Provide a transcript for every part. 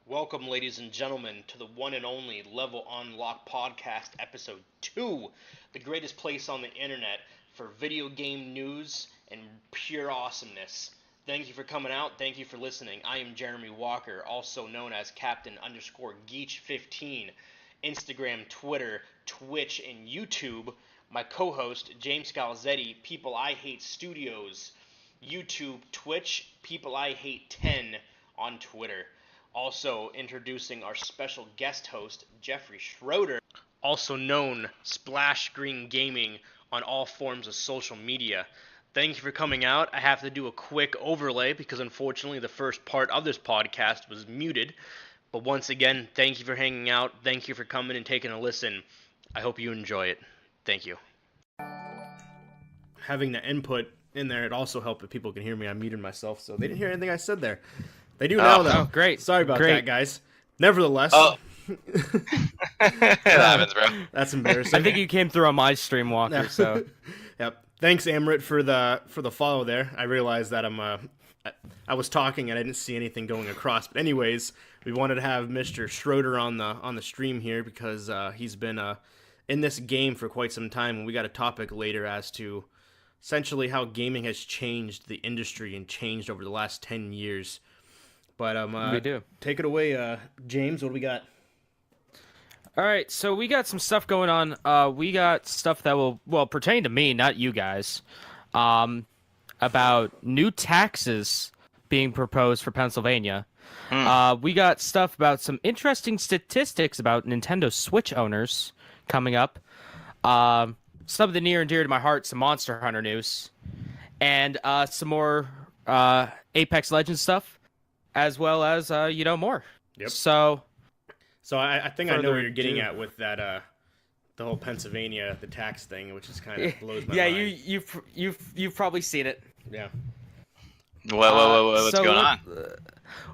Welcome, ladies and gentlemen, to the one and only Level Unlock Podcast, Episode 2, the greatest place on the internet for video game news and pure awesomeness. Thank you for coming out. Thank you for listening. I am Jeremy Walker, also known as Captain_Geech15, Instagram, Twitter, Twitch, and YouTube. My co-host, James Scalzetti, People I Hate Studios, YouTube, Twitch, People I Hate 10 on Twitter. Also introducing our special guest host, Jeffrey Schroeder, also known Splash Screen Gaming on all forms of social media. Thank you for coming out. I have to do a quick overlay because unfortunately the first part of this podcast was muted. But once again, thank you for hanging out. Thank you for coming and taking a listen. I hope you enjoy it. Thank you. Having the input in there, it also helped that people can hear me. I muted myself, so they didn't hear anything I said there. They do now, though. Oh, great. Sorry about Great. that, guys. Nevertheless. Oh. It happens, bro. That's embarrassing. I think you came through on my stream, Walker. So, Yep. Thanks, Amrit, for the follow there. I realized that I was talking and I didn't see anything going across. But anyways, we wanted to have Mr. Schroeder on the stream here because he's been in this game for quite some time, and we got a topic later as to essentially how gaming has changed the industry and changed over the last 10 years. But we do. Take it away, James. What do we got? All right. So we got some stuff going on. We got stuff that will pertain to me, not you guys. About new taxes being proposed for Pennsylvania. We got stuff about some interesting statistics about Nintendo Switch owners coming up. Something near and dear to my heart, some Monster Hunter news, and some more Apex Legends stuff. As well as, more. Yep. So I think I know what you're getting ado. at with that, the whole Pennsylvania, the tax thing, which is kind of blows my yeah, mind. you've probably seen it. Yeah. Whoa, what's So going on?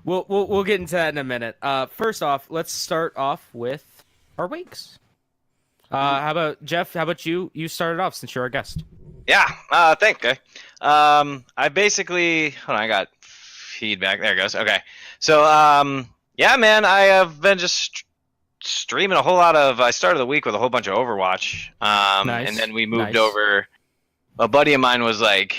We'll get into that in a minute. First off, let's start off with our weeks. How about Jeff? How about you? You started off since you're our guest. Yeah, thank you. I basically, hold on, I got feedback. There it goes. Okay. So, yeah, man, I have been just streaming a whole lot of, I started the week with a whole bunch of Overwatch. Nice. And then we moved Nice. over. A buddy of mine was like,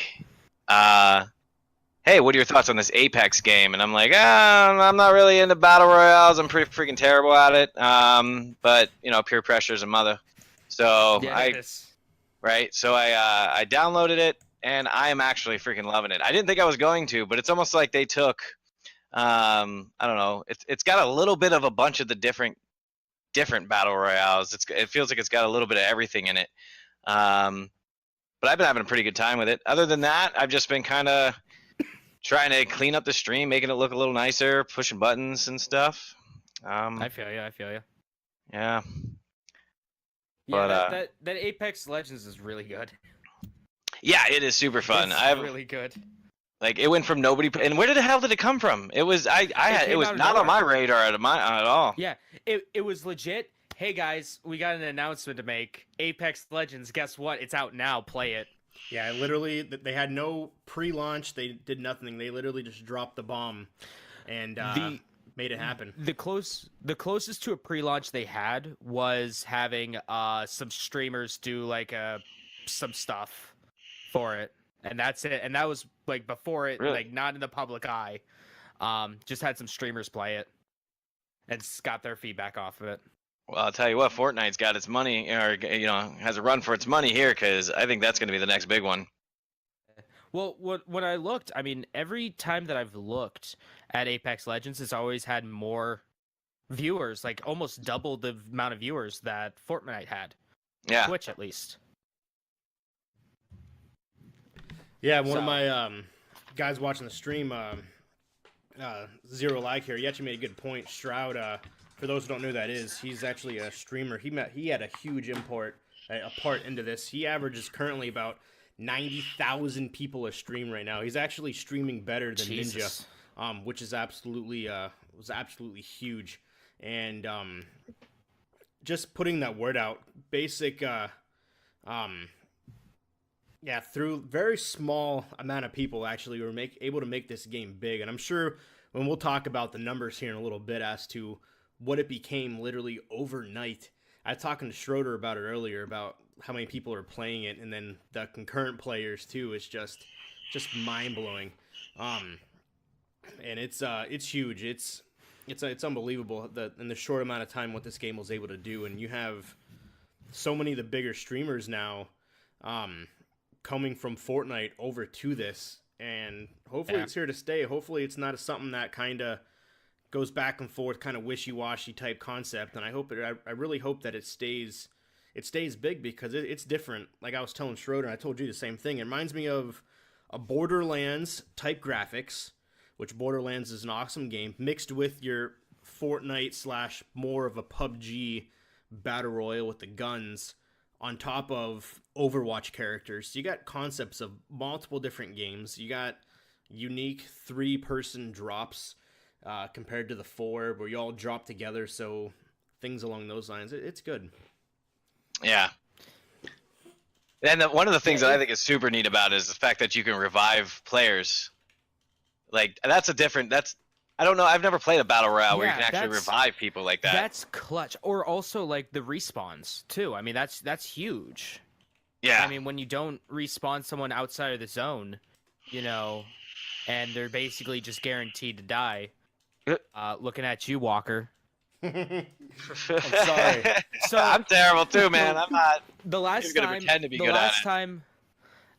hey, what are your thoughts on this Apex game? And I'm like, I'm not really into battle royales. I'm pretty freaking terrible at it. But, peer pressure is a mother. So So I downloaded it, and I am actually freaking loving it. I didn't think I was going to, but it's almost like they took, I don't know, it's got a little bit of a bunch of the different battle royales. It feels like it's got a little bit of everything in it. But I've been having a pretty good time with it. Other than that, I've just been kind of trying to clean up the stream, making it look a little nicer, pushing buttons and stuff. I feel you. Yeah. Yeah, But, that Apex Legends is really good. Yeah, it is super fun. It's really good. Like, it went from nobody, and where the hell did it come from? It was it was out of not on my nowhere. radar at all. Yeah, it was legit. Hey guys, we got an announcement to make. Apex Legends, guess what? It's out now. Play it. Yeah, literally, they had no pre-launch. They did nothing. They literally just dropped the bomb and made it happen. The closest to a pre-launch they had was having some streamers do like some stuff for it, and that's it. And that was like before it, Really? like not in the public eye. Just had some streamers play it and got their feedback off of it. Well, I'll tell you what, Fortnite's got its money, or has a run for its money here, because I think that's going to be the next big one. Well, when I looked, I mean, every time that I've looked at Apex Legends, it's always had more viewers, like almost double the amount of viewers that Fortnite had. Yeah. Twitch, at least. Yeah, one of So- my guys watching the stream, Zero Like here, he actually made a good point. Shroud, for those who don't know who that is, he's actually a streamer. He had a huge part into this. He averages currently about 90,000 people a stream right now. He's actually streaming better than Jesus. Ninja, which is absolutely huge. And just putting that word out, basic through very small amount of people actually were able to make this game big. And I'm sure when we'll talk about the numbers here in a little bit as to what it became literally overnight. I was talking to Schroeder about it earlier about how many people are playing it, and then the concurrent players too. Is just mind blowing. And it's huge. It's unbelievable that in the short amount of time what this game was able to do, and you have so many of the bigger streamers now coming from Fortnite over to this, and hopefully it's here to stay. Hopefully it's not something that kind of goes back and forth, kind of wishy-washy type concept, and I really hope that it stays big, because it's different. Like I was telling Schroeder, and I told you the same thing. It reminds me of a Borderlands type graphics, which Borderlands is an awesome game, mixed with your Fortnite / more of a PUBG battle royale with the guns on top of Overwatch characters. So you got concepts of multiple different games. You got unique 3-person drops compared to the 4, where you all drop together. So things along those lines. It's good. Yeah. And one of the things that I think is super neat about it is the fact that you can revive players. Like, I don't know, I've never played a battle royale where you can actually revive people like that. That's clutch. Or also, like, the respawns, too. I mean, that's huge. Yeah. I mean, when you don't respawn someone outside of the zone, and they're basically just guaranteed to die. Looking at you, Walker. I'm sorry. So I'm terrible too, man. I'm not. The last time, pretend to be good at it.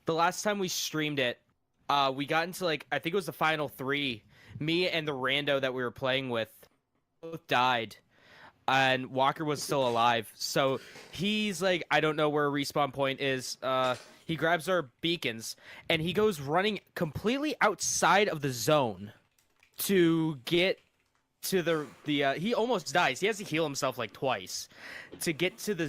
The last time we streamed it, we got into I think it was the final 3. Me and the rando that we were playing with both died, and Walker was still alive. So he's like, I don't know where a respawn point is. He grabs our beacons and he goes running completely outside of the zone to get to the he almost dies. He has to heal himself like twice to get to the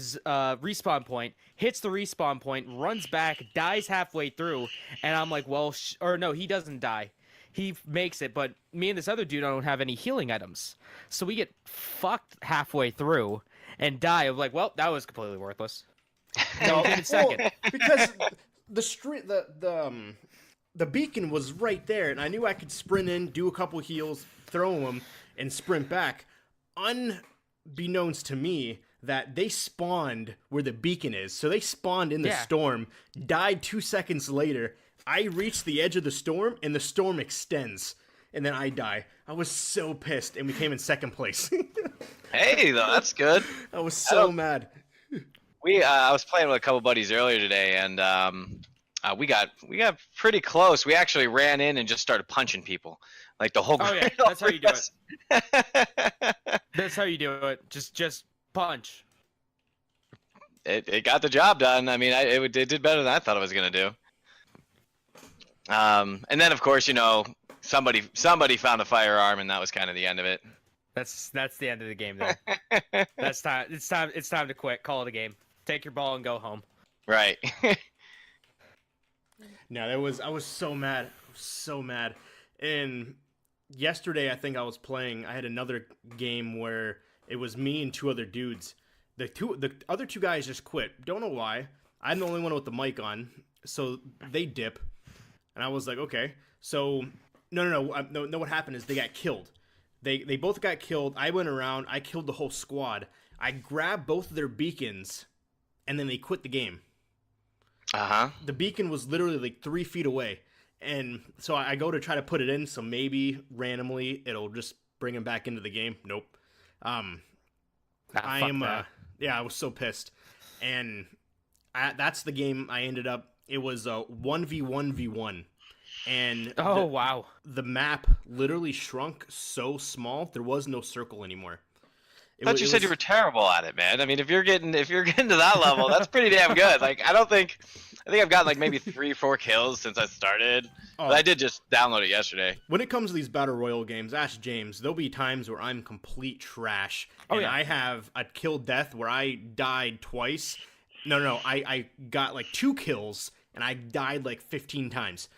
respawn point, hits the respawn point, runs back, dies halfway through, and I'm like, well, or no, he doesn't die. He makes it, but me and this other dude don't have any healing items. So we get fucked halfway through and die. I'm like, well, that was completely worthless. No, because the beacon was right there, and I knew I could sprint in, do a couple heals, throw them, and sprint back. Unbeknownst to me, that they spawned where the beacon is. So they spawned in the storm, died 2 seconds later. I reached the edge of the storm, and the storm extends, and then I die. I was so pissed, and we came in second place. Hey, though, that's good. I was so mad. I was playing with a couple buddies earlier today, and we got pretty close. We actually ran in and just started punching people, like the whole. Oh yeah, that's how you do it. That's how you do it. Just punch. It got the job done. I mean, it did better than I thought it was gonna do. And then of course, somebody found a firearm, and that was kind of the end of it. That's the end of the game there. That's time. It's time to quit. Call it a game. Take your ball and go home. Right. No, I was so mad. And yesterday, I think I was playing. I had another game where it was me and 2 other dudes. The other 2 guys just quit. Don't know why. I'm the only one with the mic on, so they dip. And I was like, okay. So no. What happened is they got killed. They both got killed. I went around. I killed the whole squad. I grabbed both of their beacons, and then they quit the game. The beacon was literally like 3 feet away, and so I go to try to put it in. So maybe randomly it'll just bring him back into the game. Nope. I was so pissed, and that's the game I ended up. It was a 1v1v1. And wow. The map literally shrunk so small there was no circle anymore. I thought you said you were terrible at it, man. I mean, if you're getting to that level, that's pretty damn good. Like, I think I've gotten like maybe 3-4 kills since I started. But I did just download it yesterday. When it comes to these battle royale games, ask James. There'll be times where I'm complete trash, and I have a kill death where I died twice. No, I got like 2 kills and I died like 15 times.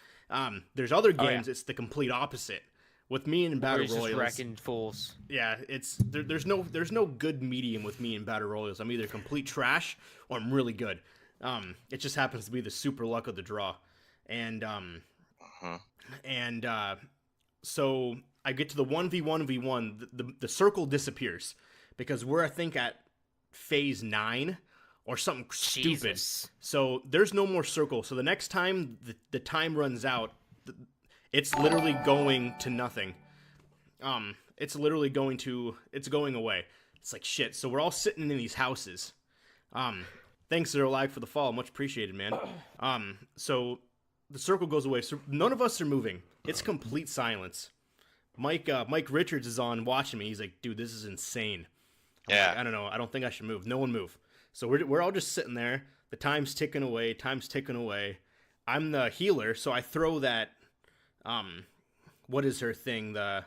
There's other games it's the complete opposite. With me in battle royals, just wrecking fools. Yeah, there's no good medium with me in battle royals. I'm either complete trash or I'm really good. It just happens to be the super luck of the draw, and so I get to the 1v1v1, the circle disappears because we're, I think, at phase 9 or something stupid. So there's no more circle. So the next time the time runs out, it's literally going to nothing. It's literally going away. It's like shit. So we're all sitting in these houses. Thanks, Zero Lag, for the follow. Much appreciated, man. So the circle goes away. So none of us are moving. It's complete silence. Mike Richards is on watching me. He's like, dude, this is insane. I'm like, I don't know. I don't think I should move. No one move. So we're all just sitting there. The time's ticking away. I'm the healer, so I throw that, what is her thing? The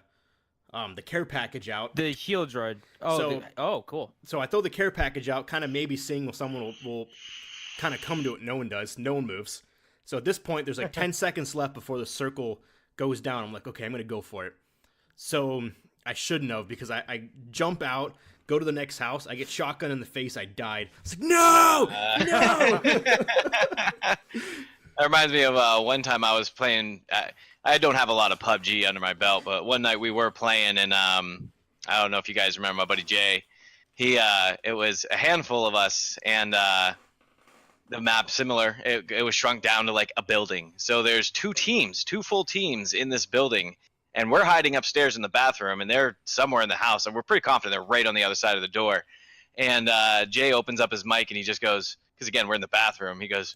care package out. The heal droid. Cool. So I throw the care package out, kind of maybe seeing if someone will kind of come to it. No one does. No one moves. So at this point, there's like 10 seconds left before the circle goes down. I'm like, okay, I'm going to go for it. So I shouldn't have, because I jump out, go to the next house, I get shotgun in the face, I died. It's like, no! That reminds me of one time I was playing. I don't have a lot of PUBG under my belt, but one night we were playing, and I don't know if you guys remember my buddy Jay. It was a handful of us, and the map similar. It was shrunk down to like a building. So there's two full teams in this building, and we're hiding upstairs in the bathroom, and they're somewhere in the house, and we're pretty confident they're right on the other side of the door. And Jay opens up his mic, and he just goes, because again we're in the bathroom, he goes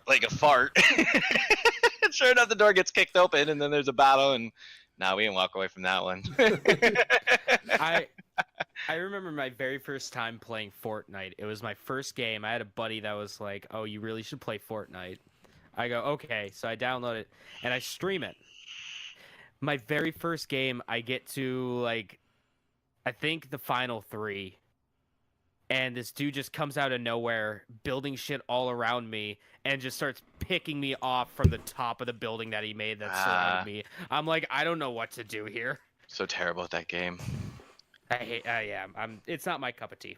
like a fart. Sure enough, the door gets kicked open, and then there's a battle, and we didn't walk away from that one. I remember my very first time playing Fortnite. It was my first game. I had a buddy that was like, oh, you really should play Fortnite. I go, okay. So I download it, and I stream it. My very first game, I get to, like, I think the final 3. And this dude just comes out of nowhere, building shit all around me, and just starts picking me off from the top of the building that he made that surrounded me. I'm like, I don't know what to do here. So terrible at that game. I am. It's not my cup of tea.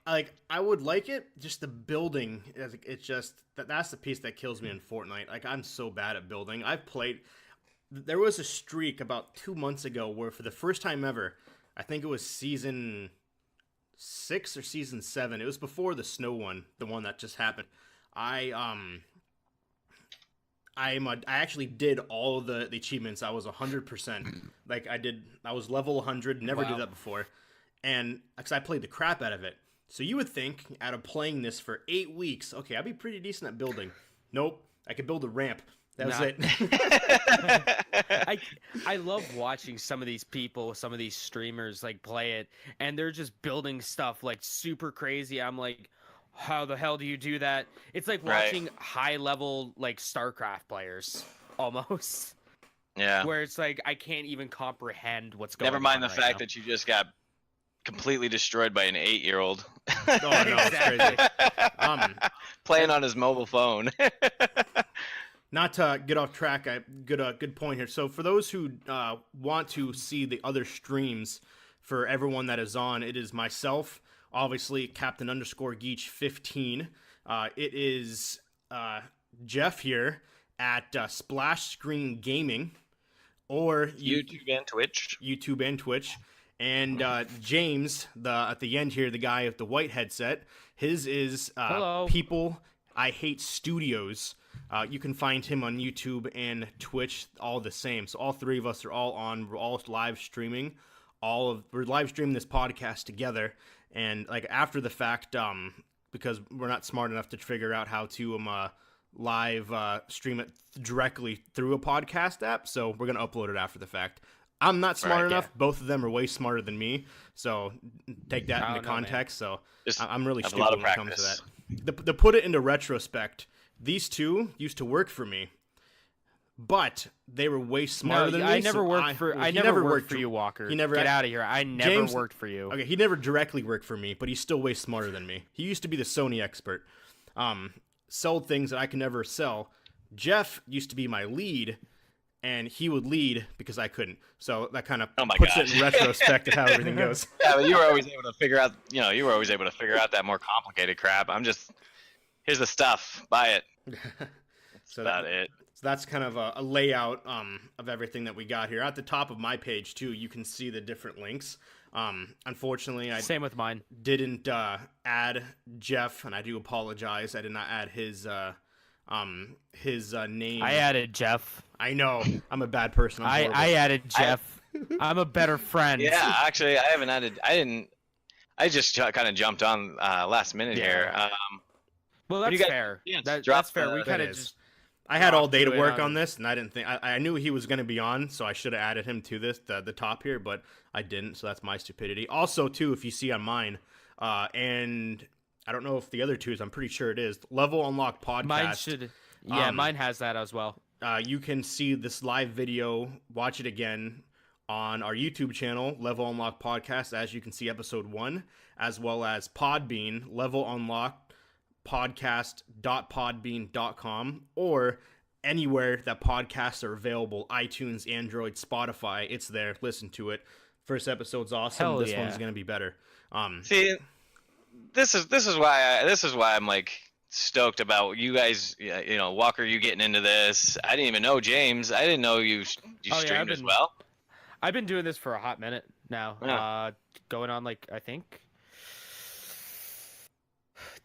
Like, I would like it, just the building. It's just that's the piece that kills me in Fortnite. Like, I'm so bad at building. There was a streak about 2 months ago where, for the first time ever, I think it was season 6 or season 7. It was before the snow one, the one that just happened. I actually did all of the achievements. I was 100%. Like, I was level 100. Never did that before, and because I played the crap out of it. So you would think, out of playing this for 8 weeks, okay, I'd be pretty decent at building. Nope, I could build a ramp. That was it. I love watching some of these people, some of these streamers, like, play it, and they're just building stuff like super crazy. I'm like, how the hell do you do that? It's like watching high level, like, StarCraft players almost. Yeah. Where it's like, I can't even comprehend what's going on. Never mind the fact that you just got completely destroyed by an 8-year-old. Oh no, it's crazy. Playing on his mobile phone. Not to get off track, good point here. So for those who want to see the other streams, for everyone that is on, it is myself, obviously Captain_Geech15. It is Jeff here at Splash Screen Gaming, or YouTube and Twitch. And James, at the end here, the guy with the white headset, his is People I Hate Studios. You can find him on YouTube and Twitch, all the same. So all three of us are all on. We're all live streaming. We're live streaming this podcast together. And like after the fact, because we're not smart enough to figure out how to live stream it directly through a podcast app, so we're gonna upload it after the fact. I'm not smart enough. Yeah. Both of them are way smarter than me, so take that into context. Man. So I'm really stupid when it comes to that. To put it into retrospect, these two used to work for me, but they were way smarter than me. I never worked for you, Walker. Get out of here. I never worked for you. Okay, he never directly worked for me, but he's still way smarter than me. He used to be the Sony expert. Sold things that I could never sell. Jeff used to be my lead, and he would lead because I couldn't. So that kind of puts it in retrospect of how everything goes. Yeah, but you were always able to figure out, that more complicated crap. I'm just, here's the stuff, buy it. So that's it. that's kind of a layout of everything that we got here. At the top of my page too, you can see the different links. Unfortunately, I same with mine. Didn't add Jeff, and I do apologize. I did not add his name. I added Jeff. I know. I'm a bad person. I added Jeff. I'm a better friend. Yeah, actually, I haven't added. I just kind of jumped on last minute here. Well, that's fair. Yeah, that's fair. We kind of just. I had all day to work on this, and I didn't think I knew he was going to be on, so I should have added him to this the top here, but I didn't. So that's my stupidity. Also, too, if you see on mine, and I don't know if the other two is. I'm pretty sure it is Level Unlock Podcast. Mine should. Yeah, mine has that as well. You can see this live video. Watch it again on our YouTube channel, Level Unlock Podcast. As you can see, episode 1, as well as Podbean, Level Unlock podcast.podbean.com, or anywhere that podcasts are available, iTunes, Android, Spotify. It's there. Listen to it. First episode's awesome. Hell this yeah. one's gonna be better. See, this is why I'm like stoked about you guys. You know, Walker, you getting into this. I didn't even know James. I didn't know you streamed as well. I've been doing this for a hot minute now. Yeah. Going on like I think.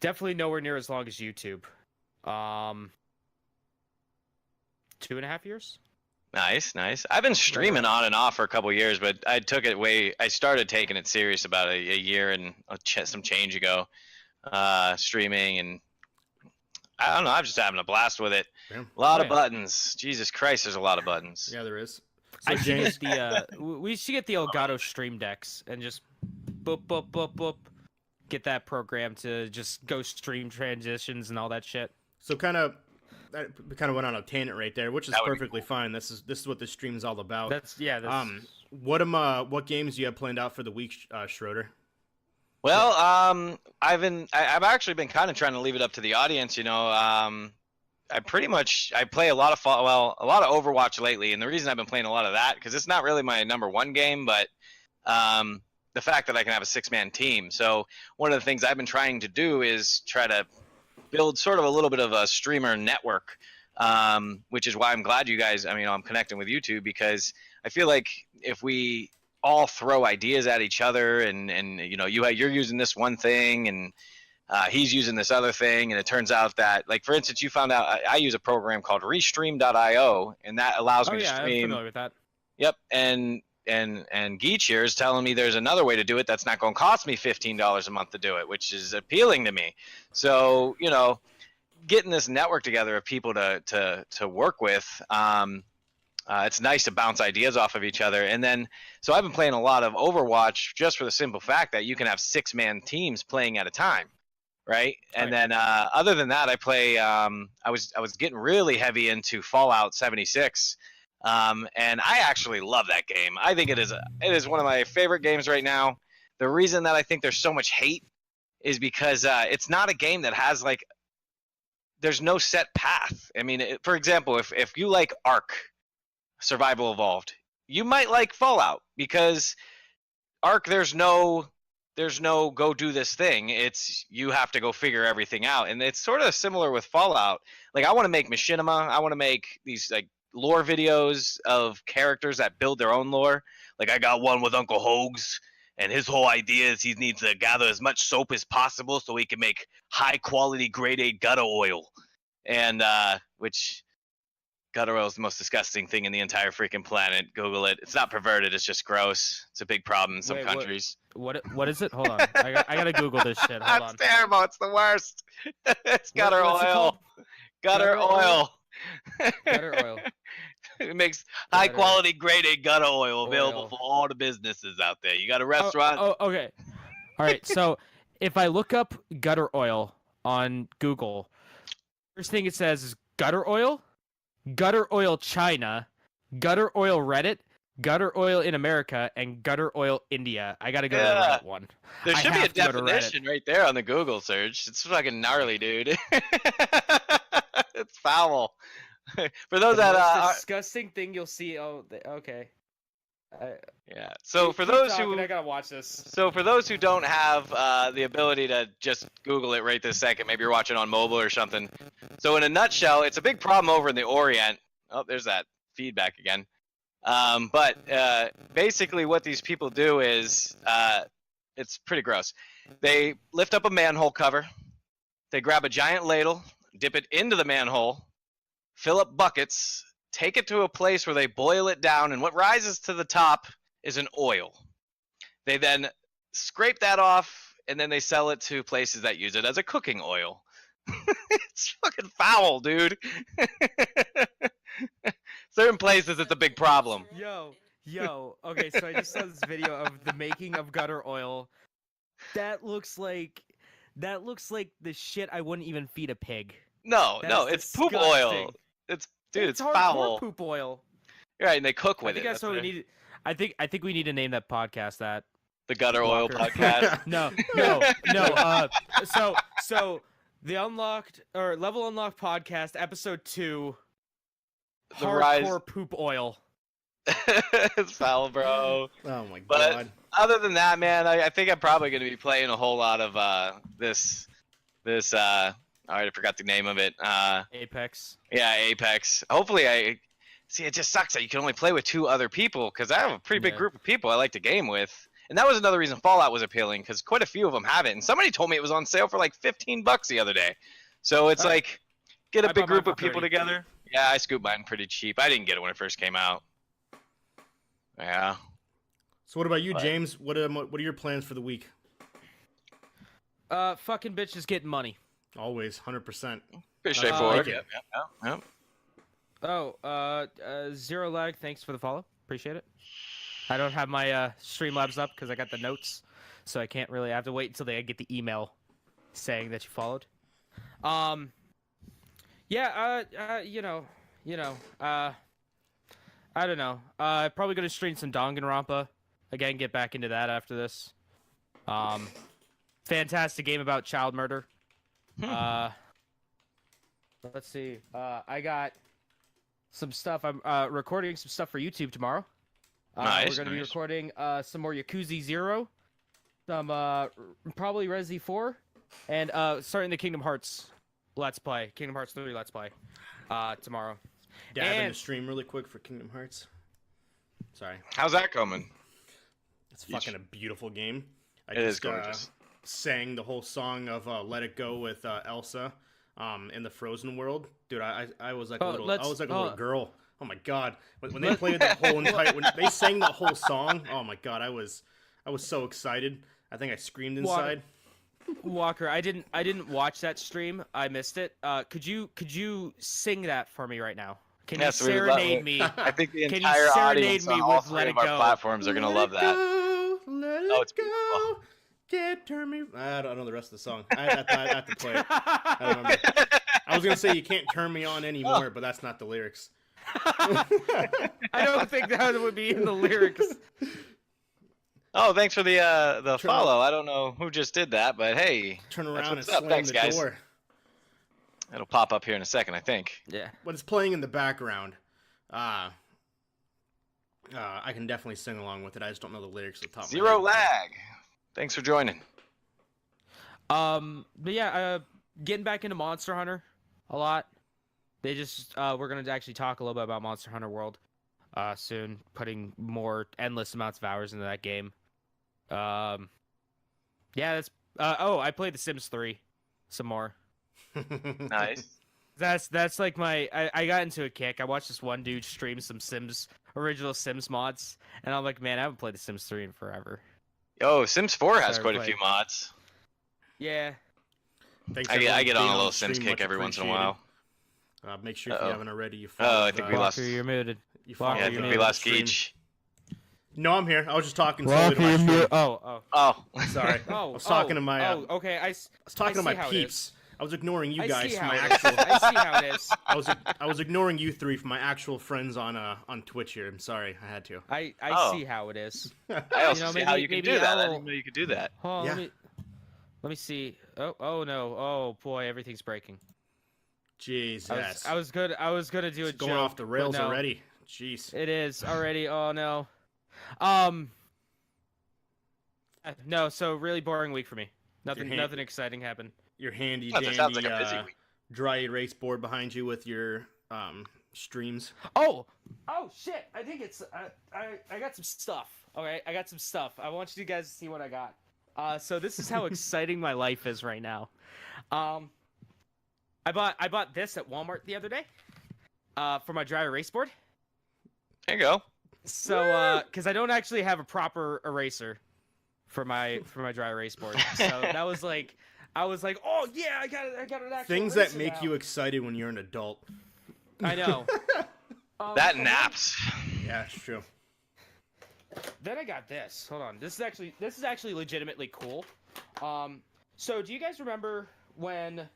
Definitely nowhere near as long as YouTube. 2.5 years. Nice. I've been streaming on and off for a couple years, but I started taking it serious about a year and some change ago. Streaming, and I don't know. I'm just having a blast with it. Yeah. A lot of buttons. Jesus Christ, there's a lot of buttons. Yeah, there is. So James, we should get the Elgato Stream Decks and just boop boop boop boop. Get that program to just go stream transitions and all that shit. So we kind of went on a tangent right there, which is perfectly fine. This is what this stream is all about. What games do you have planned out for the week, Schroeder? Well, I've actually been kind of trying to leave it up to the audience. You know, I play a lot of Overwatch lately, and the reason I've been playing a lot of that because it's not really my number one game, but the fact that I can have a 6-man team. So one of the things I've been trying to do is try to build sort of a little bit of a streamer network, which is why I'm glad you guys, I'm connecting with you two, because I feel like if we all throw ideas at each other and you know, you're using this one thing and he's using this other thing, and it turns out that, like, for instance, you found out I use a program called Restream.io, and that allows me to stream. I'm familiar with that. Yep, and Geech here is telling me there's another way to do it that's not going to cost me $15 a month to do it, which is appealing to me. So, you know, getting this network together of people to work with, it's nice to bounce ideas off of each other. And then, so I've been playing a lot of Overwatch just for the simple fact that you can have 6-man teams playing at a time, right? And then other than that, I play. I was getting really heavy into Fallout 76. And I actually love that game. I think it is one of my favorite games right now. The reason that I think there's so much hate is because it's not a game that has, like, there's no set path. I mean, for example, if you like Ark, Survival Evolved, you might like Fallout, because Ark, there's no go do this thing. It's you have to go figure everything out. And it's sort of similar with Fallout. Like, I want to make Machinima. I want to make these, like, lore videos of characters that build their own lore. Like, I got one with Uncle Hogs, and his whole idea is he needs to gather as much soap as possible so he can make high quality grade A gutter oil. And which gutter oil is the most disgusting thing in the entire freaking planet. Google it. It's not perverted, it's just gross. It's a big problem in some countries. What is it? Hold on. I gotta Google this shit. Hold on. It's terrible. It's the worst. It's gutter oil. Gutter oil. Gutter oil. It makes high quality grade A gutter oil available for all the businesses out there. You got a restaurant. Oh, okay. All right. So if I look up gutter oil on Google, first thing it says is gutter oil China, gutter oil Reddit, gutter oil in America, and gutter oil India. I gotta go to the Reddit one. There should be a definition right there on the Google search. It's fucking gnarly, dude. It's foul. For those that disgusting thing you'll see. Oh, okay. Yeah. So for those who I gotta watch this. So for those who don't have the ability to just Google it right this second, maybe you're watching on mobile or something. So in a nutshell, it's a big problem over in the Orient Oh, there's that feedback again. But basically, what these people do is it's pretty gross. They lift up a manhole cover. They grab a giant ladle, dip it into the manhole, fill up buckets, take it to a place where they boil it down, and what rises to the top is an oil. They then scrape that off, and then they sell it to places that use it as a cooking oil. It's fucking foul, dude. Certain places, it's a big problem. Yo. Okay, so I just saw this video of the making of gutter oil. That looks like the shit I wouldn't even feed a pig. No, it's poop oil. It's foul. Poop oil. Right, and they cook with I think it. that's what we need. I think we need to name that podcast that. The Gutter Oil Podcast. No. So the Level Unlocked Podcast, episode 2. Hardcore poop oil. It's foul, bro. Oh my but god. Other than that, man, I think I'm probably going to be playing a whole lot of this. I already forgot the name of it. Apex. Yeah, Apex. Hopefully, it just sucks that you can only play with 2 other people because I have a pretty big group of people I like to game with. And that was another reason Fallout was appealing, because quite a few of them have it. And somebody told me it was on sale for like $15 the other day. So it's like, get a big group of people together. Yeah, I scooped mine pretty cheap. I didn't get it when it first came out. Yeah. So what about you, James? What are your plans for the week? Fucking bitches getting money. Always, 100%. Pretty straightforward. Yep. Oh, Zero Lag, thanks for the follow. Appreciate it. I don't have my Streamlabs up because I got the notes, so I can't really. I have to wait until I get the email saying that you followed. Yeah. I don't know. Probably gonna stream some Danganronpa again. Get back into that after this. Fantastic game about child murder. Let's see. I got some stuff. I'm recording some stuff for YouTube tomorrow. Nice. We're going to be recording some more Yakuza 0, some probably Resi 4, and starting the Kingdom Hearts Let's Play, Kingdom Hearts 3 Let's Play tomorrow. Dab in the stream really quick for Kingdom Hearts. Sorry. How's that coming? It's fucking a beautiful game. It is gorgeous. Sang the whole song of Let It Go with Elsa in the Frozen world. Dude, I was like a little girl. Oh my god! When they played that whole entire, when they sang that whole song, oh my god, I was so excited. I think I screamed inside. Walker, I didn't watch that stream. I missed it. Could you sing that for me right now? Can you serenade me? I think the entire audience on all 3 of our platforms are gonna love that. Let it go. Can't turn me. I don't know the rest of the song. I have to play it. I don't remember. I was gonna say you can't turn me on anymore, but that's not the lyrics. I don't think that would be in the lyrics. Oh, thanks for the follow. I don't know who just did that, but hey, turn around and slam the guys. door. It'll pop up here in a second, I think. Yeah. When it's playing in the background, I can definitely sing along with it. I just don't know the lyrics at the top. Zero Lag. Thanks for joining. But yeah, getting back into Monster Hunter a lot. They just we're gonna actually talk a little bit about Monster Hunter World soon, putting more endless amounts of hours into that game. Yeah, that's I played The Sims 3 some more. Nice. That's like I got into a kick. I watched this one dude stream some original Sims mods, and I'm like, man, I haven't played The Sims 3 in forever. Yo, Sims 4 has quite a few mods. Yeah. I get on a little Sims kick every once in a while. Make sure if you haven't already, you follow. I think we lost. You're muted. I think we lost Keech. No, I'm here. I was just talking solely to my stream. Oh. Sorry. I was talking to my. Okay. I was talking to my peeps. I was ignoring you guys for my actual. I see how it is. I was ignoring you 3 for my actual friends on Twitch here. I'm sorry, I had to. I see how it is. I also see how you can do that. I didn't know you could do that. Oh, yeah. Let me see. Oh no. Oh boy, everything's breaking. Jesus. I was gonna do a joke. Going off the rails already. Jeez. It is already. Oh no. No. So really boring week for me. Nothing exciting happened. Your handy dandy dry erase board behind you with your streams. Oh shit! I think it's I got some stuff. Okay, I got some stuff. I want you guys to see what I got. So this is how exciting my life is right now. I bought this at Walmart the other day. For my dry erase board. There you go. So, because I don't actually have a proper eraser for my dry erase board, so that was like, I was like, oh yeah, I got an actual Things eraser that make now. you excited when you're an adult. I know. That so naps. Yeah, it's true. Then I got this. Hold on. This is actually legitimately cool. So do you guys remember when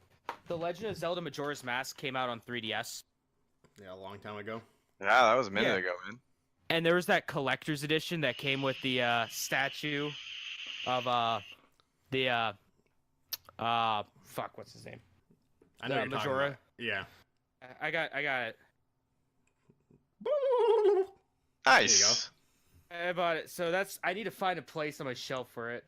The Legend of Zelda Majora's Mask came out on 3DS? Yeah, a long time ago. Yeah, that was a minute ago, man. And there was that collector's edition that came with the statue of fuck, what's his name? I know The you're talking Majora. about. Yeah. I got it. Nice. I bought it. So I need to find a place on my shelf for it.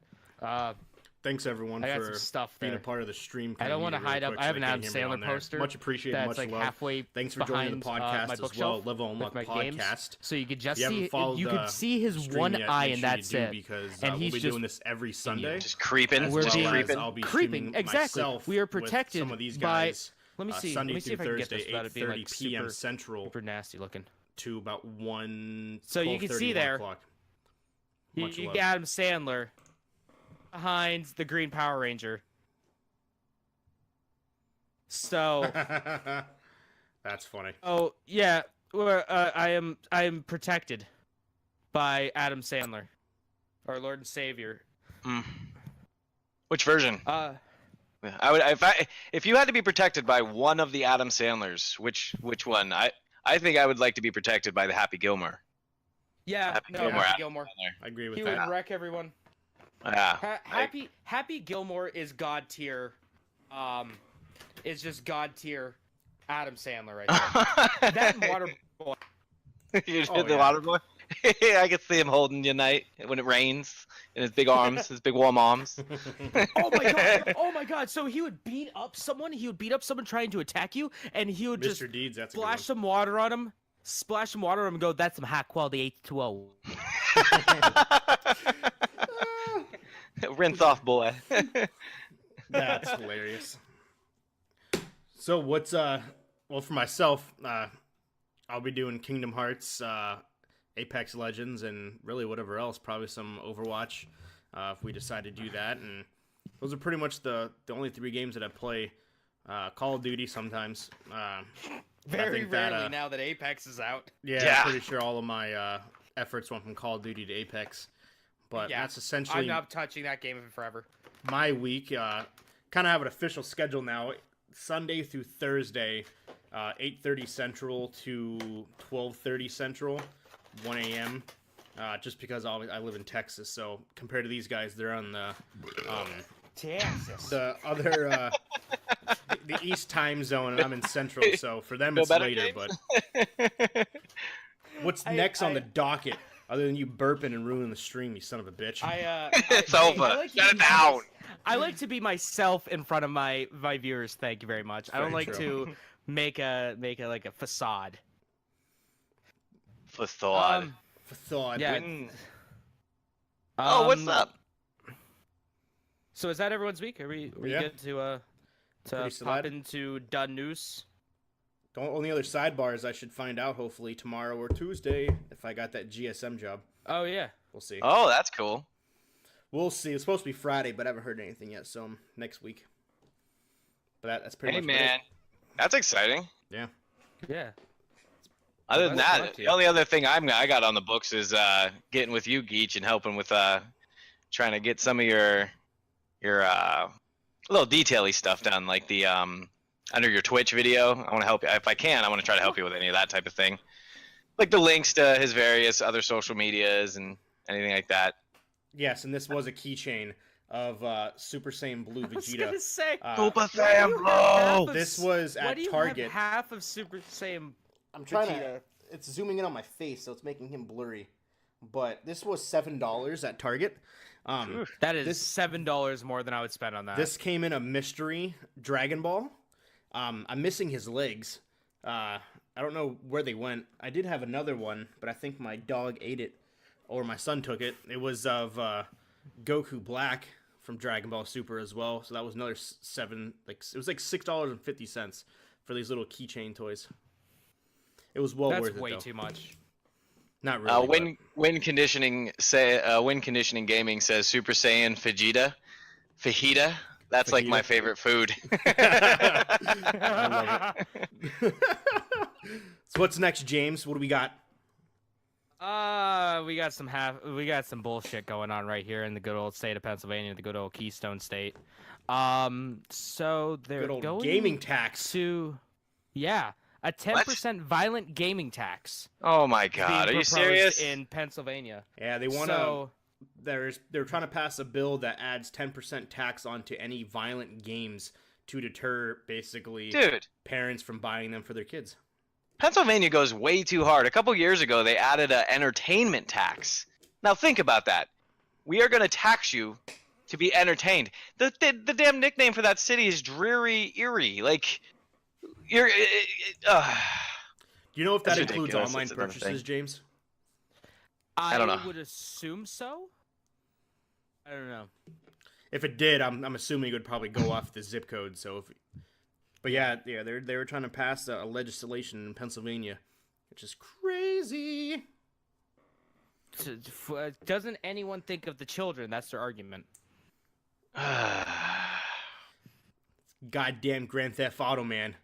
Thanks everyone I got for some stuff being there. a part of the stream. I don't want to hide up. I have an Adam Sandler poster. Much appreciated. That's Much like love. halfway Thanks for joining the behind, podcast my as well. bookshelf Level and with Luck my games. podcast. So you could just If you haven't see followed you the could see his stream one yet, eye, make and sure you that's do, it. Because And we'll he's be just doing this every Sunday. Just creeping. We're Just being- creeping. I'll be creeping. streaming Exactly. myself We are with protected some of these by. guys. Let me see. Sunday Let me see through if I can get Thursday, this without it being 8:30 like p.m. super, Central super nasty looking. to about 1. So you can 12:30, see 1 there. o'clock. You Much love. get Adam Sandler behind the Green Power Ranger. So, That's funny. oh yeah, I am protected by Adam Sandler, our Lord and Savior. Which version? Uh, I would if you had to be protected by one of the Adam Sandlers, which one? I think I would like to be protected by the Happy Gilmore. yeah, Happy no, Gilmore. Happy Gilmore. I agree with He that. would wreck everyone. Yeah. Happy Gilmore is God tier. Is just God tier. Adam Sandler right there. That and Waterboy. You just Oh, hit the yeah. water boy. I can see him holding you night when it rains in his big arms, his big warm arms. Oh my god! Oh my god! So he would beat up someone. He would beat up someone trying to attack you, and he would just Mr. Deeds, that's a good splash one. some water on him. Splash some water on him and go, that's some high quality H2O. Rinse off, boy. That's hilarious. So what's well for myself, I'll be doing Kingdom Hearts, Apex Legends, and really whatever else. Probably some Overwatch, if we decide to do that. And those are pretty much the only 3 games that I play. Call of Duty sometimes. Very think that, rarely now that Apex is out. Yeah, I'm pretty sure all of my efforts went from Call of Duty to Apex. But Yeah, that's essentially I'm not touching that game in forever. my week. Kind of have an official schedule now. Sunday through Thursday, 8:30 Central to 12:30 Central, 1 a.m. Just because I live in Texas, so compared to these guys, they're on the Texas. the other the East time zone, and I'm in Central, so for them Feel it's better, later. James? But what's next on the docket other than you burping and ruining the stream, you son of a bitch? It's over. Shut it down. I like to be myself in front of my viewers. Thank you very much. I don't Very like true. to make a like a facade. Facade. Facade. Yeah. Oh, what's up? So is that everyone's week? Are we Yeah. good to Pretty pop solid. into done news? The only other sidebars I should find out hopefully tomorrow or Tuesday if I got that GSM job. Oh yeah. We'll see. Oh, that's cool. We'll see. It's supposed to be Friday, but I haven't heard anything yet, so next week. But that's pretty Hey, much man. That's exciting. Yeah. Yeah. Other than Best of that, luck to the you. only other thing I got on the books is getting with you, Geach, and helping with trying to get some of your little detail-y stuff done, like the under your Twitch video. I want to help you if I can. I want to try to help you with any of that type of thing, like the links to his various other social medias and anything like that. Yes, and this was a keychain of Super Saiyan Blue I was Vegeta. gonna say. Super why do Saiyan you have half Blue. of This s- was why at do you Target. have half of Super Saiyan? I'm trying Vegeta? to. It's zooming in on my face, so it's making him blurry. But this was $7 at Target. That is $7 more than I would spend on that. This came in a mystery Dragon Ball. I'm missing his legs. I don't know where they went. I did have another one, but I think my dog ate it, or my son took it. It was of Goku Black from Dragon Ball Super as well. So that was another it was like $6.50 for these little keychain toys. It was well worth it. That's way though. too much. Not really. Wind conditioning gaming says Super Saiyan fajita. That's like my favorite food. I love it. So what's next, James? What do we got? We got some bullshit going on right here in the good old state of Pennsylvania, the good old Keystone State. So they're Good old going gaming tax. to, a 10% violent gaming tax. Oh my God, are you serious? In Pennsylvania. Yeah, they want to. They're trying to pass a bill that adds 10% tax onto any violent games to deter basically parents from buying them for their kids. Pennsylvania goes way too hard. A couple years ago, they added an entertainment tax. Now think about that. We are going to tax you to be entertained. The damn nickname for that city is Dreary Erie. Like, you're. Do you know if that That's includes ridiculous. online That's another purchases, thing. James? I don't know. I would assume so. I don't know. If it did, I'm assuming it would probably go off the zip code. So, but they were trying to pass a legislation in Pennsylvania, which is crazy. Doesn't anyone think of the children? That's their argument. Goddamn Grand Theft Auto, man.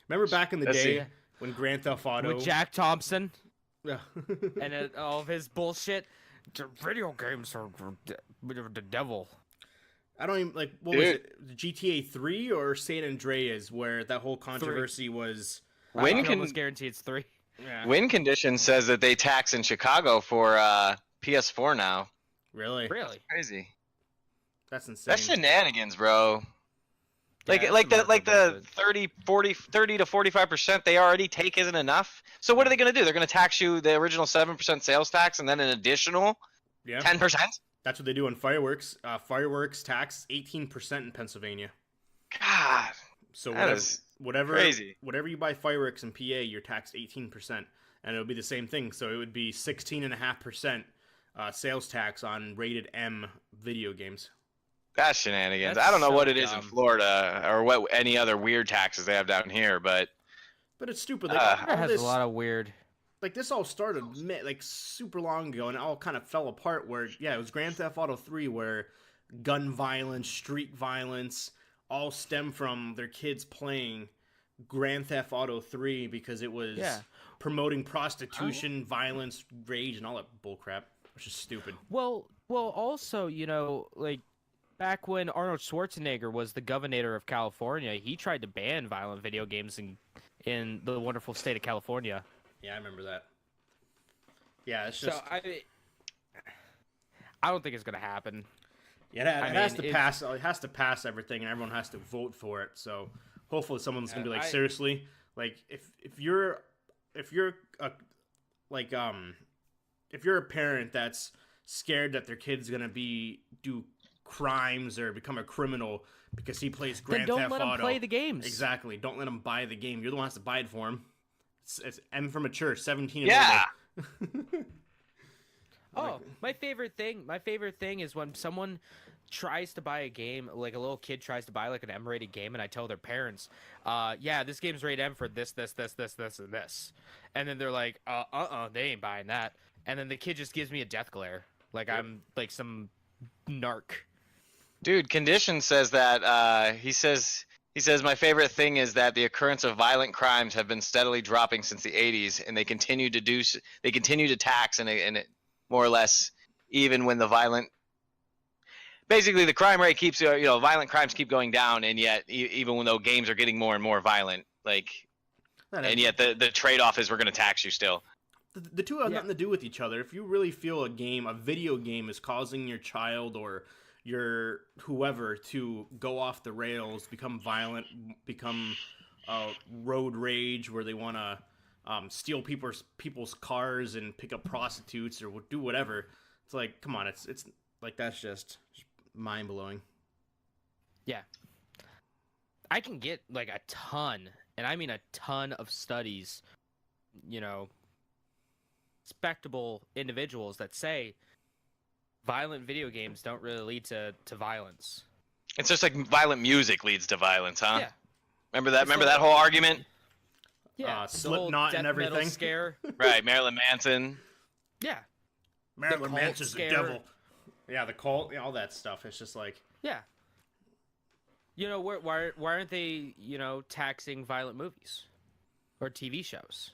Remember back in the day when Grand Theft Auto with Jack Thompson Yeah. and all of his bullshit? The video games are the devil. I don't even like what was it, GTA 3 or San Andreas, where that whole controversy was. I can almost guarantee it's 3. Yeah. Win Condition says that they tax in Chicago for PS4 now. Really? Crazy. That's insane. That's shenanigans, bro. Yeah, Like the 30 to 45% they already take isn't enough. So what are they going to do? They're going to tax you the original 7% sales tax and then an additional 10%? That's what they do on fireworks. Fireworks tax 18% in Pennsylvania. God. So is whatever crazy. Whatever you buy fireworks in PA, you're taxed 18%, and it would be the same thing. So it would be 16.5% sales tax on rated M video games. That's shenanigans. That's I don't know so what it is in dumb. Florida or what any other weird taxes they have down here, but But it's stupid. Florida all has this, a lot of weird. like this all started like super long ago, and it all kind of fell apart. Where it was Grand Theft Auto 3, where gun violence, street violence, all stem from their kids playing Grand Theft Auto 3 because it was promoting prostitution, violence, rage, and all that bullcrap, which is stupid. Well, also, like back when Arnold Schwarzenegger was the governor of California, he tried to ban violent video games in the wonderful state of California. Yeah, I remember that. Yeah, it's just. So I don't think it's gonna happen. Yeah, it has to pass. It has to pass everything, and everyone has to vote for it. So hopefully, someone's gonna be like, seriously, like if you're a parent that's scared that their kid's gonna do crimes or become a criminal because he plays Grand Theft Auto, then don't let him play the games. Exactly, don't let him buy the game. You're the one who has to buy it for him. It's M for mature, 17 and yeah. older. Oh, my favorite thing is when someone tries to buy a game, like a little kid tries to buy like an M-rated game, and I tell their parents, this game's rated M for this, and this. And then they're like, they ain't buying that. And then the kid just gives me a death glare. Like I'm like some narc. Dude, Condition says that he says my favorite thing is that the occurrence of violent crimes have been steadily dropping since the 80s, and they continue to tax and it more or less even when the crime rate keeps violent crimes keep going down, and yet even though games are getting more and more violent, and yet the trade-off is we're going to tax you still. The two have nothing to do with each other. If you really feel a video game is causing your child or your whoever to go off the rails, become violent, become road rage, where they want to steal people's cars and pick up prostitutes or do whatever, it's like, come on, it's like that's just mind blowing. Yeah, I can get like a ton and I mean a ton of studies, you know, respectable individuals that say violent video games don't really lead to violence. It's just like violent music leads to violence, huh? Yeah. Remember that whole argument? Yeah, Slipknot and everything. Metal scare. Right, Marilyn Manson. Yeah. Marilyn cult Manson's the scare. devil. Yeah, the cult, all that stuff. It's just like, Yeah. You know, why aren't they, you know, taxing violent movies or TV shows?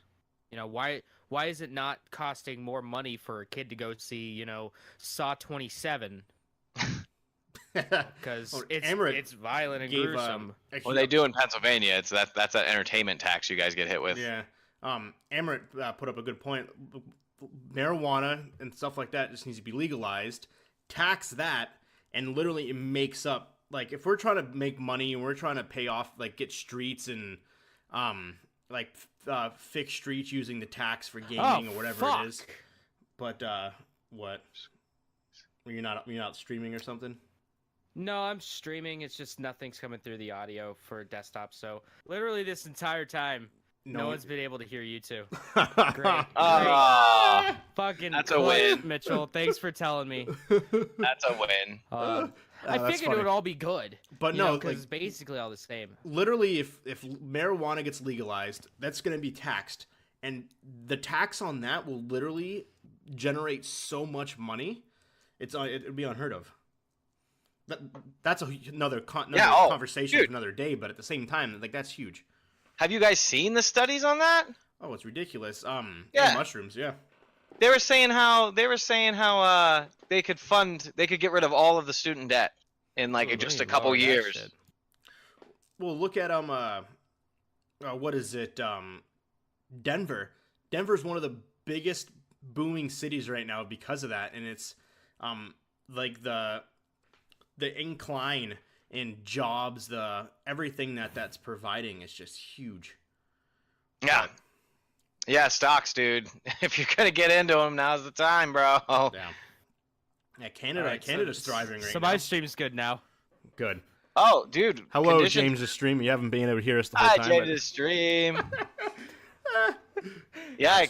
You know, why is it not costing more money for a kid to go see, you know, Saw 27? Because it's violent and gruesome. Well, they do in Pennsylvania. It's that's that entertainment tax you guys get hit with. Yeah. Emmerich put up a good point. Marijuana and stuff like that just needs to be legalized. Tax that, and literally it makes up. Like, if we're trying to make money and we're trying to pay off, like, get streets and fix streets using the tax for gaming or whatever it is. But what? You're not streaming or something? No, I'm streaming. It's just nothing's coming through the audio for desktop. So literally this entire time, no one's been able to hear you two. Great. Fucking that's a win, Mitchell. Thanks for telling me. That's a win. I figured it would all be good, but no, because it's basically all the same. Literally, if marijuana gets legalized, that's going to be taxed, and the tax on that will literally generate so much money. It'd be unheard of. That's another conversation for another day. But at the same time, like, that's huge. Have you guys seen the studies on that? Oh, it's ridiculous. Yeah. Mushrooms, yeah. They were saying how they could get rid of all of the student debt in just a couple years. Well, look at what is it? Denver. Denver's one of the biggest booming cities right now because of that, and it's like the incline in jobs, everything that's providing is just huge. Yeah. Yeah, stocks, dude. If you're gonna get into them, now's the time, bro. Yeah. Yeah, Canada's thriving right now. So my stream's good now. Good. Oh, dude. Hello, James' stream. You haven't been able to hear us the whole time. Hi, James' stream. Yeah,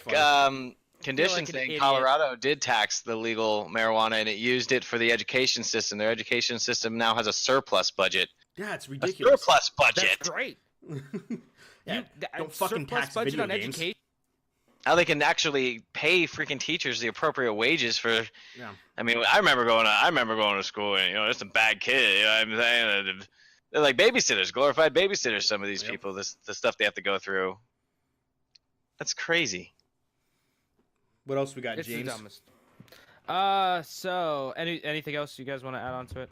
conditions saying Colorado did tax the legal marijuana, and it used it for the education system. Their education system now has a surplus budget. Yeah, it's ridiculous. A surplus budget. That's great. Don't fucking tax budget video on games. education. How they can actually pay freaking teachers the appropriate wages for. Yeah. I mean, I remember going to school, and there's some bad kid. You know what I'm saying? They're like babysitters, glorified babysitters. Some of these people, the stuff they have to go through. That's crazy. What else we got, It's James? the dumbest. So anything else you guys want to add on to it?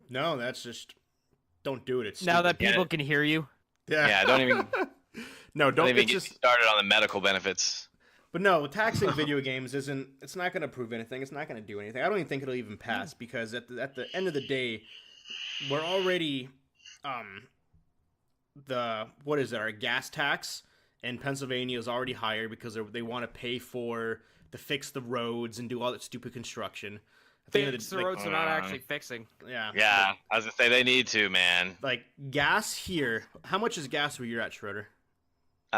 No, that's just don't do it. It's now stupid. that people can hear you. Yeah, don't even. No, don't even get get started on the medical benefits. But no, taxing video games isn't. It's not going to prove anything. It's not going to do anything. I don't even think it'll even pass because at the end of the day, we're already what is it? Our gas tax in Pennsylvania is already higher because they want to pay to fix the roads and do all that stupid construction. Fix the roads are not actually fixing. Yeah. Yeah, I was gonna say they need to, man. Like gas here. How much is gas where you're at, Schroeder?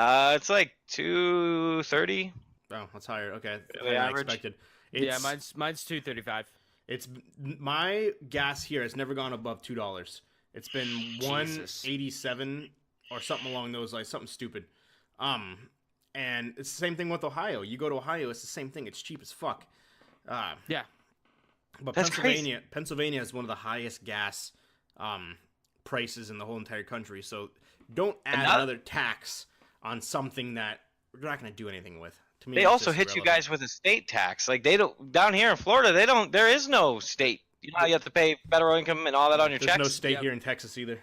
It's like $2.30. Oh, that's higher. Okay, Really higher than average? expected. Yeah, mine's $2.35. It's my gas here has never gone above $2. It's been Jesus. $1.87 or something along those lines, something stupid. And it's the same thing with Ohio. You go to Ohio, it's the same thing. It's cheap as fuck. Yeah. But That's Pennsylvania has one of the highest gas prices in the whole entire country. So don't add another tax on something that we're not going to do anything with. To me, They also hit you guys with a state tax. Like they don't down here in Florida. They don't. There is no state. You know how you have to pay federal income and all that on your There's checks. no state here in Texas either.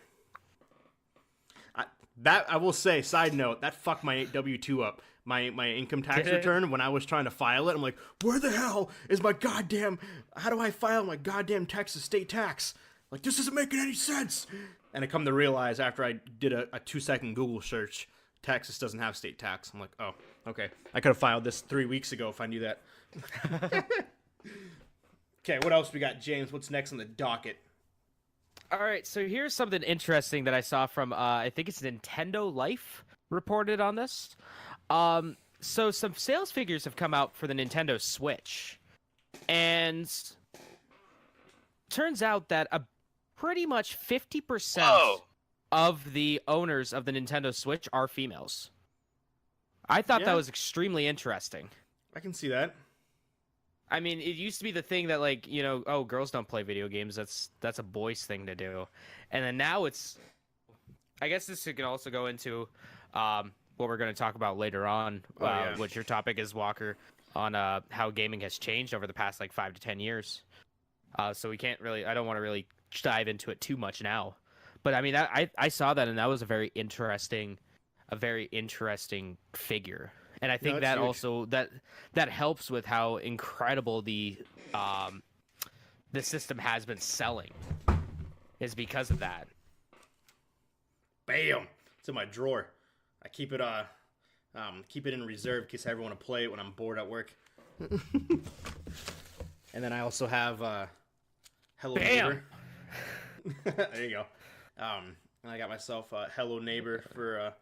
I will say, side note, that fucked my W-2 up. My income tax return, when I was trying to file it, I'm like, where the hell is my goddamn, how do I file my goddamn Texas state tax? Like, this isn't making any sense. And I come to realize after I did a 2-second Google search, Texas doesn't have state tax. I'm like, oh, okay. I could have filed this 3 weeks ago if I knew that. Okay, what else we got, James? What's next on the docket? All right, so here's something interesting that I saw from I think it's Nintendo Life reported on this. So some sales figures have come out for the Nintendo Switch, and turns out that pretty much 50% of the owners of the Nintendo Switch are females. I thought that was extremely interesting. I can see that. I mean, it used to be the thing that, like, you know, oh, girls don't play video games. That's a boys thing to do. And then now it's... I guess this can also go into what we're going to talk about later on, which your topic is, Walker, on how gaming has changed over the past, like, 5 to 10 years. So we can't really... I don't want to really dive into it too much now. But, I mean, I saw that, and that was a very interesting figure. And I think that huge. Also that helps with how incredible the system has been selling is because of that. Bam! It's in my drawer. I keep it in reserve in case I ever want to play it when I'm bored at work. And then I also have Hello Neighbor. There you go. And I got myself Hello Neighbor for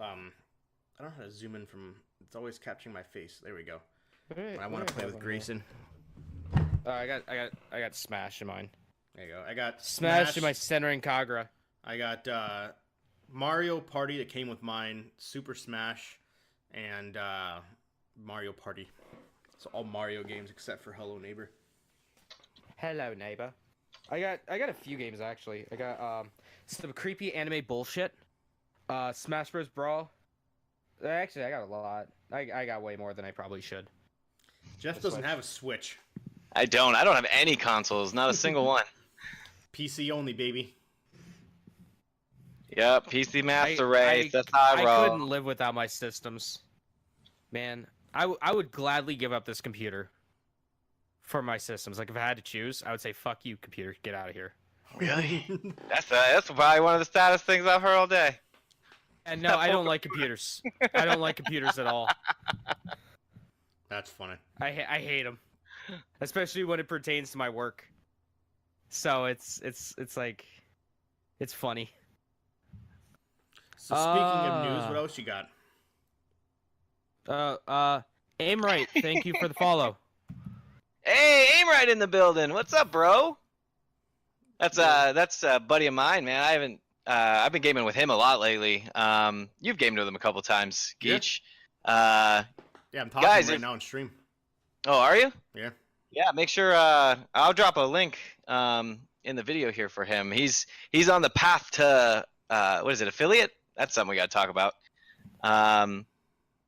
I don't know how to zoom in from. It's always capturing my face. There we go. When I want to play with Grayson. I got Smash in mine. There you go. I got Smash in my Senran Kagura. I got Mario Party that came with mine, Super Smash, and Mario Party. So all Mario games except for Hello Neighbor. Hello Neighbor. I got a few games actually. I got some creepy anime bullshit. Smash Bros. Brawl. Actually, I got a lot. I got way more than I probably should. Jeff doesn't have a Switch. I don't have any consoles. Not a single one. PC only, baby. Yep, PC Master Race. That's how I roll. I couldn't live without my systems. Man, I would gladly give up this computer for my systems. Like, if I had to choose, I would say, fuck you, computer. Get out of here. Really? That's probably one of the saddest things I've heard all day. And no, I don't like computers. I don't like computers at all. That's funny. I hate them, especially when it pertains to my work. So it's like, it's funny. So speaking of news, what else you got? Aim Right, thank you for the follow. Hey, Aim Right in the building. What's up, bro? That's a buddy of mine, man. I've been gaming with him a lot lately. You've gamed with him a couple times, Geach. Yeah, I'm talking guys, right now on stream. Oh, are you? Yeah. Yeah, make sure I'll drop a link in the video here for him. He's on the path to what is it, affiliate? That's something we got to talk about.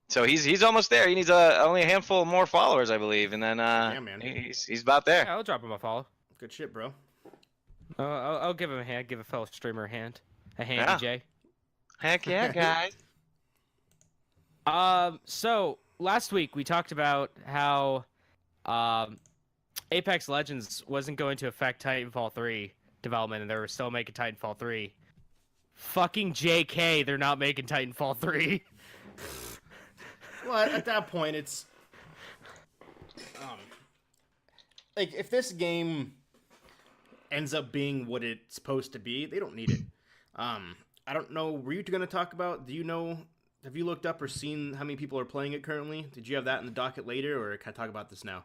So he's almost there. He needs only a handful more followers, I believe, and then yeah, man. he's about there. Yeah, I'll drop him a follow. Good shit, bro. I'll give him a hand. Give a fellow streamer a hand. A hand, yeah. DJ. Heck yeah, guys. So last week we talked about how Apex Legends wasn't going to affect Titanfall 3 development, and they were still making Titanfall 3. Fucking JK, they're not making Titanfall 3. Well, at that point, it's like if this game ends up being what it's supposed to be, they don't need it. I don't know. Were you going to talk about? Do you know? Have you looked up or seen how many people are playing it currently? Did you have that in the docket later, or can I talk about this now?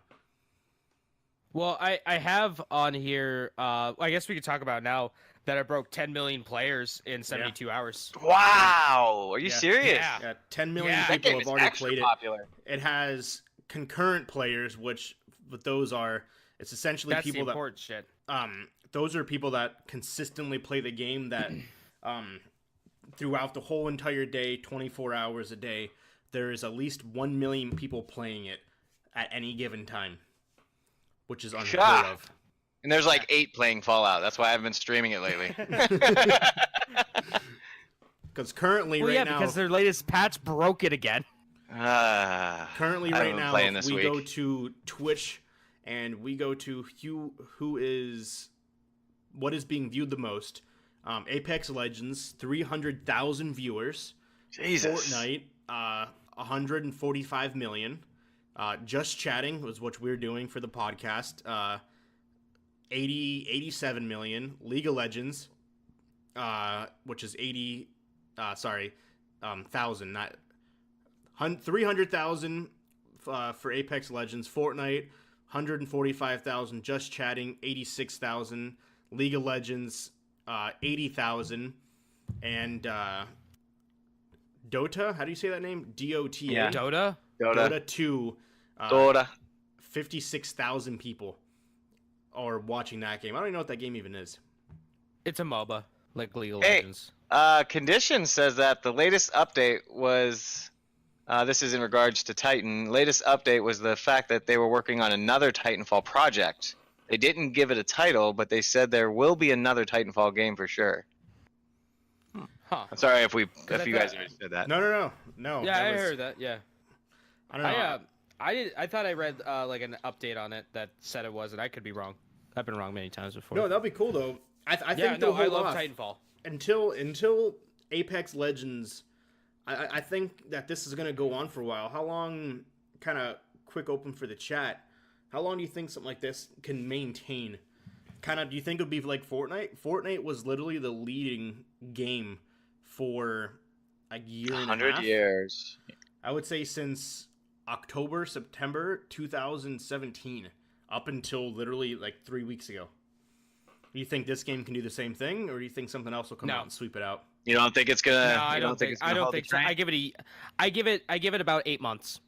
Well, I have on here. I guess we could talk about now that I broke 10 million players in 72 hours. Wow, are you serious? Yeah, 10 million people have already played popular. It has concurrent players, which what those are. It's essentially That's people the important shit. Those are people that consistently play the game that throughout the whole entire day, 24 hours a day, there is at least 1 million people playing it at any given time, which is unheard of. And there's like 8 playing Fallout. That's why I've been streaming it lately. Because currently, because their latest patch broke it again. Currently, right now, if we go to Twitch and we go to what is being viewed the most. Apex Legends, 300,000 viewers. Jesus. Fortnite, 145 million. Just Chatting was what we're doing for the podcast. 87 million. League of Legends, which is 1,000, not 300,000 for Apex Legends. Fortnite, 145,000. Just Chatting, 86,000. League of Legends, 80,000. And Dota, how do you say that name? DOTA. Yeah. Dota 2. 56,000 people are watching that game. I don't even know what that game even is. It's a MOBA, like League of Legends. Condition says that the latest update was, this is in regards to Titan, latest update was the fact that they were working on another Titanfall project. They didn't give it a title, but they said there will be another Titanfall game for sure. Huh. I'm sorry if you guys already said that. No. Yeah, I heard that. Yeah. I don't know. I thought I read like an update on it that said it was, and I could be wrong. I've been wrong many times before. No, that'll be cool though. I think I they'll hold love off Titanfall. until Apex Legends. I think that this is gonna go on for a while. How long? Kind of quick open for the chat. How long do you think something like this can maintain? Kind of, do you think it would be like Fortnite? Fortnite was literally the leading game for a year and a half. 100 years. I would say since September 2017, up until literally like 3 weeks ago. Do you think this game can do the same thing, or do you think something else will come out and sweep it out? You don't think it's gonna? No, I don't think so. I give it about 8 months.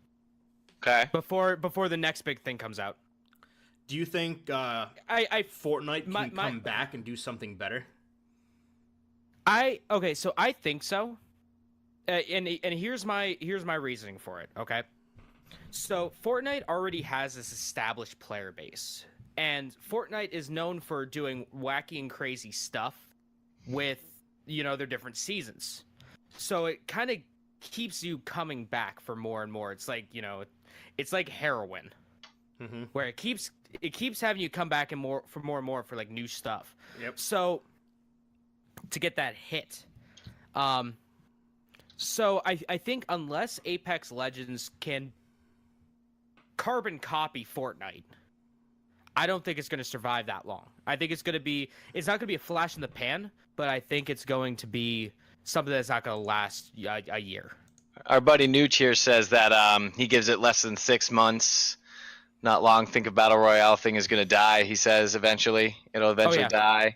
Okay. Before the next big thing comes out. Do you think Fortnite can come back and do something better? So I think so. And here's my reasoning for it, okay? So Fortnite already has this established player base. And Fortnite is known for doing wacky and crazy stuff with, their different seasons. So it kind of keeps you coming back for more and more. It's like, it's like heroin. Mm-hmm. Where it keeps having you come back and more and more for like new stuff. Yep. So to get that hit. So I think unless Apex Legends can carbon copy Fortnite, I don't think it's going to survive that long. I think it's not going to be a flash in the pan, but I think it's going to be something that's not going to last a year. Our buddy Nooch here says that he gives it less than 6 months. Not long. Think a battle royale thing is going to die. He says eventually it'll eventually die.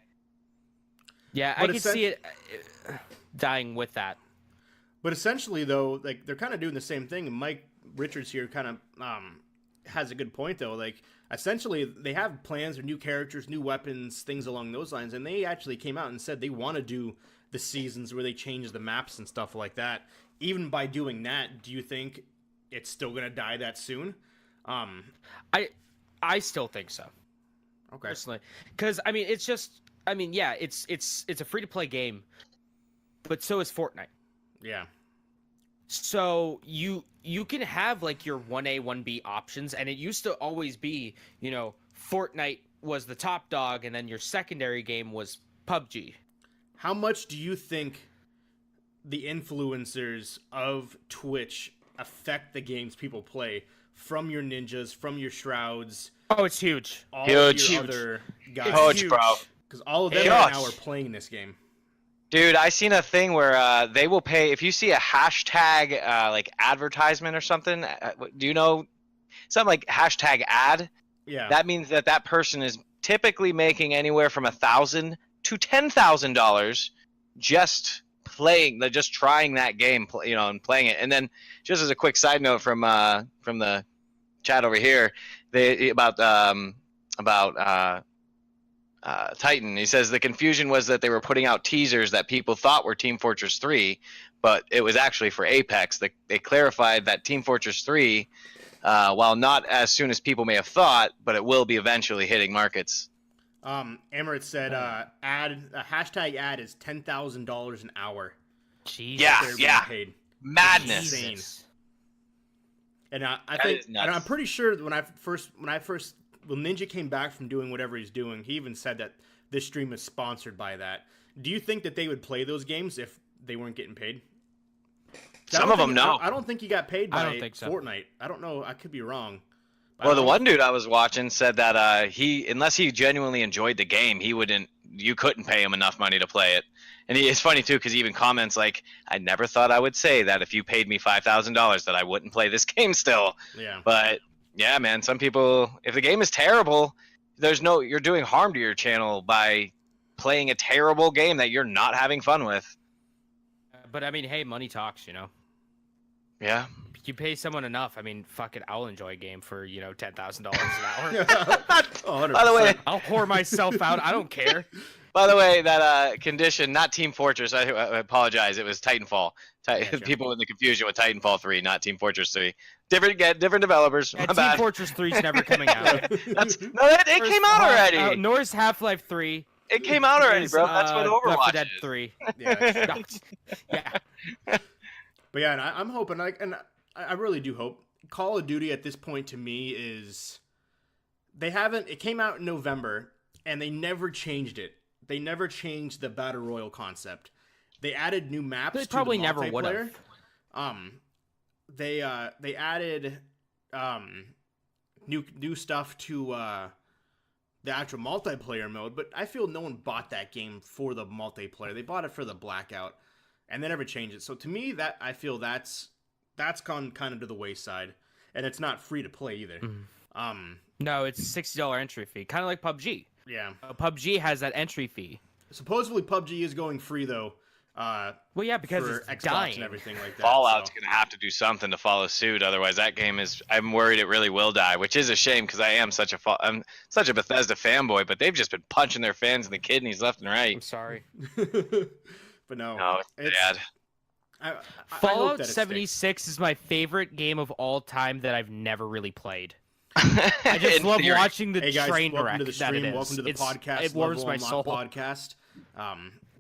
Yeah, but I can see it dying with that. But essentially, though, like they're kind of doing the same thing. And Mike Richards here kind of has a good point, though. Like essentially, they have plans for new characters, new weapons, things along those lines, and they actually came out and said they want to do the seasons where they change the maps and stuff like that. Even by doing that, do you think it's still going to die that soon? I still think so. Okay. Personally, because it's a free to play game, but so is Fortnite. Yeah. So you can have like your 1A 1B options, and it used to always be Fortnite was the top dog, and then your secondary game was PUBG. How much do you think the influencers of Twitch affect the games people play? From your ninjas, from your shrouds. Oh, it's huge. All of your other guys. Huge, bro. Because all of them right now are playing this game. Dude, I seen a thing where they will pay if you see a hashtag like advertisement or something. Do you know something like hashtag ad? Yeah. That means that person is typically making anywhere from $1,000 to $10,000 just trying that game, and playing it. And then, just as a quick side note from the chat over here, about Titan, he says the confusion was that they were putting out teasers that people thought were Team Fortress 3, but it was actually for Apex. They clarified that Team Fortress 3, while not as soon as people may have thought, but it will be eventually hitting markets. Emirates said hashtag ad is $10,000 an hour. Jesus. Yeah. Paid. Madness. Insane. And I think, and I'm pretty sure when Ninja came back from doing whatever he's doing, he even said that this stream is sponsored by that. Do you think that they would play those games if they weren't getting paid? Some of them, no. I don't think he got paid by I don't think so. Fortnite. I don't know. I could be wrong. Well, the one dude I was watching said that unless he genuinely enjoyed the game, you couldn't pay him enough money to play it. And it's funny too because he even comments like, "I never thought I would say that if you paid me $5,000 that I wouldn't play this game still." Yeah. But yeah, man, some people, if the game is terrible, you're doing harm to your channel by playing a terrible game that you're not having fun with. But I mean, hey, money talks, you know. Yeah. You pay someone enough. I mean, fuck it, I'll enjoy a game for $10,000 an hour. 100%. By the way, I'll whore myself out. I don't care. By the way, that condition, not Team Fortress. I apologize. It was Titanfall. Gotcha. People in the confusion with Titanfall 3, not Team Fortress 3. Different developers. Yeah, My bad. Team Fortress 3 is never coming out. It came out already. Nor is Half-Life 3. It came out already, bro. That's what Left 4 Overwatch Dead is. 3. Yeah. Yeah. But yeah, and I'm hoping, I really do hope. Call of Duty at this point to me is, it came out in November, and they never changed it. They never changed the Battle Royale concept. They added new maps They to probably the never multiplayer. would've. They added new stuff to the actual multiplayer mode, but I feel no one bought that game for the multiplayer. They bought it for the Blackout, and they never changed it. So to me, I feel that's gone kind of to the wayside, and it's not free to play either. No, it's a $60 entry fee, kind of like PUBG. Yeah. PUBG has that entry fee. Supposedly PUBG is going free though. Well, yeah, because for it's Xbox dying. and everything like that. Fallout's so. going to have to do something to follow suit. Otherwise, that game I'm worried it really will die, which is a shame because I'm such a Bethesda fanboy, but they've just been punching their fans in the kidneys left and right. I'm sorry. But no, it's bad. I hope Fallout that it 76 is my favorite game of all time that I've never really played. I just In love theory. watching the Hey guys, train welcome wreck to the that stream. it is. Welcome to the podcast. It warms Level my Unlock soul. Podcast.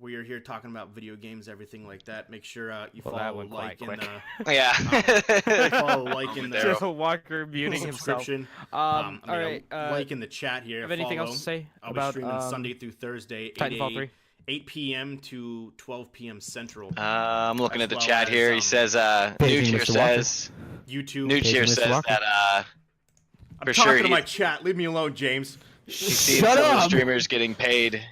We are here talking about video games, everything like that. Make sure you Well, that follow, went like, quite in quick. the Yeah. follow, like in the Joe Walker muting himself. subscription. All right. Like in the chat here. Have anything follow. else to say I'll about be streaming Sunday through Thursday, Titanfall 3? 8 p.m. to 12 p.m. Central. I'm looking As at the well chat as, here. He says, Paging Nude here Mr. Walker. says, YouTube. Nude here Mr. says Walker. that I'm for talking sure to my chat. Leave me alone, James. he's seen Shut some of the up! streamers getting paid.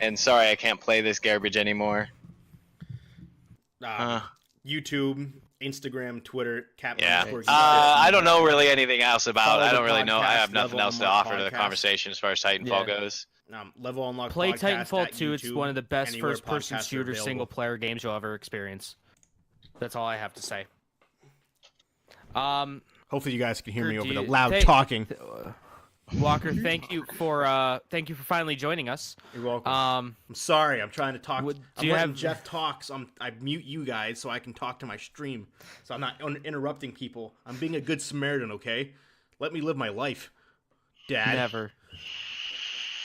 And sorry, I can't play this garbage anymore. YouTube, Instagram, Twitter, Captain. Yeah. _ I don't know really anything else about. Follow I the don't really know. I podcast, have nothing Level else to Unlock offer to the podcast. conversation as far as Titanfall Yeah. goes. Level Unlock Play podcast Titanfall at 2. It's YouTube, one of the best anywhere first-person podcasts are shooter available. single-player games you'll ever experience. That's all I have to say. Hopefully, you guys can hear me Do over the you- loud they- talking. Walker, thank you for finally joining us. You're welcome. Um, I'm sorry. I'm trying to talk. Would- I'm do you letting have- Jeff talks. I mute you guys so I can talk to my stream. So I'm not interrupting people. I'm being a good Samaritan. Okay, let me live my life, Dad. never.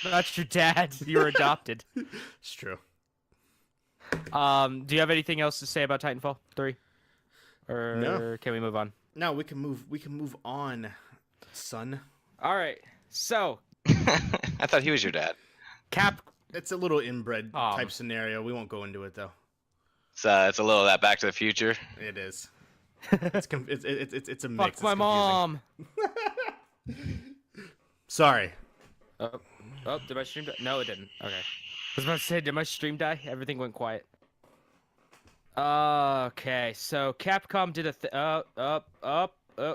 That's your dad. You're adopted. It's true. Do you have anything else to say about Titanfall 3? Or No. can we move on? No, we can move. We can move on, son. All right. So, I thought he was your dad. Cap. It's a little inbred type scenario. We won't go into it though. It's a little of that Back to the Future. It is. It's a mix. Fuck It's my confusing. mom. Sorry. Oh, did my stream die? No, it didn't. Okay. I was about to say, did my stream die? Everything went quiet. Okay, so Capcom did a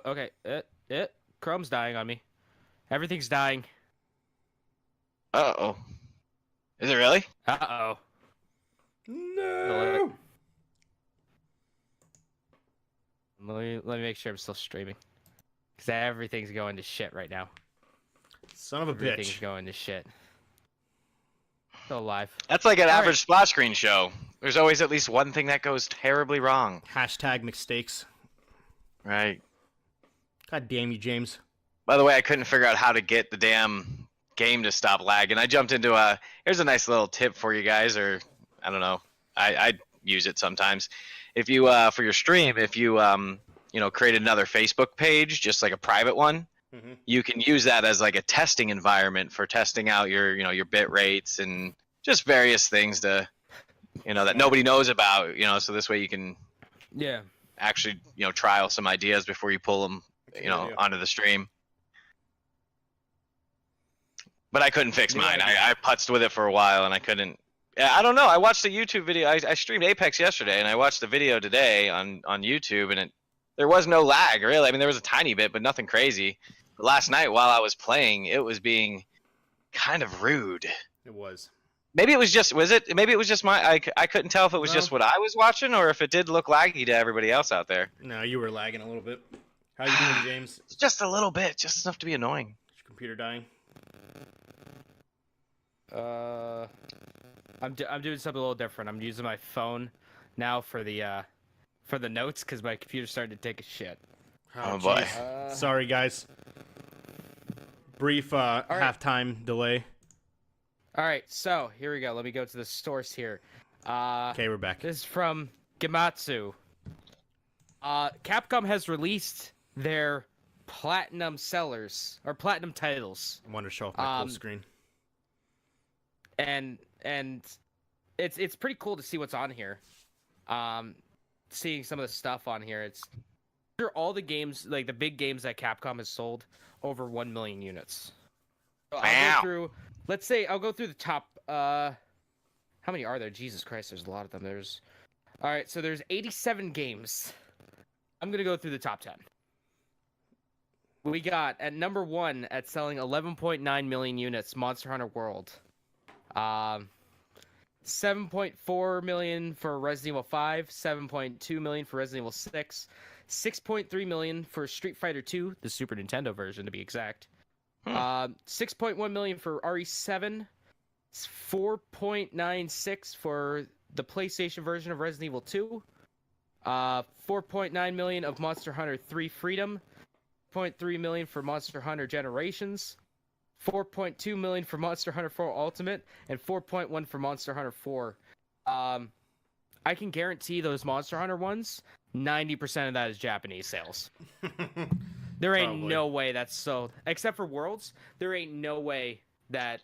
okay. Chrome's dying on me. Everything's dying. Uh-oh. Is it really? Uh-oh. No. Let me make sure I'm still streaming. Because everything's going to shit right now. Son of a Everything's bitch. going to shit. Still alive. That's like an All average splash screen show. There's always at least one thing that goes terribly wrong. Hashtag mistakes. Right. God damn you, James. By the way, I couldn't figure out how to get the damn game to stop lagging. I jumped into here's a nice little tip for you guys, or I don't know. I use it sometimes. If you for your stream, if you create another Facebook page, just like a private one, you can use that as like a testing environment for testing out your bit rates and just various things to that nobody knows about, so this way you can Yeah. actually trial some ideas before you pull them onto the stream. But I couldn't fix mine. I putzed with it for a while and I couldn't. I don't know. I watched a YouTube video. I streamed Apex yesterday and I watched the video today on YouTube and there was no lag really. I mean, there was a tiny bit, but nothing crazy. But last night while I was playing, it was being kind of rude. It was. Maybe it was just maybe it was just I couldn't tell if it was just what I was watching or if it did look laggy to everybody else out there. No, you were lagging a little bit. How you doing, James? Just a little bit, just enough to be annoying. Is your computer dying? I'm doing something a little different. I'm using my phone now for the notes because my computer's starting to take a shit. Oh boy. Sorry, guys. Brief halftime delay. All right, so here we go. Let me go to the source here. Okay, we're back. This is from Gematsu. Capcom has released their platinum sellers or platinum titles. I want to show off my full screen. And it's pretty cool to see what's on here. Seeing some of the stuff on here, it's all the games, like the big games that Capcom has sold over 1 million units. So I'll go through. Let's say I'll go through the top. How many are there? Jesus Christ, there's a lot of them. All right, so there's 87 games. I'm gonna go through the top 10. We got at number 1 at selling 11.9 million units, Monster Hunter World. 7.4 million for Resident Evil 5, 7.2 million for Resident Evil 6, 6.3 million for Street Fighter 2, the Super Nintendo version to be exact. 6.1 million for RE7, 4.96 for the PlayStation version of Resident Evil 2, 4.9 million of Monster Hunter 3 Freedom, 0.3 million for Monster Hunter Generations, 4.2 million for Monster Hunter 4 Ultimate, and 4.1 for Monster Hunter 4. I can guarantee those Monster Hunter ones, 90% of that is Japanese sales. There ain't no way that's sold. Except for Worlds, there ain't no way that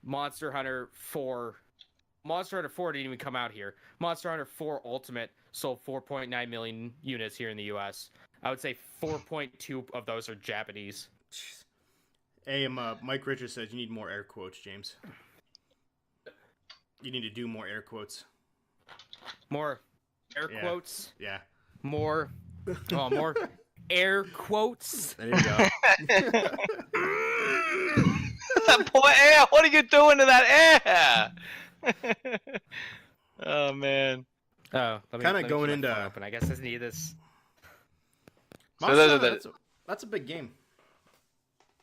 Monster Hunter 4 didn't even come out here. Monster Hunter 4 Ultimate sold 4.9 million units here in the US. I would say 4.2 of those are Japanese. Hey, Mike Richards says you need more air quotes, James. You need to do more air quotes. More air quotes? Yeah. More air quotes? There you go. That poor air! What are you doing to that air? Oh, man. Oh, kind of going into... Open. I guess I need this. That's a big game.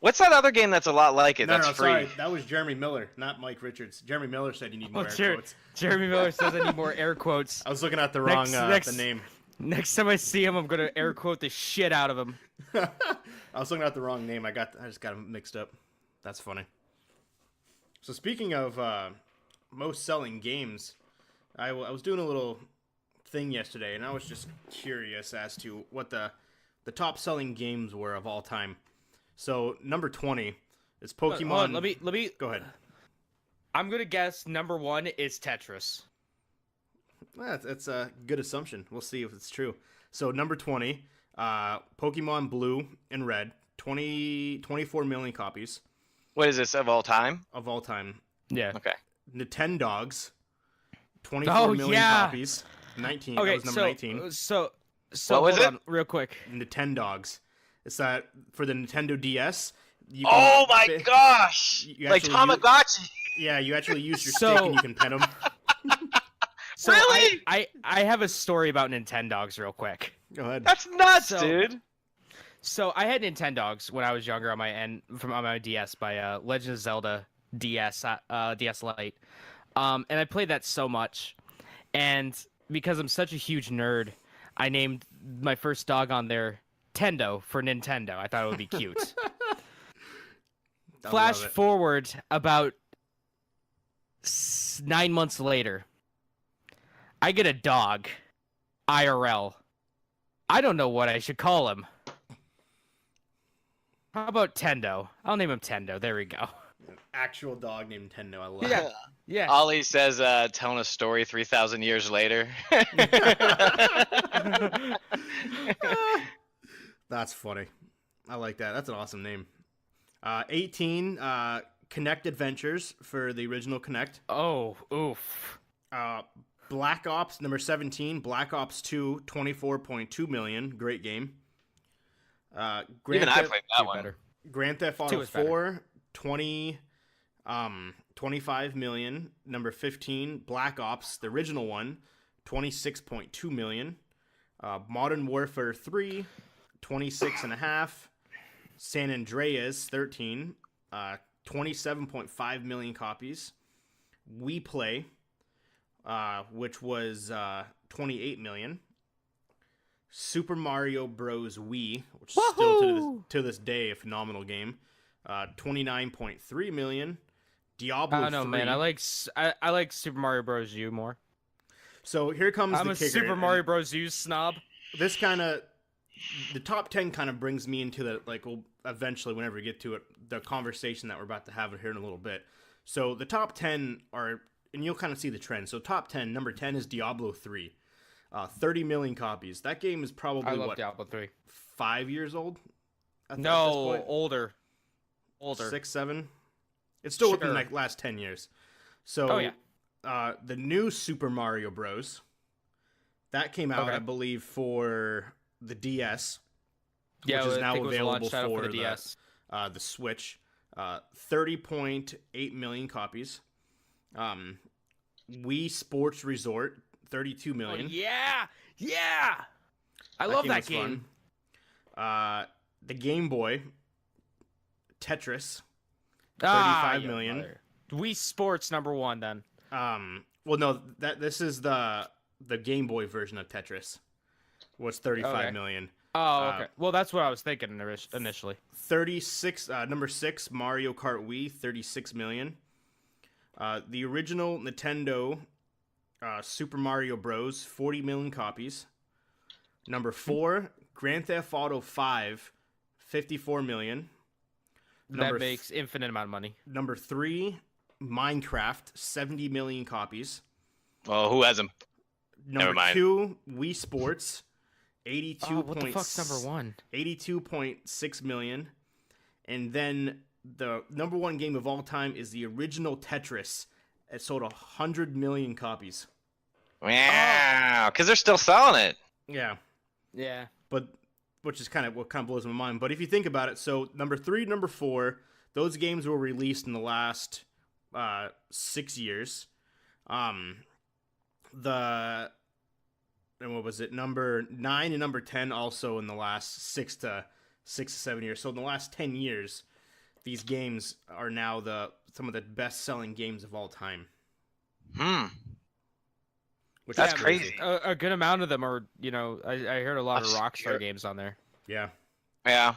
What's that other game that's a lot like it? That's free. Sorry. That was Jeremy Miller, not Mike Richards. Jeremy Miller said you need more air quotes. Jeremy Miller says I need more air quotes. I was looking at the wrong the name. Next time I see him, I'm gonna air quote the shit out of him. I was looking at the wrong name. I just got them mixed up. That's funny. So speaking of most selling games, I was doing a little thing yesterday, and I was just curious as to what the top selling games were of all time. So number 20 is Pokemon. Hold on, let me go ahead. I'm gonna guess number 1 is Tetris. That's a good assumption. We'll see if it's true. So number 20, Pokemon Blue and Red, 24 million copies. What is this, of all time? Of all time. Yeah. Okay. Nintendogs, 24 million copies. 19. Okay, that was number 19. So what was hold on, real quick. Nintendogs. It's that for the Nintendo DS. Oh my gosh! Like Tamagotchi. You actually use your stick and you can pet them. So really? I have a story about Nintendogs real quick. Go ahead. That's nuts, dude. So I had Nintendogs when I was younger on my DS by Legend of Zelda DS DS Lite, and I played that so much, and because I'm such a huge nerd, I named my first dog on there Tendo for Nintendo. I thought it would be cute. Flash forward about 9 months later, I get a dog, IRL. I don't know what I should call him. How about Tendo? I'll name him Tendo. There we go. An actual dog named Tendo. I love it. Yeah. Ollie says, telling a story 3,000 years later. That's funny. I like that. That's an awesome name. 18, Kinect Adventures for the original Kinect. Oh, oof. Black Ops number 17, Black Ops 2, 24.2 million. Great game. Even I played that one. Better. Grand Theft Auto 4, 25 million. Number 15, Black Ops, the original one, 26.2 million. Modern Warfare 3, 26.5. San Andreas, 13, 27.5 million copies. We Play, which was 28 million. Super Mario Bros. Wii, which is still to this day a phenomenal game, 29.3 million. Diablo 3. I don't know, man. I like Super Mario Bros. U more. So here comes I'm the a kicker. Super Mario Bros. U snob. This kind of, the top 10 kind of brings me into the, like, we'll eventually, whenever we get to it, the conversation that we're about to have here in a little bit. So the top 10 are, and you'll kind of see the trend. So top 10, number 10 is Diablo 3. 30 million copies. That game is probably, I love Diablo 3. 5 years old? No, older. 6, 7? It's still within like last 10 years. So, the new Super Mario Bros. That came out, I believe, for the DS, which is now available for the DS. The Switch. 30.8 million copies. Wii Sports Resort, 32 million. Oh, yeah! I love that game. The Game Boy, Tetris, 35 million. Wii Sports number 1 then. Well, no, this is the Game Boy version of Tetris. Was 35 million. Oh, okay. Well, that's what I was thinking initially. 36, number 6, Mario Kart Wii, 36 million. The original Nintendo Super Mario Bros, 40 million copies. Number 4, Grand Theft Auto 5, 54 million. That makes infinite amount of money. Number 3, Minecraft, 70 million copies. Well, who hasn't? Number 2, Wii Sports, 82. What the fuck's number 1? 82.6 million. And then the number 1 game of all time is the original Tetris. It sold 100 million copies. Wow, because they're still selling it. Yeah. Yeah. But which is kind of what kind of blows my mind. But if you think about it, so number 3, number 4, those games were released in the last 6 years. And what was it? Number 9 and number 10 also in the last 6 to 7 years. So in the last 10 years, these games are now some of the best-selling games of all time. Which That's crazy. A good amount of them are, I heard a lot of Rockstar games on there. Yeah. Yeah.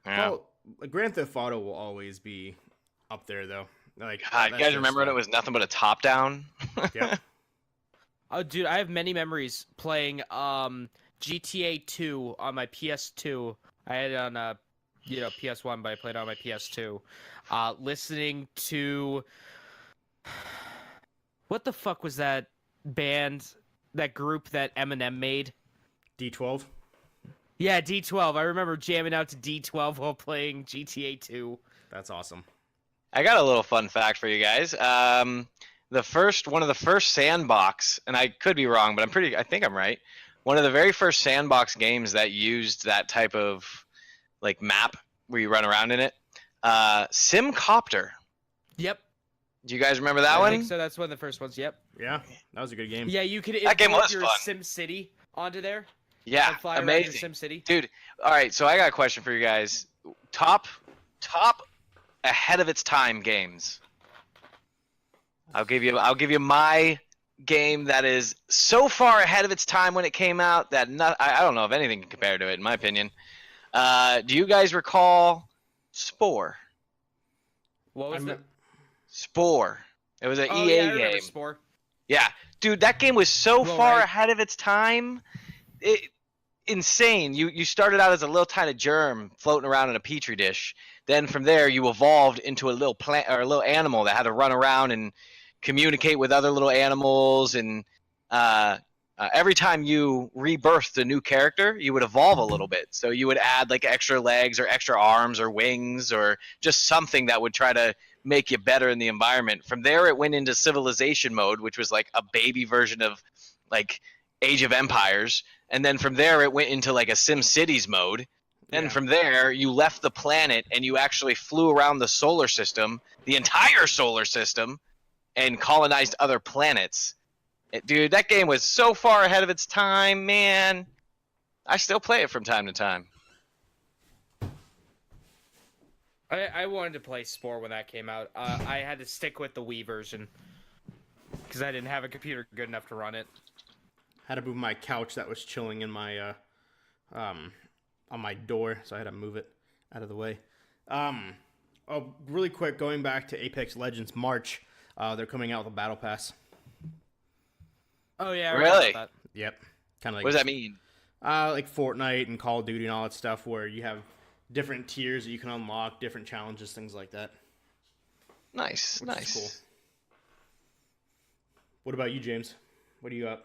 Well, Grand Theft Auto will always be up there, though. Like, God, you guys remember when it was nothing but a top-down? Yeah. Oh, dude, I have many memories playing GTA 2 on my PS2. I had it on PS1, but I played it on my PS2. Listening to what the fuck was that band, that group that Eminem made? D12. Yeah, D12. I remember jamming out to D12 while playing GTA 2. That's awesome. I got a little fun fact for you guys. One of the first sandbox, and I could be wrong, but I think I'm right. One of the very first sandbox games that used that type of like map where you run around in it, Simcopter. Yep. Do you guys remember that one? I think so. That's one of the first ones. Yep. Yeah, that was a good game. Yeah, you could that game was your fun. Sim City onto there. Yeah, and fly amazing. Around your Sim City. Dude, all right, so I got a question for you guys. Top ahead of its time games. I'll give you my game that is so far ahead of its time when it came out that I don't know if anything can compare to it, in my opinion. Do you guys recall Spore? What was it? Spore. It was an EA game. Spore. Yeah, dude, that game was so far ahead of its time. Insane. You started out as a little tiny germ floating around in a petri dish. Then from there, you evolved into a little plant or a little animal that had to run around and communicate with other little animals. And every time you rebirthed a new character, you would evolve a little bit. So you would add like extra legs or extra arms or wings or just something that would try to make you better in the environment. From there, it went into Civilization mode, which was like a baby version of like Age of Empires. And then from there, it went into like a SimCities mode. And from there, you left the planet and you actually flew around the solar system, the entire solar system, and colonized other planets. Dude, that game was so far ahead of its time, man. I still play it from time to time. I wanted to play Spore when that came out. I had to stick with the Wii version because I didn't have a computer good enough to run it. Had to move my couch that was chilling in my on my door, so I had to move it out of the way. Really quick, going back to Apex Legends March, they're coming out with a battle pass. Oh yeah, really? That. Yep, kind of like. What does that mean? Like Fortnite and Call of Duty and all that stuff, where you have different tiers that you can unlock, different challenges, things like that. Nice, Which nice. is cool. What about you, James? What do you got?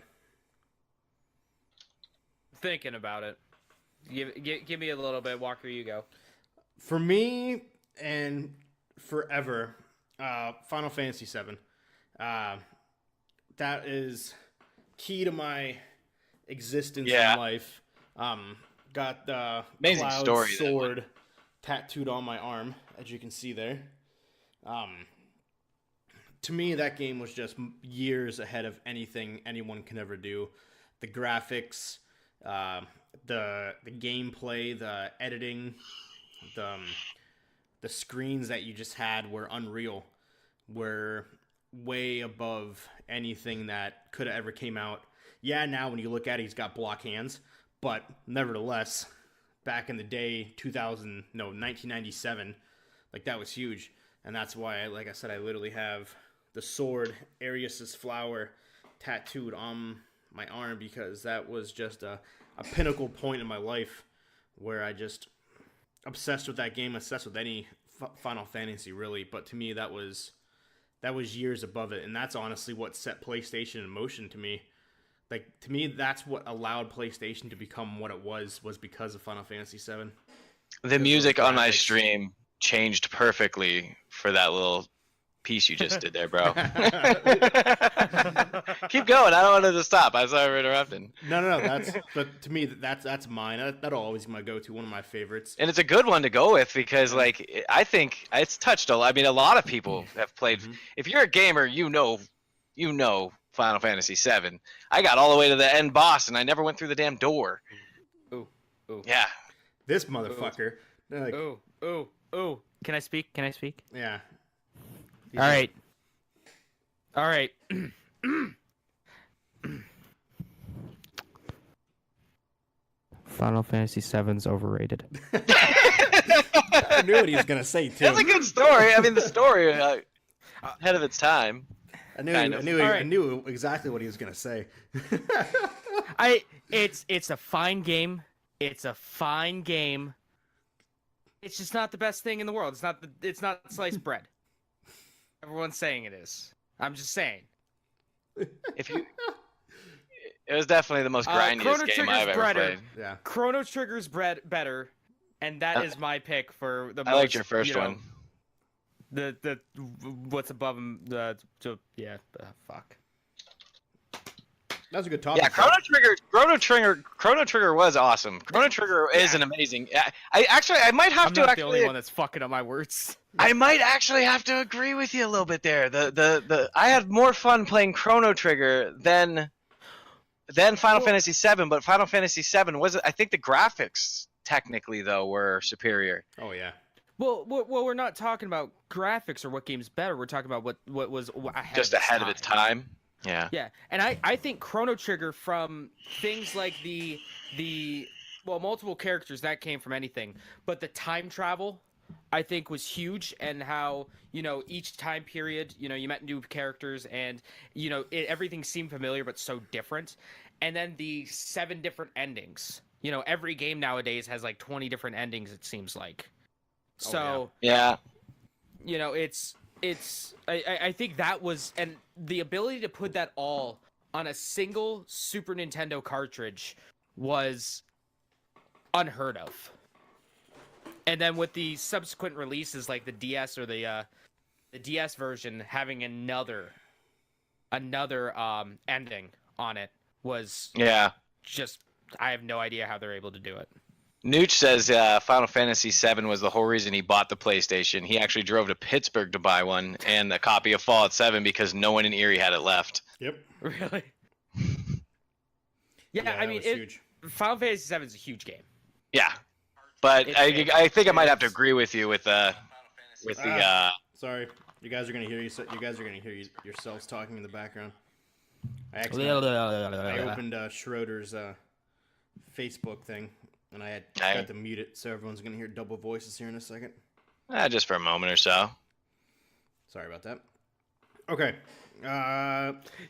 Thinking about it. Give me a little bit. Walker, you go. For me and forever, Final Fantasy VII. That is key to my existence in life. Got the amazing Cloud story, sword tattooed on my arm, as you can see there. To me, that game was just years ahead of anything anyone can ever do. The graphics, the gameplay, the editing, the screens that you just had were unreal. Were way above anything that could have ever came out. Yeah, now when you look at it, he's got block hands, but nevertheless, back in the day, 1997, like that was huge, and that's why, like I said, I literally have the sword, Arius's flower, tattooed on my arm because that was just a pinnacle point in my life where I just obsessed with that game, obsessed with any Final Fantasy really, but to me that was years above it, and that's honestly what set PlayStation in motion to me. Like, to me, that's what allowed PlayStation to become what it was because of Final Fantasy VII. The music on my stream changed perfectly for that little piece you just did there, bro. Keep going. I don't want it to stop. I'm sorry for interrupting. No. But to me, that's mine. That'll always be my go-to, one of my favorites. And it's a good one to go with because, like, I think it's touched a lot. I mean, a lot of people have played. Mm-hmm. If you're a gamer, you know Final Fantasy VII. I got all the way to the end boss, and I never went through the damn door. Ooh. Yeah. This motherfucker. Like, ooh. Can I speak? Yeah. All right. Final Fantasy VII's overrated. I knew what he was gonna say too. That's a good story. I mean, the story ahead of its time. I knew exactly what he was gonna say. It's a fine game. It's just not the best thing in the world. It's not sliced bread. Everyone's saying it is. I'm just saying. It was definitely the most grindiest game I've ever played. Yeah. Chrono Trigger's better, and that is my pick for the. I liked your first one. The what's above him? Fuck. That's a good topic. Yeah, Chrono Trigger was awesome. Chrono Trigger is an amazing. I might have to. I'm not the only one that's fucking up my words. I might actually have to agree with you a little bit there. I had more fun playing Chrono Trigger than Final Fantasy VII, but Final Fantasy VII was. I think the graphics technically though were superior. Oh yeah. Well, we're not talking about graphics or what game's better. We're talking about what was ahead of its time. Yeah. Yeah, and I think Chrono Trigger, from things like the multiple characters, that came from anything, but the time travel I think was huge, and how each time period you met new characters, and everything seemed familiar but so different, and then the 7 different endings. Every game nowadays has like 20 different endings, it seems like. So yeah. I think that was, and the ability to put that all on a single Super Nintendo cartridge was unheard of. And then with the subsequent releases like the DS or the the DS version having another ending on it was just, I have no idea how they're able to do it. Nooch says Final Fantasy VII was the whole reason he bought the PlayStation. He actually drove to Pittsburgh to buy one and a copy of Fallout 7 because no one in Erie had it left. Yep. Really? Yeah, I mean, huge. Final Fantasy VII is a huge game. Yeah, but I think I might have to agree with you with the Sorry, you guys are gonna hear yourselves talking in the background. I opened Schroeder's Facebook thing, and I got to mute it, so everyone's gonna hear double voices here in a second. Just for a moment or so. Sorry about that. Okay.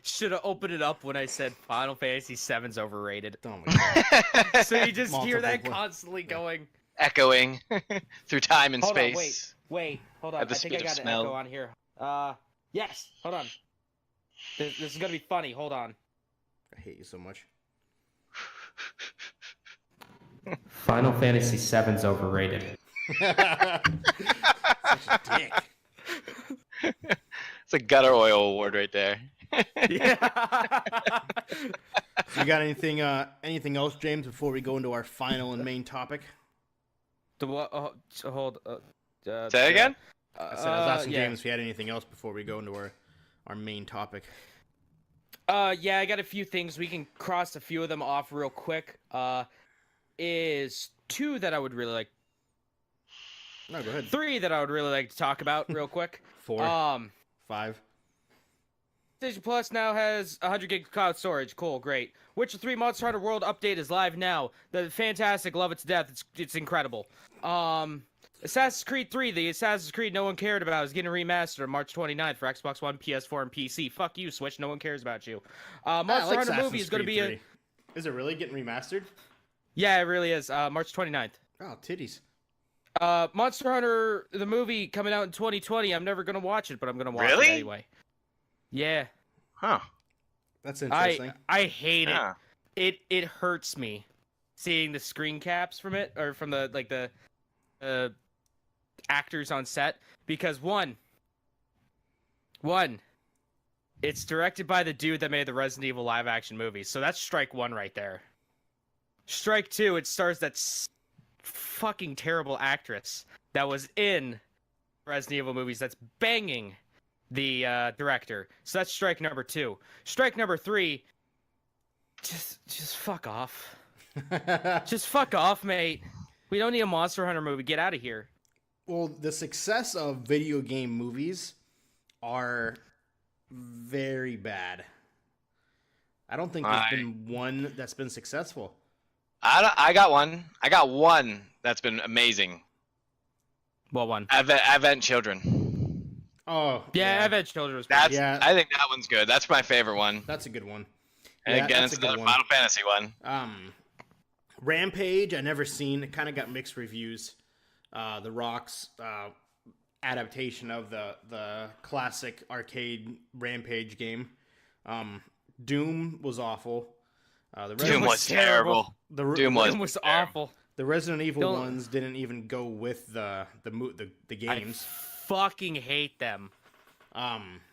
Should have opened it up when I said Final Fantasy VII's overrated. Oh my god. So you just hear that constantly going, echoing through time and hold space. On, wait, hold on. I think I got an echo on here. Yes, hold on. This is gonna be funny. Hold on. I hate you so much. Final Fantasy VII's overrated. Such a dick. It's a gutter oil award right there. Yeah. You got anything else, James, before we go into our final and main topic? Say Say again? I was asking James if he had anything else before we go into our main topic. Yeah, I got a few things. We can cross a few of them off real quick. Is 2 that I would really like. No, go ahead. 3 that I would really like to talk about real quick. 4. 5. PlayStation Plus now has 100 gig cloud storage. Cool, great. Witcher 3 Monster Hunter World update is live now. The fantastic, love it to death. It's incredible. Assassin's Creed 3, the Assassin's Creed no one cared about, is getting remastered on March 29th for Xbox One, PS4, and PC. Fuck you, Switch. No one cares about you. Monster Hunter movie is going to be a... Is it really getting remastered? Yeah, it really is. March 29th. Oh, titties. Monster Hunter, the movie, coming out in 2020. I'm never going to watch it, but I'm going to watch it anyway. Yeah. Huh. That's interesting. I hate it. It hurts me seeing the screen caps from it, or from the actors on set, because one, it's directed by the dude that made the Resident Evil live action movies, so that's strike 1 right there. Strike 2, it stars that fucking terrible actress that was in Resident Evil movies that's banging the director. So that's strike number 2. Strike number 3, just fuck off. Just fuck off, mate. We don't need a Monster Hunter movie. Get out of here. Well, the success of video game movies are very bad. I don't think there's been one that's been successful. I got one. I got one that's been amazing. What one? Advent Children. Oh, yeah. Advent Children was pretty good. I think that one's good. That's my favorite one. That's a good one. And again, it's another Final Fantasy one. Rampage, I never seen. It kind of got mixed reviews. The Rock's adaptation of the classic arcade Rampage game. Doom was awful. Doom was terrible. Doom was awful. The Resident Evil ones didn't even go with the games. I fucking hate them.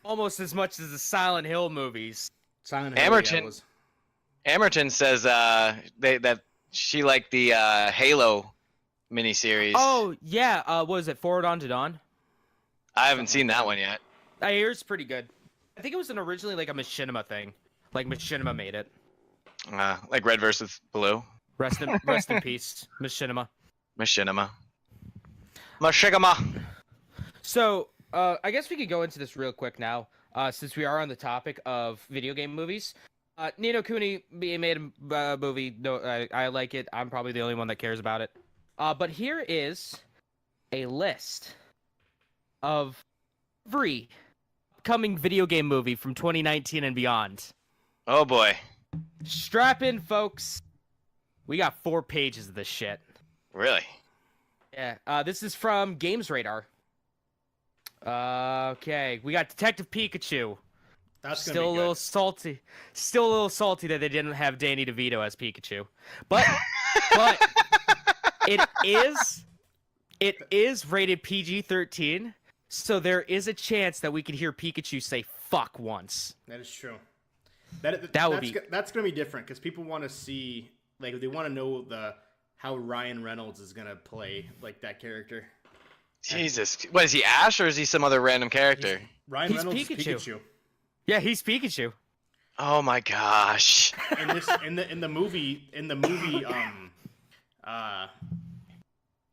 Almost as much as the Silent Hill movies. Silent Hill. Amerton says that she liked the Halo miniseries. Oh yeah, what was it? Forward Unto Dawn? I haven't seen that one yet. I hear it's pretty good. I think it was originally like a Machinima thing. Like Machinima made it. Like Red versus Blue. Rest in peace, Machinima. Machinima. So, I guess we could go into this real quick now, since we are on the topic of video game movies. Ni no Kuni made a movie. No, I like it. I'm probably the only one that cares about it. But here is a list of every upcoming video game movie from 2019 and beyond. Oh boy. Strap in, folks. We got 4 pages of this shit. Really? Yeah. This is from Games Radar. Okay. We got Detective Pikachu. That's still a little salty. Still a little salty that they didn't have Danny DeVito as Pikachu. But it is rated PG-13. So there is a chance that we could hear Pikachu say "fuck" once. That is true. That's gonna be different because people want to see, like, they want to know how Ryan Reynolds is gonna play like that character. Jesus, what is he? Ash or is he some other random character? Ryan He's Reynolds is Pikachu. Pikachu. Yeah, he's Pikachu. Oh my gosh. In the movie,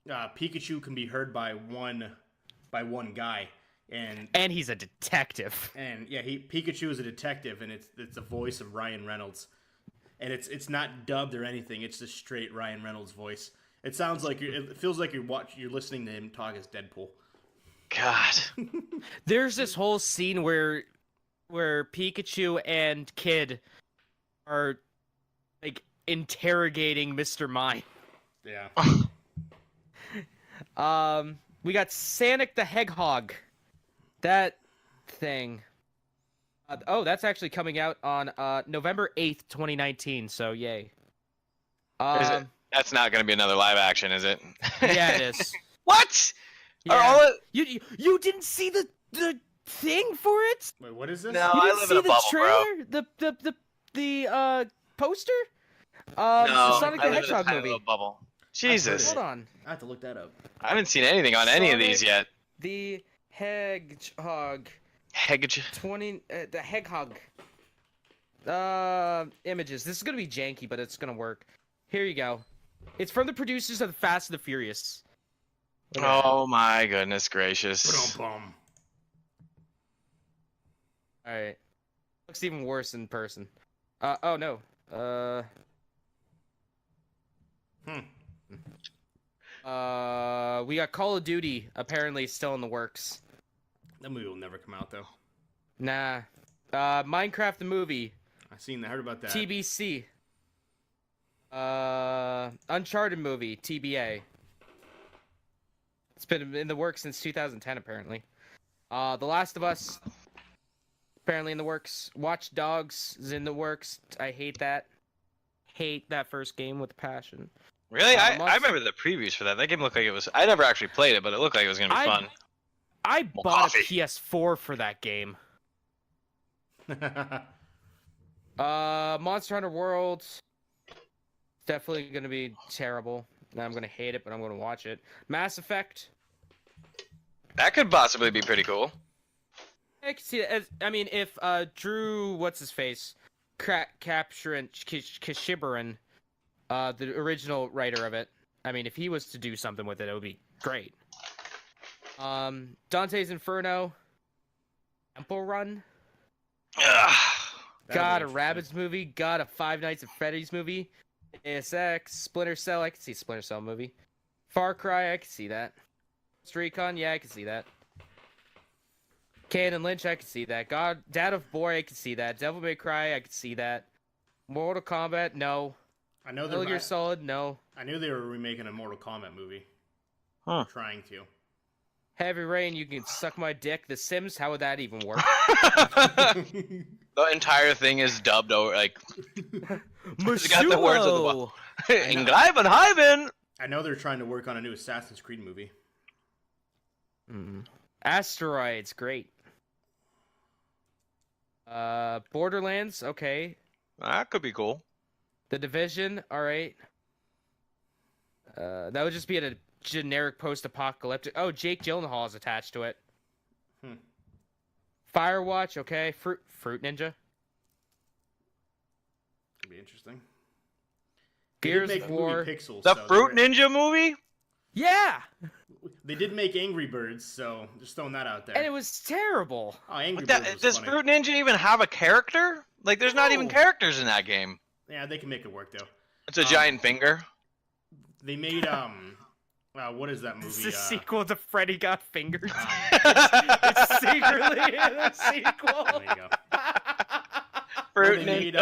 Pikachu can be heard by one guy, and he's a detective. And yeah, Pikachu is a detective, and it's the voice of Ryan Reynolds, and it's not dubbed or anything. It's just straight Ryan Reynolds voice. It sounds like it feels like you're listening to him talk as Deadpool. God. There's this whole scene where Pikachu and Kid are like interrogating Mr. Mime. Yeah. We got Sonic the Hedgehog. That thing. That's actually coming out on November 8th, 2019. So yay. That's not going to be another live action, is it? Yeah, it is. What? Yeah. You didn't see the thing for it? Wait, what is this? No, You I didn't live see in a the bubble, trailer? bro. The poster? No, The Sonic I the live in a Hedgehog tiny movie. little bubble. Jesus. Hold on. I have to look that up. I haven't seen anything on any of these yet. The Hedgehog. Hedgehog. The Hedgehog. Images. This is gonna be janky, but it's gonna work. Here you go. It's from the producers of the Fast and the Furious. Oh my goodness gracious. Ba-dum-bum. Alright. Looks even worse in person. Oh no. We got Call of Duty apparently still in the works. That movie will never come out though. Nah. Minecraft the movie. I heard about that. TBC. Uncharted movie. TBA. It's been in the works since 2010 apparently. The Last of Us. Apparently in the works. Watch Dogs is in the works. I hate that. Hate that first game with passion. Really? I remember the previews for that. That game looked like it was... I never actually played it, but it looked like it was going to be fun. I bought a PS4 for that game. Monster Hunter World. Definitely going to be terrible. I'm going to hate it, but I'm going to watch it. Mass Effect. That could possibly be pretty cool. I can see it. I mean, if Drew, what's his face, Capturing Kashibaran, the original writer of it, I mean, if he was to do something with it, it would be great. Dante's Inferno, Temple Run. Got a Rabbids movie. Got a Five Nights at Freddy's movie. ASX, Splinter Cell. I can see Splinter Cell movie. Far Cry. I can see that. Recon. Yeah, I can see that. Canon Lynch, I can see that. Dad of Boy, I can see that. Devil May Cry, I can see that. Mortal Kombat, no. I know Metal Gear Solid, no. I knew they were remaking a Mortal Kombat movie. Huh. Trying to. Heavy Rain, you can suck my dick. The Sims, how would that even work? The entire thing is dubbed over, like... They got the words of the wall. Ingleibenheimen! I know they're trying to work on a new Assassin's Creed movie. Asteroids, great. Borderlands, okay. That could be cool. The Division, alright. That would just be a generic post-apocalyptic... Oh, Jake Gyllenhaal is attached to it. Firewatch, okay. Fruit Ninja. Could be interesting. Gears of War. Pixels, the Fruit Ninja movie? Yeah! They did make Angry Birds, so just throwing that out there. And it was terrible. Oh, Angry Birds was Does funny. Fruit Ninja even have a character? Like, there's not even characters in that game. Yeah, they can make it work, though. It's a giant finger. They made, what is that movie? It's a sequel to Freddy Got Fingered. It's secretly a sequel. There you go. Fruit They made,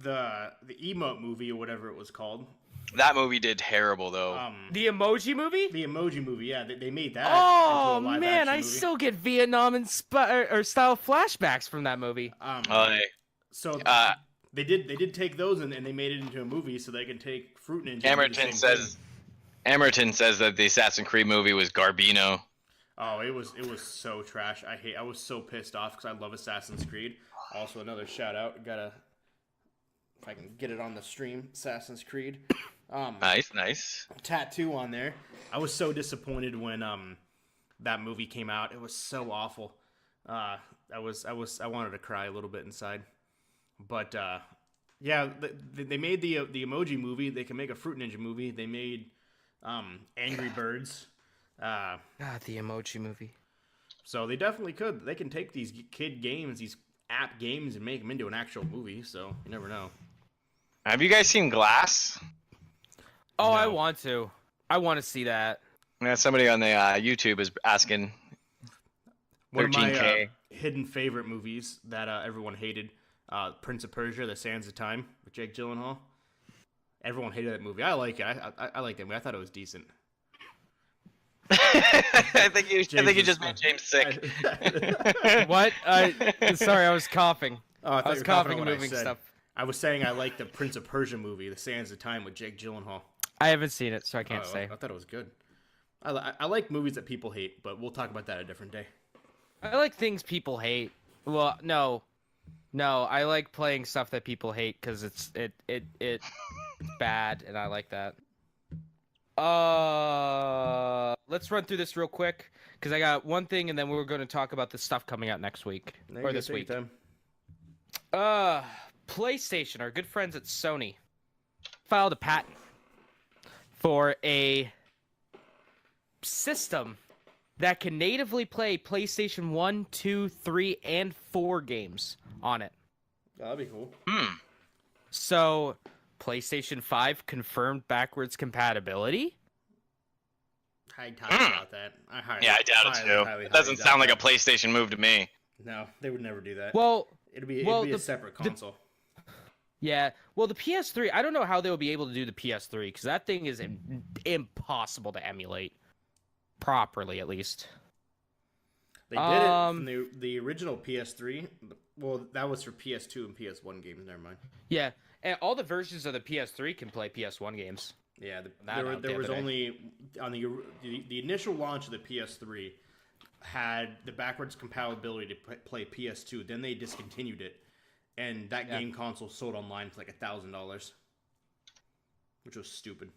the emote movie or whatever it was called. That movie did terrible, though. The Emoji Movie? The Emoji Movie, yeah. They made that Oh, into a man, I movie. still get Vietnam or style flashbacks from that movie. So they did take those and they made it into a movie so they can take Fruit Ninja. Emerton says that the Assassin's Creed movie was Garbino. Oh, it was so trash. I was so pissed off because I love Assassin's Creed. Also, another shout out. If I can get it on the stream, Assassin's Creed. Nice. Tattoo on there. I was so disappointed when that movie came out. It was so awful. I wanted to cry a little bit inside. But yeah, they made the Emoji Movie. They can make a Fruit Ninja movie. They made Angry Birds. The Emoji Movie. So they definitely could. They can take these kid games, these app games, and make them into an actual movie. So you never know. Have you guys seen Glass? Oh, No. I want to. I want to see that. Yeah, somebody on the YouTube is asking. One of my 13K. hidden favorite movies that everyone hated, Prince of Persia: The Sands of Time with Jake Gyllenhaal. Everyone hated that movie. I like it. I liked it. I thought it was decent. I think you just made James sick. What? Sorry, I was coughing. Oh, I was coughing and moving stuff. I was saying I like the Prince of Persia movie, The Sands of Time with Jake Gyllenhaal. I haven't seen it, so I can't say. I thought it was good. I like movies that people hate, but we'll talk about that a different day. I like things people hate. Well, no, I like playing stuff that people hate because it's bad, and I like that. Let's run through this real quick because I got one thing, and then we're going to talk about the stuff coming out next week or this week. PlayStation, our good friends at Sony, filed a patent for a system that can natively play PlayStation 1, 2, 3, and 4 games on it. That'd be cool. So, PlayStation 5 confirmed backwards compatibility. I talked about that. I doubt it too. It doesn't sound like a PlayStation move to me. No, they would never do that. Well, it'd be a separate console. Yeah, well, the PS3, I don't know how they'll be able to do the PS3, because that thing is impossible to emulate. Properly, at least. They did it from the original PS3. Well, that was for PS2 and PS1 games, never mind. Yeah, and all the versions of the PS3 can play PS1 games. Yeah, there was only... On the initial launch of the PS3 had the backwards compatibility to play PS2. Then they discontinued it. And that game console sold online for like $1,000, which was stupid.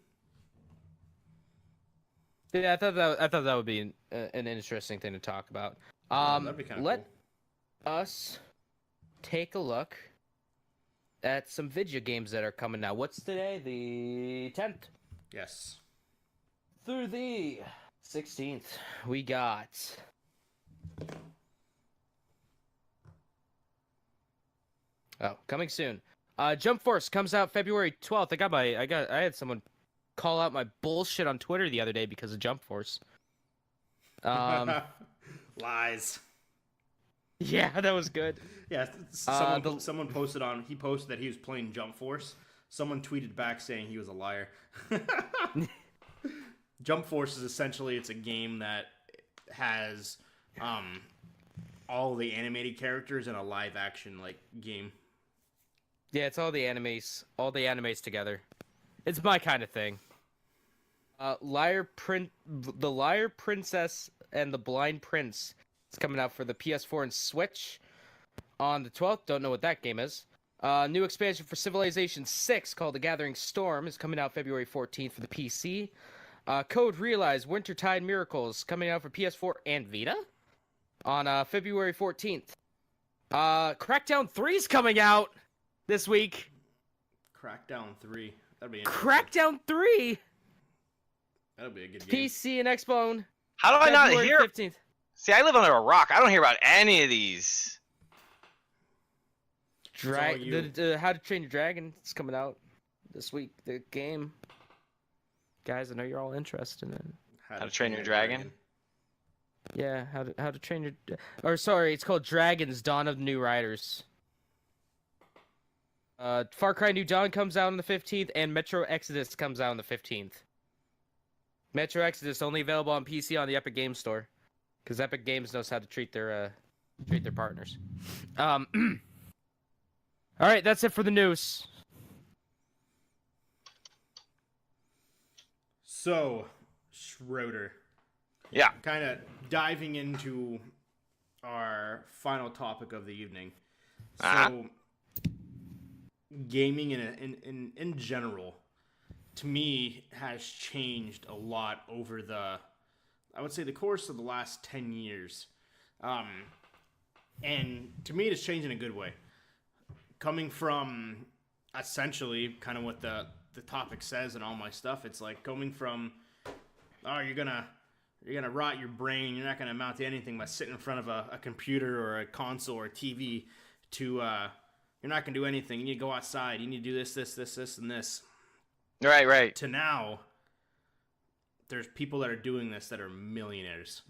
Yeah, I thought that would be an interesting thing to talk about. That'd be kind of let us take a look at some video games that are coming out. What's today? The 10th. Yes. Through the 16th, we got. Oh, coming soon. Jump Force comes out February 12th. I had someone call out my bullshit on Twitter the other day because of Jump Force. Lies. Yeah, that was good. Yeah, someone posted that he was playing Jump Force. Someone tweeted back saying he was a liar. Jump Force is essentially it's a game that has all the animated characters in a live action like game. Yeah, it's all the animes together. It's my kind of thing. The Liar Princess and the Blind Prince is coming out for the PS4 and Switch on the 12th. Don't know what that game is. New expansion for Civilization 6 called The Gathering Storm is coming out February 14th for the PC. Code Realize Wintertide Miracles coming out for PS4 and Vita on February 14th. Crackdown 3 is coming out this week. Crackdown 3. That'd be Crackdown 3. That'll be a good game. PC and Xbone. How do I not hear? 15th. See, I live under a rock. I don't hear about any of these. How to Train Your Dragon is coming out this week. The game. Guys, I know you're all interested in it. How to Train Your Dragon? Yeah, how to train your... Or, sorry, it's called Dragons, Dawn of the New Riders. Far Cry New Dawn comes out on the 15th, and Metro Exodus comes out on the 15th. Metro Exodus only available on PC on the Epic Games Store, because Epic Games knows how to treat their partners. All right, that's it for the news. So, Schroeder, Yeah. Kind of diving into our final topic of the evening. So, gaming in general, to me, has changed a lot over I would say, the course of the last 10 years. And to me, it's changed in a good way. Coming from essentially kind of what the topic says and all my stuff, it's like coming from, oh, you're gonna rot your brain, you're not gonna amount to anything by sitting in front of a computer or a console or a TV, to you're not gonna do anything, you need to go outside, you need to do this, and this. Right. To now, there's people that are doing this that are millionaires.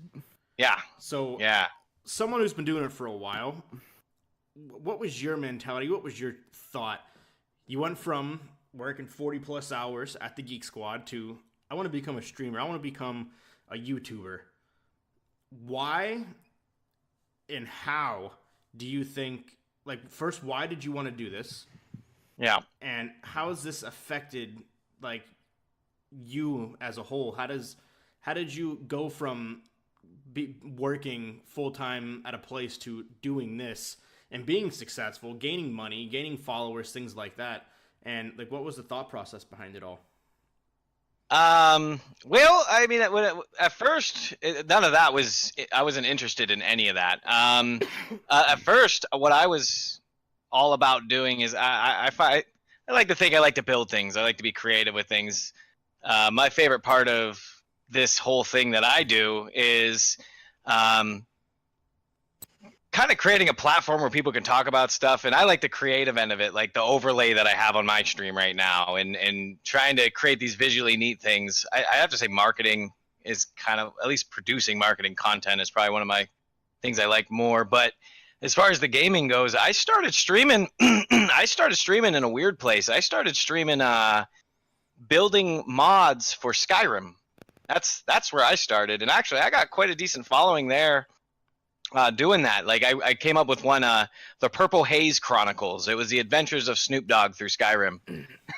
Yeah. So yeah, someone who's been doing it for a while, what was your mentality? What was your thought? You went from working 40 plus hours at the Geek Squad to, I want to become a streamer. I want to become a YouTuber. Why and how do you think, like, first, why did you want to do this? Yeah. And how has this affected, like, you as a whole? How did you go from working full-time at a place to doing this and being successful, gaining money, gaining followers, things like that? And, like, what was the thought process behind it all? Well, I mean, at first, none of that I wasn't interested in any of that. At first, what I was all about doing is I like to think I like to build things. I like to be creative with things. My favorite part of this whole thing that I do is kind of creating a platform where people can talk about stuff, and I like the creative end of it, like the overlay that I have on my stream right now, and trying to create these visually neat things. I have to say marketing is kind of, at least producing marketing content is probably one of my things I like more. But as far as the gaming goes, I started streaming in a weird place. I started streaming building mods for Skyrim. That's where I started, and actually I got quite a decent following there doing that. Like I came up with one, the Purple Haze Chronicles. It was the adventures of Snoop Dogg through Skyrim.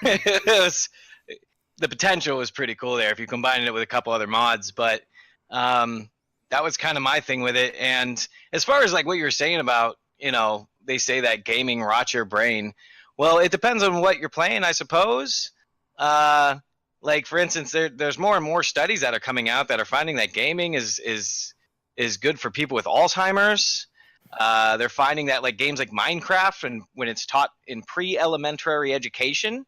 The potential was pretty cool there if you combined it with a couple other mods, but that was kind of my thing with it. And as far as like what you were saying about, they say that gaming rots your brain. Well, it depends on what you're playing, I suppose. Like for instance, there's more and more studies that are coming out that are finding that gaming is good for people with Alzheimer's. They're finding that like games like Minecraft, and when it's taught in pre-elementary education,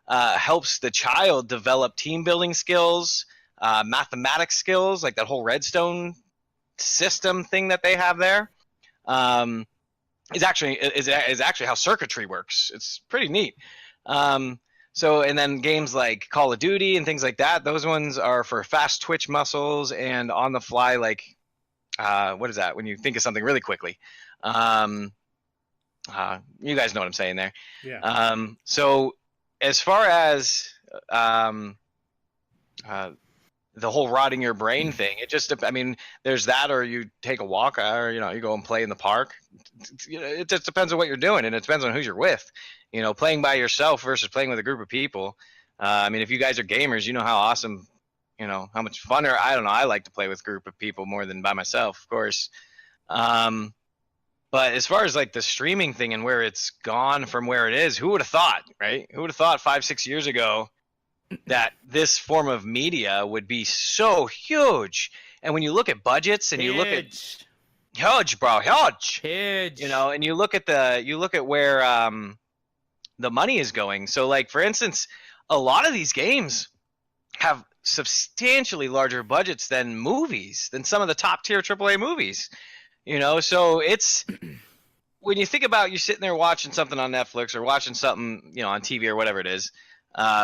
helps the child develop team building skills, mathematics skills, like that whole Redstone system thing that they have there. Is actually how circuitry works. It's pretty neat. So, and then games like Call of Duty and things like that, those ones are for fast twitch muscles and on the fly, like, what is that? When you think of something really quickly. You guys know what I'm saying there. Yeah. So as far as the whole rotting your brain thing, there's that, or you take a walk, or, you go and play in the park. It just depends on what you're doing, and it depends on who you're with. Playing by yourself versus playing with a group of people. If you guys are gamers, you know how awesome, how much funner, I don't know, I like to play with a group of people more than by myself, of course. But as far as like the streaming thing and where it's gone from where it is, who would have thought, right? Who would have thought 5-6 years ago that this form of media would be so huge? And when you look at budgets and you look at huge, bro, huge, and you look at where the money is going. So like, for instance, a lot of these games have substantially larger budgets than some of the top tier AAA movies, so it's, when you think about you sitting there watching something on Netflix or watching something, on TV or whatever it is,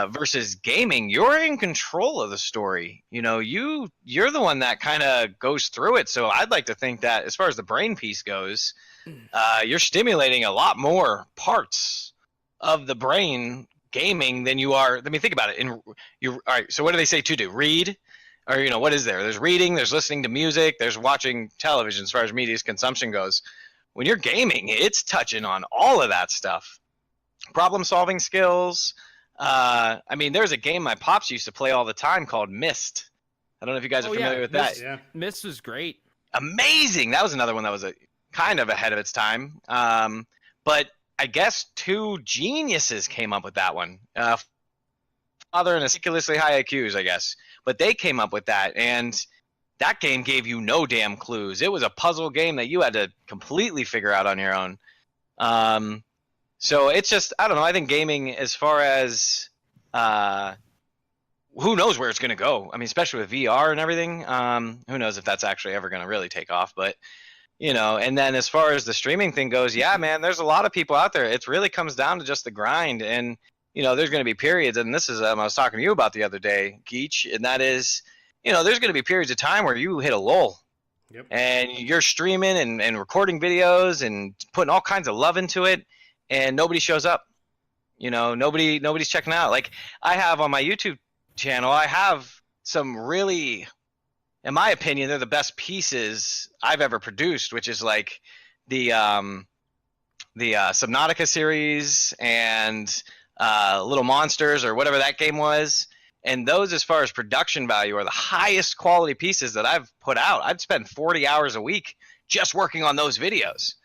versus gaming, you're in control of the story. You're the one that kind of goes through it. So I'd like to think that as far as the brain piece goes, you're stimulating a lot more parts of the brain gaming than you are. Let me think about it. All right. So what do they say to do? Read, or what is there? There's reading. There's listening to music. There's watching television. As far as media's consumption goes, when you're gaming, it's touching on all of that stuff. Problem-solving skills. There's a game my pops used to play all the time called Myst. I don't know if you guys are familiar with that. Yeah. Myst was great. Amazing. That was another one that was kind of ahead of its time. But I guess two geniuses came up with that one. Father and ridiculously high IQs, I guess. But they came up with that, and that game gave you no damn clues. It was a puzzle game that you had to completely figure out on your own. So it's just, I don't know. I think gaming, as far as who knows where it's going to go. I mean, especially with VR and everything. Who knows if that's actually ever going to really take off. But, you know, and then as far as the streaming thing goes, yeah, man, there's a lot of people out there. It really comes down to just the grind. And, you know, there's going to be periods, and this is I was talking to you about the other day, Geach, and that is, you know, there's going to be periods of time where you hit a lull. Yep. And you're streaming and recording videos and putting all kinds of love into it, and nobody shows up. You know, nobody's checking out. Like, I have on my YouTube channel, I have some really, in my opinion, they're the best pieces I've ever produced, which is like the Subnautica series and Little Monsters, or whatever that game was. And those, as far as production value, are the highest quality pieces that I've put out. I'd spend 40 hours a week just working on those videos.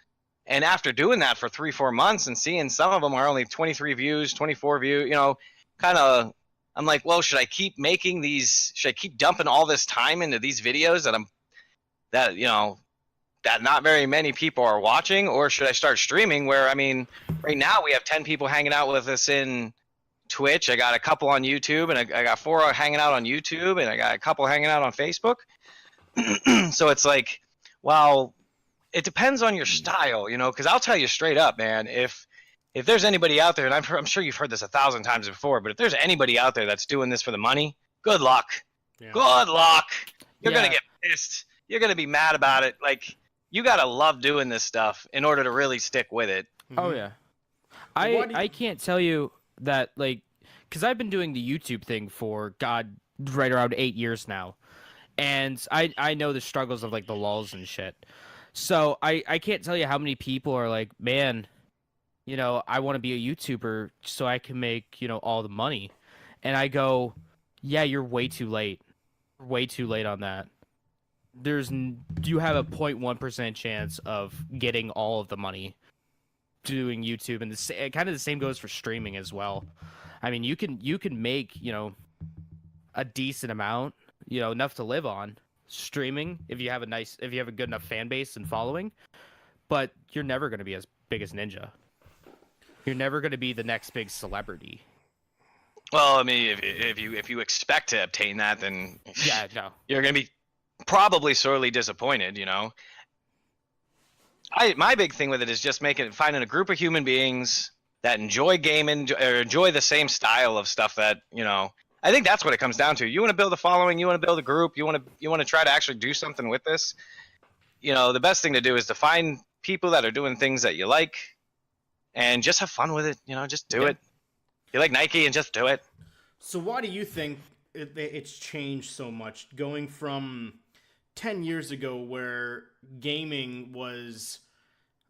And after doing that for 3-4 months and seeing some of them are only 23 views, 24 views, you know, kind of, I'm like, well, should I keep making these? Should I keep dumping all this time into these videos that not very many people are watching? Or should I start streaming where, I mean, right now we have 10 people hanging out with us in Twitch. I got a couple on YouTube, and I got 4 hanging out on YouTube, and I got a couple hanging out on Facebook. So it's like, well, it depends on your style, you know, because I'll tell you straight up, man, if there's anybody out there, and I'm sure you've heard this 1,000 times before, but if there's anybody out there that's doing this for the money, good luck. Yeah. Good luck. You're going to get pissed. You're going to be mad about it. Like, you got to love doing this stuff in order to really stick with it. Oh, yeah. I can't tell you that, like, because I've been doing the YouTube thing for, God, right around 8 years now. And I know the struggles of, like, the lulls and shit. So I can't tell you how many people are like, man, you know, I want to be a YouTuber so I can make, you know, all the money. And I go, yeah, you're way too late. Way too late on that. You have a 0.1% chance of getting all of the money doing YouTube, and kind of the same goes for streaming as well. I mean, you can make, you know, a decent amount, you know, enough to live on streaming if you have a good enough fan base and following, but you're never going to be as big as Ninja. You're never going to be the next big celebrity. Well, I mean, if you expect to obtain that, then yeah, no, you're going to be probably sorely disappointed, you know. My big thing with it is just finding a group of human beings that enjoy gaming or enjoy the same style of stuff that, you know, I think that's what it comes down to. You want to build a following, you want to build a group, you want to try to actually do something with this. You know, the best thing to do is to find people that are doing things that you like and just have fun with it, you know, just do it. You like Nike, and just do it. So why do you think it's changed so much, going from 10 years ago where gaming was,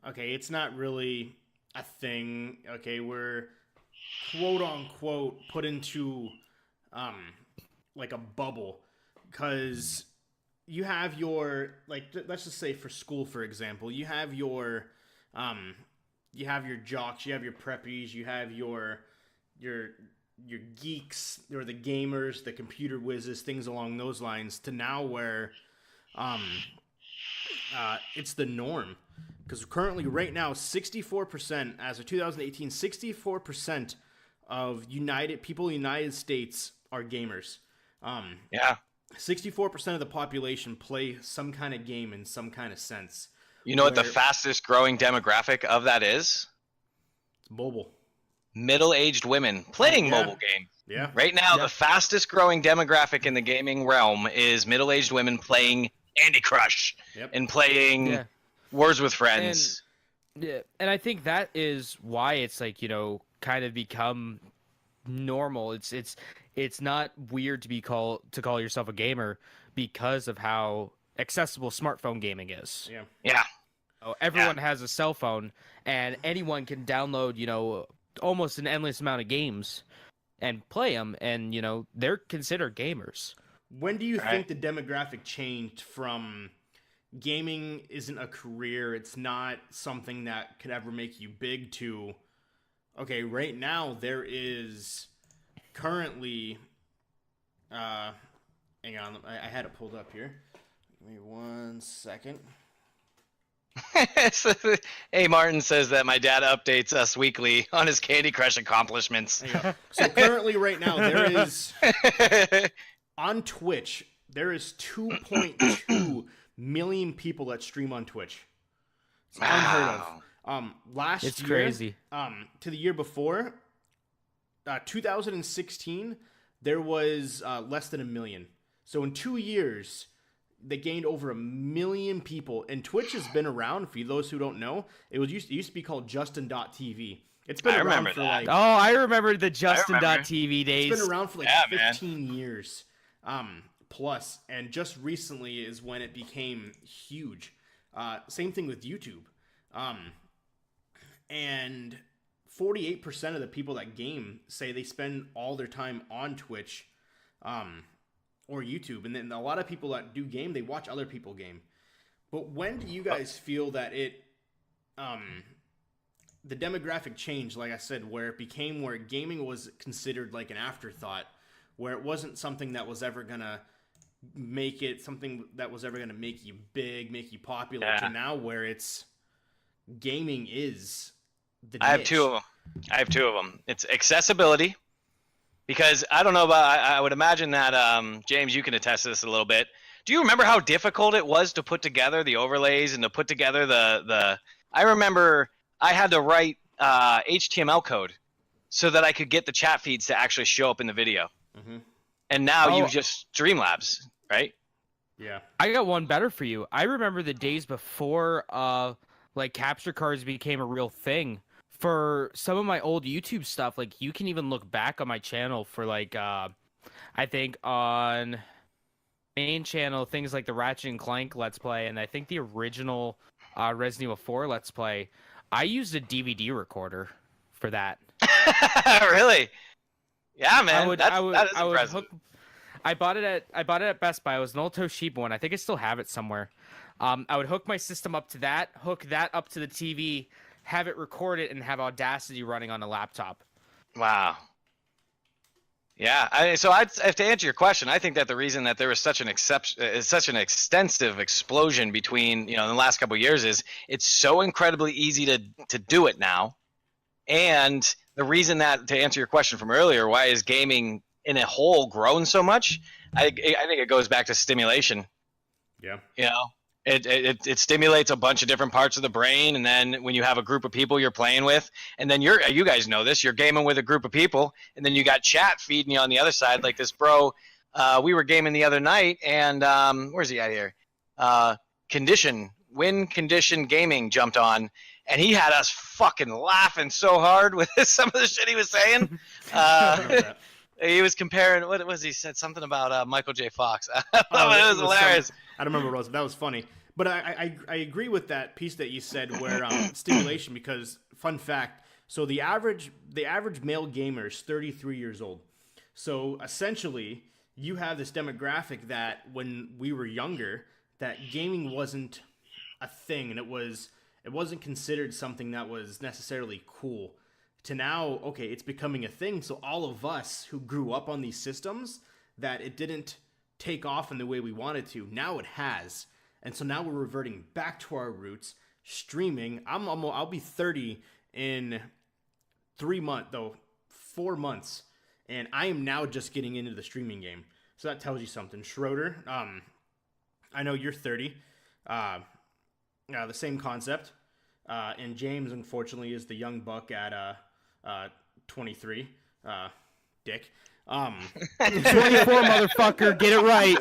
okay, it's not really a thing, okay, we're quote-unquote put into, like a bubble, because you have your, like, let's just say for school, for example, you have your jocks, you have your preppies, you have your geeks, or the gamers, the computer whizzes, things along those lines, to now where it's the norm. Because currently, right now, 64%, as of 2018, 64% of people in the United States are gamers. 64% of the population play some kind of game in some kind of sense. You know what the fastest growing demographic of that is? It's mobile. Middle-aged women playing mobile games. Yeah. Right now, the fastest growing demographic in the gaming realm is middle-aged women playing Candy Crush and playing Words with Friends. And I think that is why it's like, you know, kind of become normal. It's not weird to call yourself a gamer because of how accessible smartphone gaming is. Yeah. Everyone has a cell phone, and anyone can download, you know, almost an endless amount of games and play them, and, you know, they're considered gamers. when do you think the demographic changed from gaming isn't a career, it's not something that could ever make you big, to, okay, right now there is currently, hang on, I had it pulled up here. Give me 1 second. Hey, Martin says that my dad updates us weekly on his Candy Crush accomplishments. There you go. So currently, right now, there is on Twitch, there is 2.2 million people that stream on Twitch. It's unheard of. Last it's year, crazy. To the year before, 2016, there was less than 1 million. So in 2 years, they gained over 1 million people. And Twitch has been around, for those who don't know. It used to be called Justin.tv. It's been around for like... Oh, I remember the Justin.tv days. It's been around for like 15 years plus. And just recently is when it became huge. Same thing with YouTube. And 48% of the people that game say they spend all their time on Twitch or YouTube. And then a lot of people that do game, they watch other people game. But when do you guys feel that it... the demographic changed, like I said, where it became where gaming was considered like an afterthought, where it wasn't something that was ever going to make it something that was ever going to make you big, make you popular, to now where it's gaming is the niche. I have two of them. It's accessibility, because I don't know about, I would imagine that, James, you can attest to this a little bit. Do you remember how difficult it was to put together the overlays and to put together I remember I had to write HTML code so that I could get the chat feeds to actually show up in the video. Mm-hmm. And now you just Streamlabs, right? Yeah. I got one better for you. I remember the days before like capture cards became a real thing. For some of my old YouTube stuff, like you can even look back on my channel for like I think on main channel things like the Ratchet and Clank Let's Play, and I think the original Resident Evil 4 Let's Play. I used a DVD recorder for that. Really? Yeah, man. I would impressive. I bought it at Best Buy. It was an old Toshiba one. I think I still have it somewhere. I would hook my system up to that, hook that up to the TV, have it record it, and have Audacity running on a laptop. Wow. Yeah, so to answer your question, I think that the reason that there was such an extensive explosion between, in the last couple of years is it's so incredibly easy to do it now. And the reason that, to answer your question from earlier, why is gaming in a whole grown so much? I think it goes back to stimulation. Yeah. It stimulates a bunch of different parts of the brain, and then when you have a group of people you're playing with, and then you guys know this, you're gaming with a group of people, and then you got chat feeding you on the other side. Like this bro, we were gaming the other night, and where's he at here? Win Condition Gaming jumped on, and he had us fucking laughing so hard with some of the shit he was saying. He was comparing, what was he said? Something about Michael J. Fox. It was hilarious. I don't remember what it was. That was funny. But I agree with that piece that you said where stimulation, because fun fact, so the average male gamer is 33 years old. So essentially, you have this demographic that when we were younger, that gaming wasn't a thing, and it wasn't considered something that was necessarily cool. To now, okay, it's becoming a thing. So all of us who grew up on these systems, that it didn't take off in the way we wanted to, now it has. And so now we're reverting back to our roots, streaming. I'll be 30 in 4 months, and I am now just getting into the streaming game. So that tells you something. Schroeder, I know you're 30. The same concept. And James, unfortunately, is the young buck at 23. Dick. 24, motherfucker, get it right.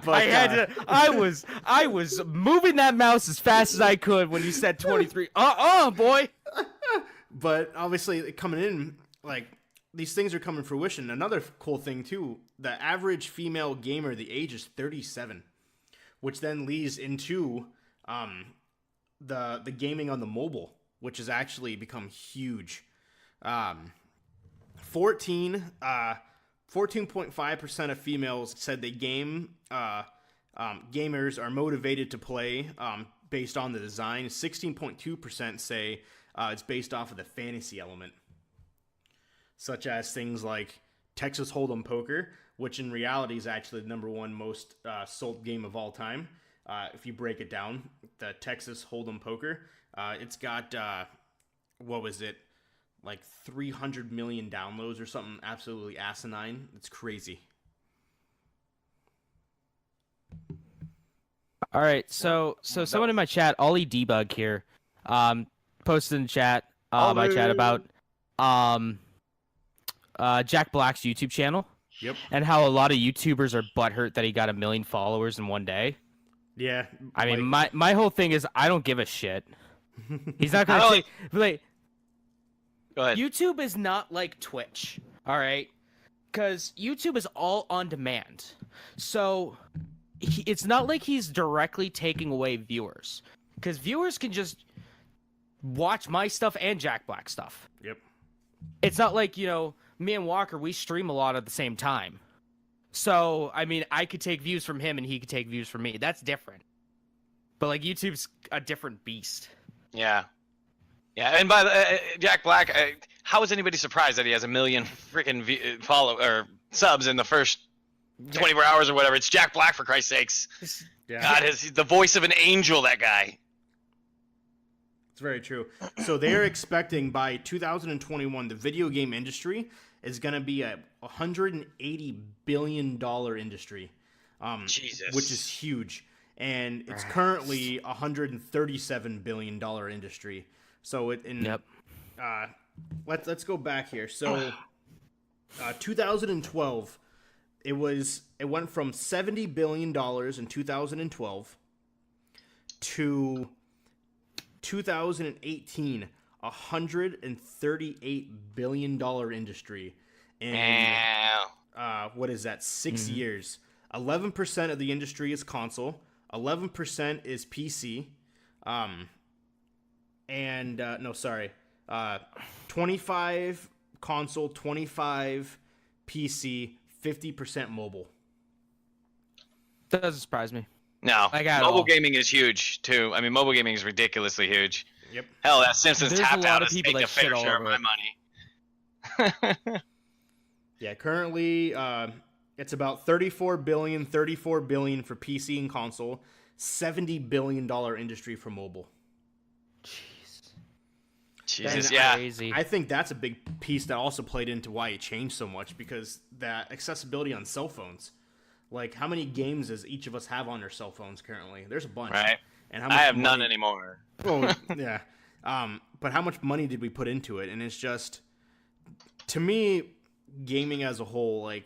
But I was moving that mouse as fast as I could when you said 23. Boy. But obviously coming in, like, these things are coming to fruition. Another cool thing too, the average female gamer, the age is 37, which then leads into the gaming on the mobile, which has actually become huge. 14 14.5% of females said they gamers are motivated to play based on the design. 16.2% say it's based off of the fantasy element, such as things like Texas Hold'em Poker, which in reality is actually the #1 most sold game of all time. If you break it down, the Texas Hold'em Poker, it's got, what was it, like 300 million downloads or something absolutely asinine. It's crazy. All right, so someone in my chat, Ollie Debug here, posted in chat, my chat about Jack Black's YouTube channel. Yep. And how a lot of YouTubers are butthurt that he got 1 million followers in one day. Yeah. I mean, my whole thing is I don't give a shit. He's not gonna like. Go ahead. YouTube is not like Twitch, all right? Because YouTube is all on demand, so it's not like he's directly taking away viewers. Because viewers can just watch my stuff and Jack Black stuff. Yep. It's not like, me and Walker, we stream a lot at the same time. So, I mean, I could take views from him and he could take views from me. That's different. But, like, YouTube's a different beast. Yeah. Yeah, and by the Jack Black, how is anybody surprised that he has 1 million freaking subs in the first 24 hours or whatever? It's Jack Black, for Christ's sakes. Yeah. God, he's the voice of an angel, that guy. It's very true. So they're expecting by 2021, the video game industry is going to be a $180 billion industry. Jesus. Which is huge. And it's currently a $137 billion industry. So let's go back here. So 2012, it went from $70 billion in 2012 to 2018, $138 billion industry. And what is that? 6 years. 11% of the industry is console. 11% is PC. 25 console, 25 PC, 50% mobile. Doesn't surprise me. No, mobile gaming is huge too. I mean, mobile gaming is ridiculously huge. Yep. Hell, that Simpsons There's Tap a lot Out of is people taking a that shit fair all share of over my it. money. Yeah, currently it's about $34 billion for PC and console, $70 billion industry for mobile. Jesus, That's crazy. I think that's a big piece that also played into why it changed so much, because that accessibility on cell phones. Like, how many games does each of us have on our cell phones currently? There's a bunch. Right. And how much I have none anymore. Oh, yeah. But how much money did we put into it? And it's just, to me, gaming as a whole, like,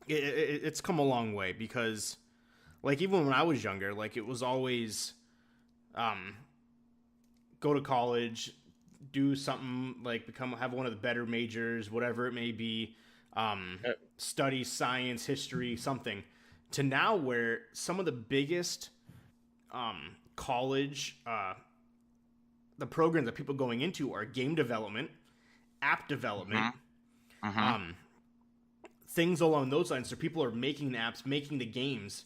it's come a long way, because, like, even when I was younger, like, it was always go to college, do something, like, have one of the better majors, whatever it may be, study science, history, something, to now where some of the biggest college the programs that people are going into are game development, app development, things along those lines. So people are making the apps, making the games.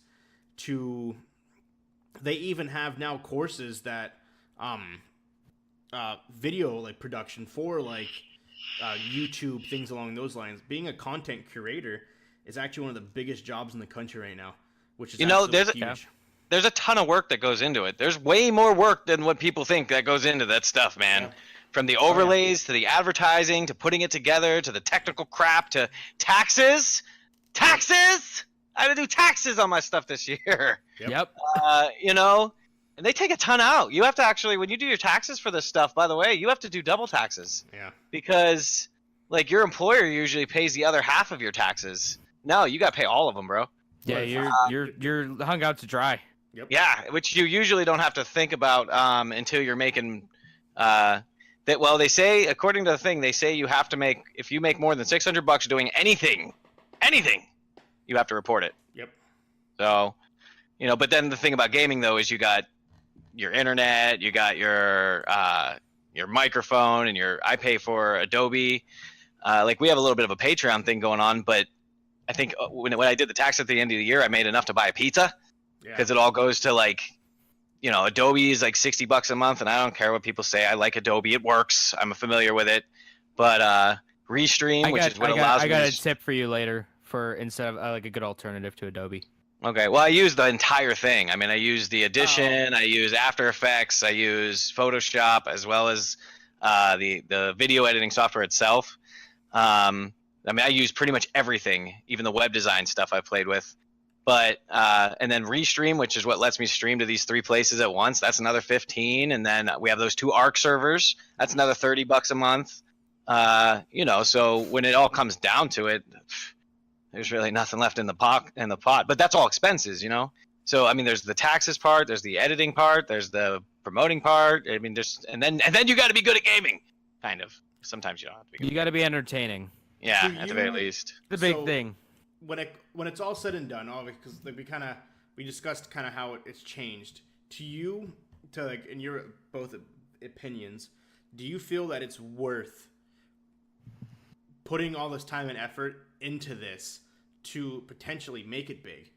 They even have now courses that video, like, production for, like, YouTube, things along those lines. Being a content curator is actually one of the biggest jobs in the country right now, which is huge. There's a ton of work that goes into it. There's way more work than what people think that goes into that stuff, man. Yeah. From the overlays to the advertising to putting it together to the technical crap to taxes. Taxes! I had to do taxes on my stuff this year. Yep. And they take a ton out. You have to actually, when you do your taxes for this stuff, by the way, you have to do double taxes. Yeah. Because, like, your employer usually pays the other half of your taxes. No, you got to pay all of them, bro. Yeah, you're hung out to dry. Yep. Yeah, which you usually don't have to think about until you're making they say, according to the thing, they say you have to make, if you make more than $600 doing anything, you have to report it. Yep. So, but then the thing about gaming, though, is you got your internet, you got your microphone, and I pay for Adobe. Like we have a little bit of a Patreon thing going on, but I think when I did the tax at the end of the year, I made enough to buy a pizza because it all goes to like, you know, Adobe is like $60 a month, and I don't care what people say. I like Adobe; it works. I'm familiar with it, but Restream, which is what allows me. I got a tip for you later for instead of like a good alternative to Adobe. Okay, well, I use the entire thing. I mean, I use the Audition, I use After Effects, I use Photoshop, as well as the video editing software itself. I mean, I use pretty much everything, even the web design stuff I've played with. But and then Restream, which is what lets me stream to these 3 places at once. That's another 15, and then we have those 2 Arc servers. That's another $30 a month. You know, so when it all comes down to it, there's really nothing left in the pot. But that's all expenses, you know. So I mean, there's the taxes part, there's the editing part, there's the promoting part. I mean, and then you got to be good at gaming, kind of. Sometimes you don't have to be. You got to be entertaining. Yeah, at the very least. The big thing. When it's all said and done, because we discussed kind of how it's changed. To you, like in your both opinions, do you feel that it's worth putting all this time and effort into this to potentially make it big,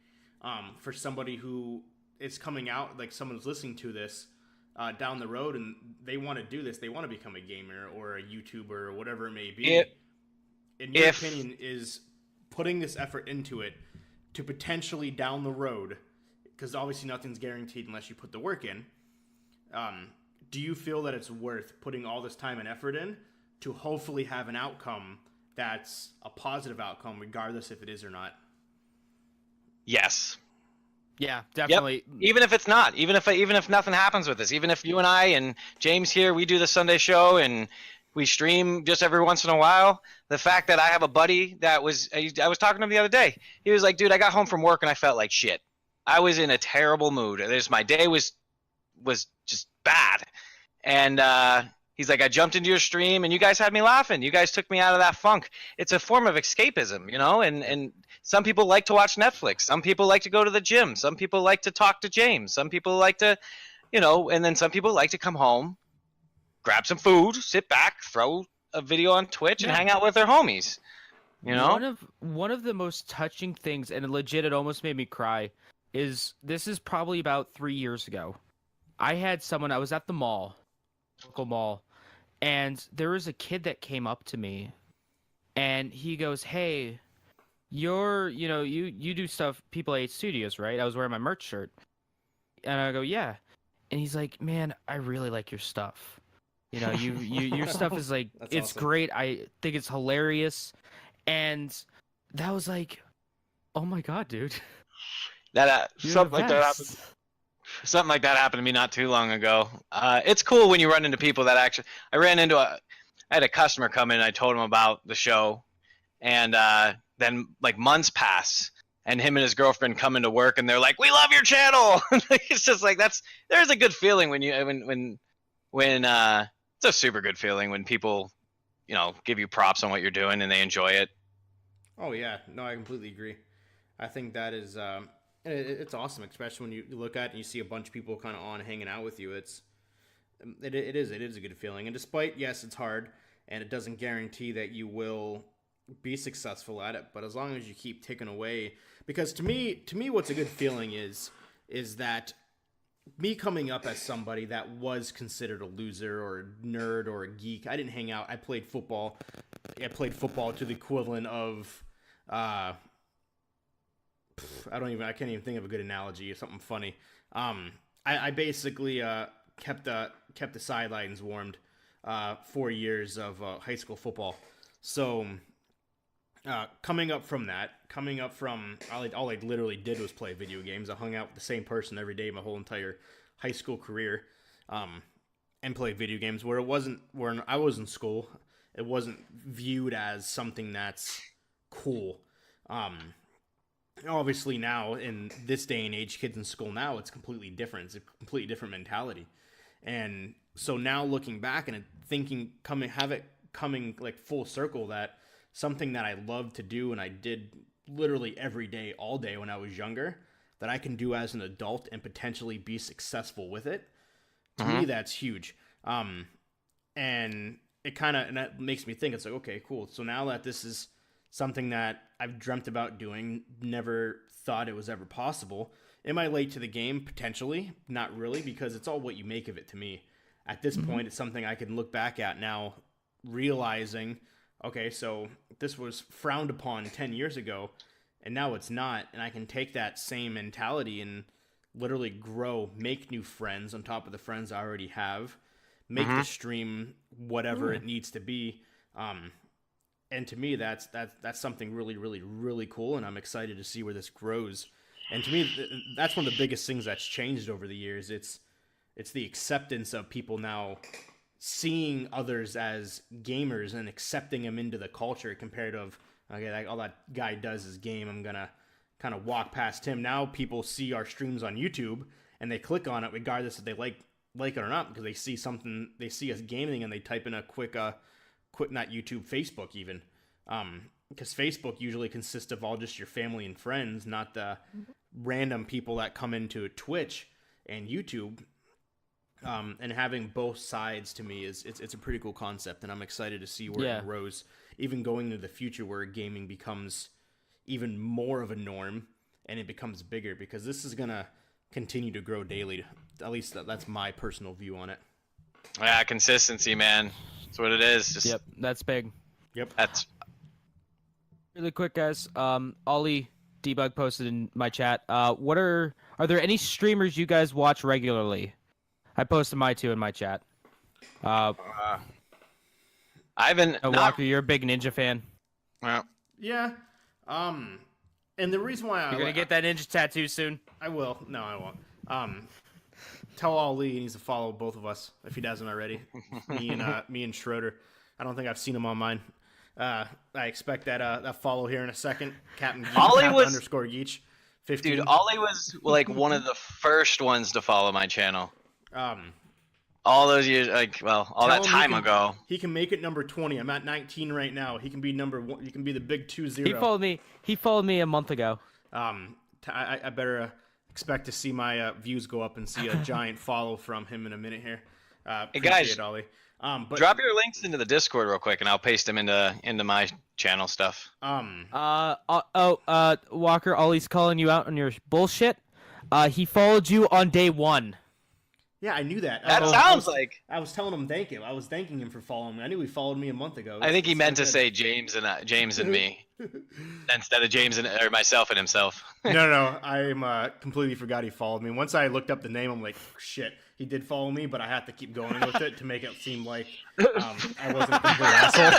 for somebody who is coming out, like someone who's listening to this down the road and they want to do this, they want to become a gamer or a YouTuber or whatever it may be. In your opinion, is putting this effort into it to potentially down the road, because obviously nothing's guaranteed unless you put the work in, do you feel that it's worth putting all this time and effort in to hopefully have an outcome that's a positive outcome, regardless if it is or not? Yes. Yeah, definitely. Yep. Even if it's not, even if nothing happens with this, even if you and I and James here, we do the Sunday show and we stream just every once in a while. The fact that I have a buddy I was talking to him the other day. He was like, dude, I got home from work and I felt like shit. I was in a terrible mood. My day was just bad. And he's like, I jumped into your stream and you guys had me laughing. You guys took me out of that funk. It's a form of escapism, you know, and some people like to watch Netflix. Some people like to go to the gym. Some people like to talk to James. Some people like to, you know, and then some people like to come home, grab some food, sit back, throw a video on Twitch and hang out with their homies. You know? One of the most touching things, and legit it almost made me cry, is this is probably about 3 years ago. I was at the local mall, and there was a kid that came up to me and he goes, "Hey, you do stuff People Hate Studios, right?" I was wearing my merch shirt. And I go, "Yeah." And he's like, "Man, I really like your stuff. You know, your stuff is like, it's awesome. Great. I think it's hilarious." And that was like, oh my God, dude. Something like that happened to me not too long ago. It's cool when you run into people that actually. I had a customer come in. I told him about the show, and then like months pass, and him and his girlfriend come into work, and they're like, "We love your channel." It's just like there's a good feeling when it's a super good feeling when people, you know, give you props on what you're doing and they enjoy it. Oh yeah, no, I completely agree. I think that is it's awesome, especially when you look at it and you see a bunch of people kind of on hanging out with you. It is a good feeling. And despite, yes, it's hard and it doesn't guarantee that you will be successful at it, but as long as you keep ticking away, because to me what's a good feeling is that me coming up as somebody that was considered a loser or a nerd or a geek. I didn't hang out. I played football. I played football to the equivalent of I can't even think of a good analogy or something funny. I basically kept the sidelines warmed 4 years of high school football. So coming up from all I literally did was play video games. I hung out with the same person every day my whole entire high school career, and played video games where I was in school. It wasn't viewed as something that's cool. Obviously now in this day and age, kids in school now, it's completely different. It's a completely different mentality. And so now looking back and thinking, coming like full circle, that something that I loved to do and I did literally every day, all day when I was younger, that I can do as an adult and potentially be successful with it. To me, that's huge. And it kind of, and that makes me think, it's like, okay, cool. So now that this is something that I've dreamt about doing, never thought it was ever possible. Am I late to the game? Potentially. Not really, because it's all what you make of it to me. At this point, it's something I can look back at now, realizing, okay, so this was frowned upon 10 years ago, and now it's not, and I can take that same mentality and literally grow, make new friends on top of the friends I already have, make the stream whatever it needs to be. And to me, that's something really, really, really cool, and I'm excited to see where this grows. And to me, that's one of the biggest things that's changed over the years. It's the acceptance of people now seeing others as gamers and accepting them into the culture compared to, okay, like, all that guy does is game, I'm going to kind of walk past him. Now people see our streams on YouTube, and they click on it regardless if they like it or not, because they see something, they see us gaming, and they type in a quick not YouTube, Facebook even, because Facebook usually consists of all just your family and friends, not the random people that come into Twitch and YouTube. And having both sides, to me, it's a pretty cool concept, and I'm excited to see where it grows, even going into the future where gaming becomes even more of a norm and it becomes bigger, because this is gonna continue to grow daily. At least that's my personal view on it. Yeah, consistency, man. That's what it is. Just, Yep, that's big. Yep. That's Really quick, guys. Ollie Debug posted in my chat. Are there any streamers you guys watch regularly? I posted my two in my chat. Ivan. Walker, you're a big Ninja fan. Well, Yeah. And the reason why You're gonna get that ninja tattoo soon. I will. No, I won't. Tell Ali he needs to follow both of us if he doesn't already. Me and Schroeder. I don't think I've seen him on mine. I expect that follow here in a second. Captain Geach, Ollie was _Geach. 15. dude. Ollie was like one of the first ones to follow my channel. Um, All those years, all that time ago. He can make it number 20. I'm at 19 right now. He can be number 1. He can be the big 2-0. He followed me a month ago. I better expect to see my views go up and see a giant follow from him in a minute here. Hey guys, it, Ollie. But drop your links into the Discord real quick, and I'll paste them into my channel stuff. Walker, Ollie's calling you out on your bullshit. He followed you on day 1. Yeah, I knew that. That I was telling him thank you. I was thanking him for following me. I knew he followed me a month ago. I think he meant to say James and me instead of James or myself and himself. No. I completely forgot he followed me. Once I looked up the name, I'm like, shit, he did follow me, but I had to keep going with it to make it seem like I wasn't a complete asshole.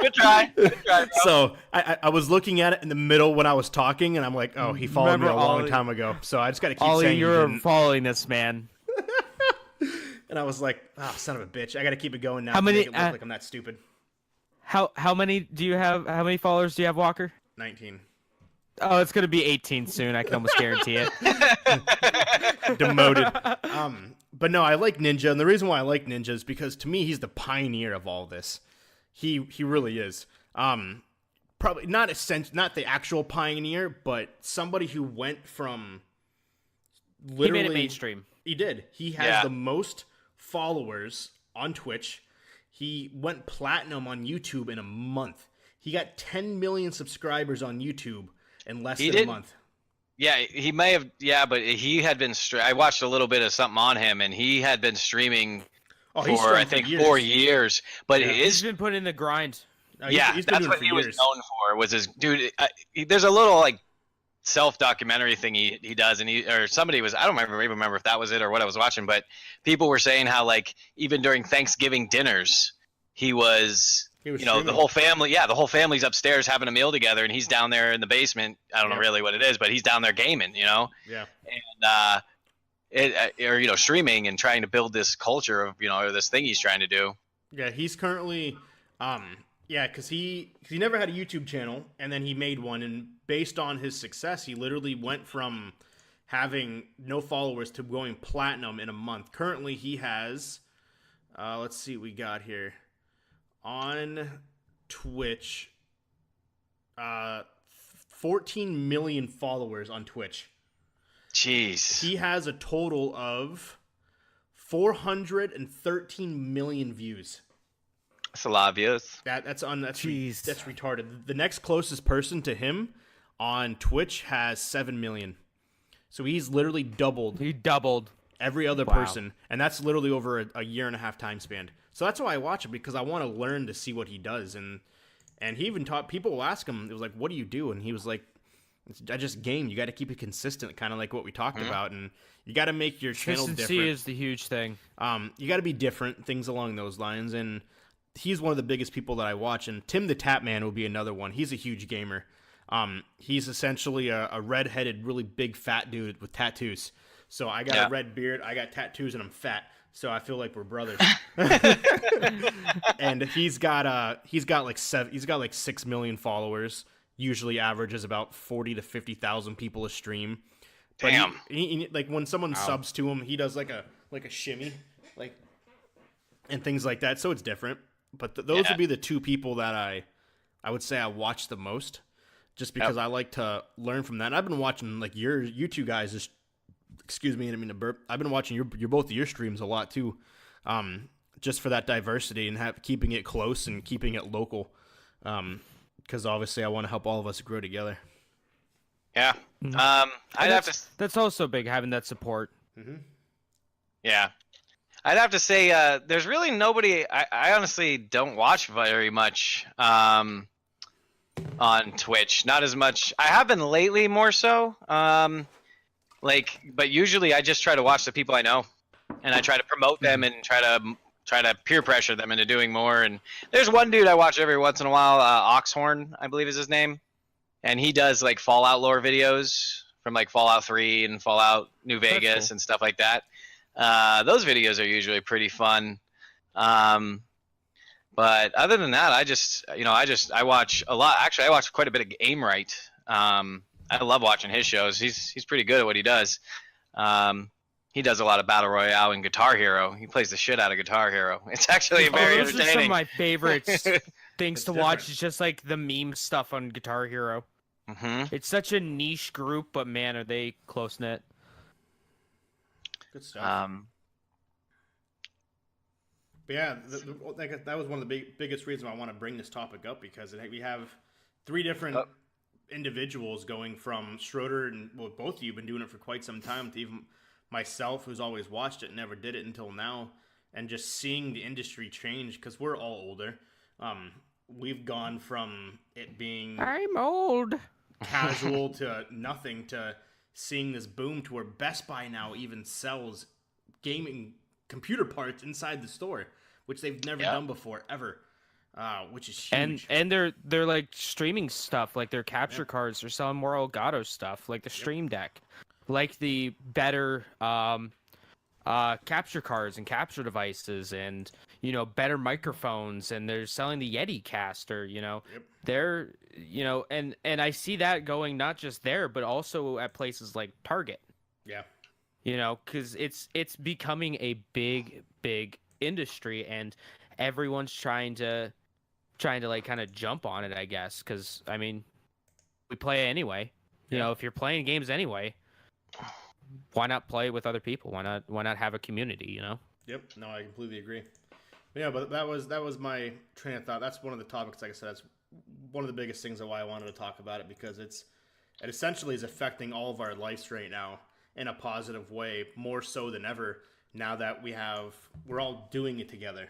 Good try. Bro. So I was looking at it in the middle when I was talking, and I'm like, oh, he followed me a long time ago. So I just got to keep saying you're following this man. And I was like, oh, son of a bitch. I got to keep it going now. How many? Make it look like I'm not stupid. How many do you have? How many followers do you have, Walker? 19. Oh, it's gonna be 18 soon. I can almost guarantee it. Demoted. But no, I like Ninja, and the reason why I like Ninja is because to me he's the pioneer of all this. He really is. Probably not the actual pioneer, but somebody who went from literally He made it mainstream. He did. He has the most followers on Twitch. He went platinum on YouTube in a month. He got 10 million subscribers on YouTube in less than a month. Yeah, he may have. Yeah, but he had been. I watched a little bit of something on him, and he had been streaming for I think 4 years. But he's been putting in the grind. He's that's what he was known for. Was his dude? There's a little like self-documentary thing he does, and somebody was. I don't even remember if that was it or what I was watching, but people were saying how like even during Thanksgiving dinners, he was streaming. the whole family's upstairs having a meal together, and he's down there in the basement. I don't know really what it is, but he's down there gaming, Yeah. And streaming and trying to build this culture of or this thing he's trying to do. Yeah, he's currently because he never had a YouTube channel, and then he made one, and based on his success, he literally went from having no followers to going platinum in a month. Currently, he has let's see what we got here. On Twitch, 14 million followers on Twitch. Jeez. He has a total of 413 million views. That's a lot of views. That's retarded. The next closest person to him on Twitch has 7 million. So he's literally doubled. He doubled every other person, and that's literally over a year and a half time span. So that's why I watch it, because I want to learn to see what he does. And he even taught people will ask him, it was like, what do you do? And he was like, I just game. You got to keep it consistent, kind of like what we talked about, and you got to make your channel different. Consistency is the huge thing. You got to be different, things along those lines. And he's one of the biggest people that I watch. And Tim the Tapman will be another one. He's a huge gamer. He's essentially a redheaded, really big, fat dude with tattoos. So I got a red beard, I got tattoos, and I'm fat. So I feel like we're brothers. And he's got like 6 million followers. Usually averages about 40 to 50,000 people a stream. But damn. He, like when someone subs to him, he does like a shimmy, and things like that. So it's different. But those would be the two people that I would say I watch the most, just because I like to learn from that. And I've been watching like you two guys. Excuse me, I didn't mean to burp. I've been watching your both of your streams a lot too, just for that diversity and keeping it close and keeping it local. Because obviously I want to help all of us grow together. Yeah. That's also big, having that support. Mm-hmm. Yeah. I'd have to say there's really nobody. I honestly don't watch very much on Twitch. Not as much. I have been lately, more so. But usually I just try to watch the people I know, and I try to promote them and try to peer pressure them into doing more. And there's one dude I watch every once in a while, Oxhorn, I believe is his name, and he does like Fallout lore videos from like Fallout 3 and Fallout New Vegas and stuff like that. Those videos are usually pretty fun. But other than that, I watch a lot. Actually, I watch quite a bit of Aimrite. I love watching his shows. He's pretty good at what he does. He does a lot of Battle Royale and Guitar Hero. He plays the shit out of Guitar Hero. It's actually very those entertaining. Are some of my favorites things to watch. It's just like the meme stuff on Guitar Hero. Mm-hmm. It's such a niche group, but man, are they close knit. Good stuff. But yeah, that was one of the biggest reasons I want to bring this topic up, because we have three different individuals going from Schroeder, and both of you have been doing it for quite some time, to even myself, who's always watched it, never did it until now, and just seeing the industry change, because we're all older. We've gone from it being I'm old casual to nothing, to seeing this boom to where Best Buy now even sells gaming computer parts inside the store, which they've never done before ever. Which is huge. And they're like streaming stuff, like their capture cards. They're selling more Elgato stuff, like the Stream Deck, like the better capture cards and capture devices, and better microphones. And they're selling the Yeti Caster. They're and I see that going not just there, but also at places like Target. Yeah. Because it's becoming a big industry, and everyone's trying to like kind of jump on it, I guess, because I mean, we play anyway. If you're playing games anyway, why not play with other people? Why not have a community? Yep. No, I completely agree. Yeah, but that was my train of thought. That's one of the topics. Like I said, that's one of the biggest things of why I wanted to talk about it, because it essentially is affecting all of our lives right now in a positive way, more so than ever. Now that we're all doing it together.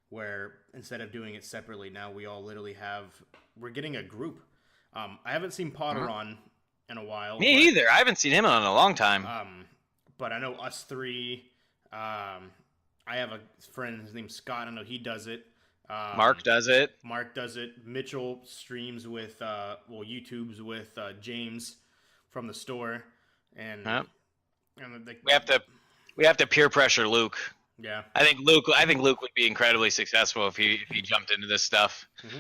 Where instead of doing it separately, now we all literally we're getting a group. I haven't seen Potter on in a while. Me either. I haven't seen him on in a long time. But I know us three. I have a friend, his name's Scott. I know he does it. Mark does it. Mitchell streams with, YouTubes with James from the store. And we have to peer pressure Luke. Yeah, I think Luke would be incredibly successful if he jumped into this stuff. Mm-hmm.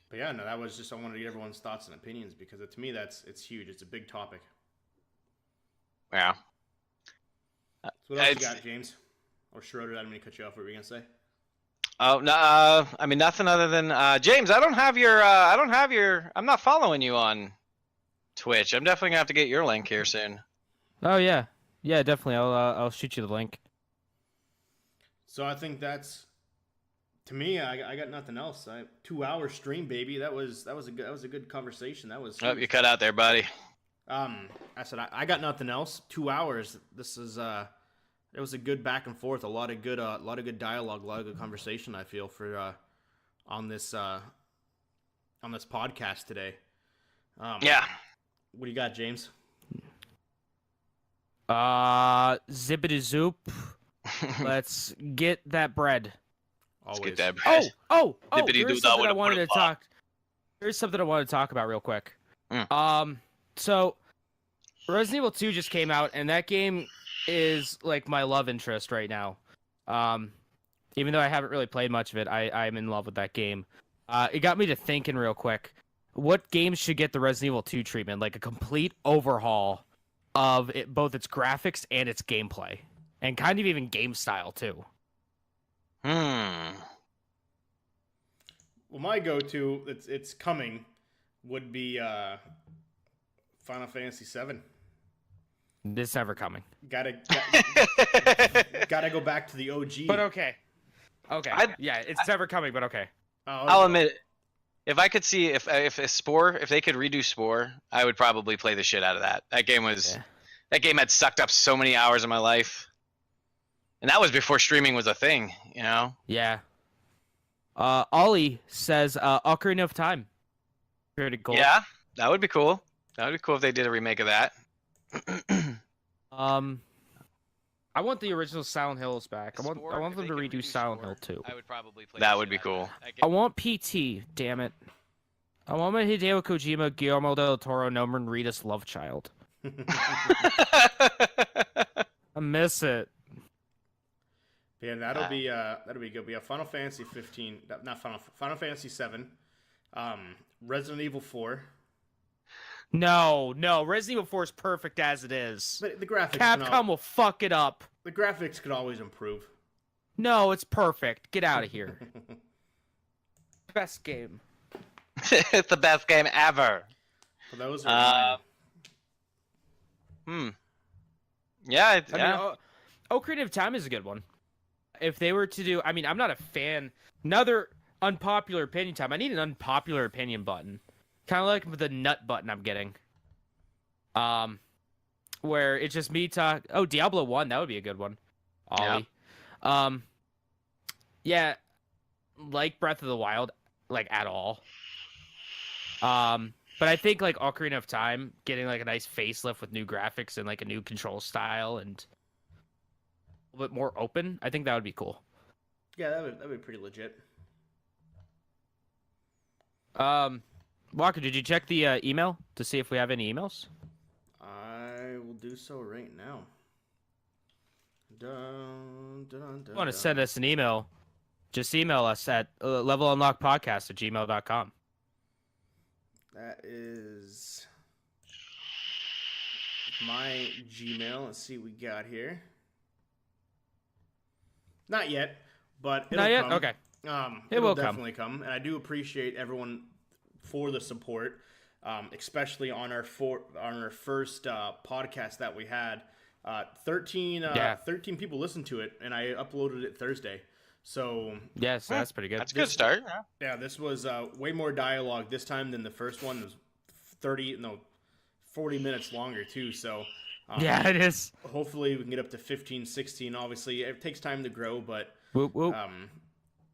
But yeah, no, that was just, I wanted to get everyone's thoughts and opinions, because to me it's huge. It's a big topic. Yeah. So what else you got, James? Or Schroeder? I didn't mean to cut you off. What were you gonna say? Oh no, I mean nothing other than James. I'm not following you on Twitch. I'm definitely gonna have to get your link here soon. Oh yeah. Yeah, definitely. I'll shoot you the link. So I think that's, to me, I got nothing else. 2 hour stream, baby. That was a good conversation. That was. Oh, you cut out there, buddy. I said I got nothing else. 2 hours. This is it was a good back and forth. A lot of good dialogue, a lot of good conversation. I feel for on this podcast today. Yeah. What do you got, James? Zippity zoop. Let's get that bread. Let's Always. get that bread. Oh! Zippity There's doo dah something with I a wanted to blah. talk. There's something I wanted to talk about real quick. Mm. So Resident Evil 2 just came out, and that game is like my love interest right now. Even though I haven't really played much of it, I'm in love with that game. It got me to thinking real quick. What games should get the Resident Evil 2 treatment? Like a complete overhaul of it, both its graphics and its gameplay. And kind of even game style, too. Well, my go-to, it's coming, would be Final Fantasy VII. It's never coming. Gotta go back to the OG. But okay. Yeah, it's never coming, but okay. I'll admit, if I could see if they could redo Spore, I would probably play the shit out of that. That game had sucked up so many hours of my life, and that was before streaming was a thing. You know. Yeah. Ollie says Ocarina of Time. Pretty cool. Yeah, that would be cool. That would be cool if they did a remake of that. I want the original Silent Hills back. I want them to redo Silent Hill 2. I would probably play that would be cool. I want PT, damn it. I want my Hideo Kojima, Guillermo del Toro, Norman Reedus love child. I miss it. Yeah, that'll be good. We have Final Fantasy 15, not Final Fantasy 7, Resident Evil 4. No, Resident Evil 4 is perfect as it is. But the graphics. Capcom will fuck it up. The graphics could always improve. No, it's perfect. Get out of here. Best game. It's the best game ever. For those who are Yeah, I mean, Ocarina of Time is a good one. If they were to do, I mean, I'm not a fan. Another unpopular opinion time. I need an unpopular opinion button. Kind of like the nut button I'm getting. Where it's just me talk. Oh, Diablo 1, that would be a good one. Ollie. Yeah, like Breath of the Wild, like at all. But I think like Ocarina of Time, getting like a nice facelift with new graphics and like a new control style and a little bit more open, I think that would be cool. Yeah, that would be pretty legit. Walker, did you check the email to see if we have any emails? I will do so right now. If you want to send us an email, just email us at levelunlockpodcast@gmail.com. That is my Gmail. Let's see what we got here. Not yet, but it'll Not yet? come. Okay. It will will definitely come, and I do appreciate everyone for the support, especially on our first podcast that we had. 13 people listened to it, and I uploaded it Thursday. So yes, that's pretty good. That's a good start. Yeah, this was way more dialogue this time than the first one. It was 40 minutes longer too. So yeah, it is. Hopefully we can get up to 15, 16. Obviously, it takes time to grow, but whoop, whoop.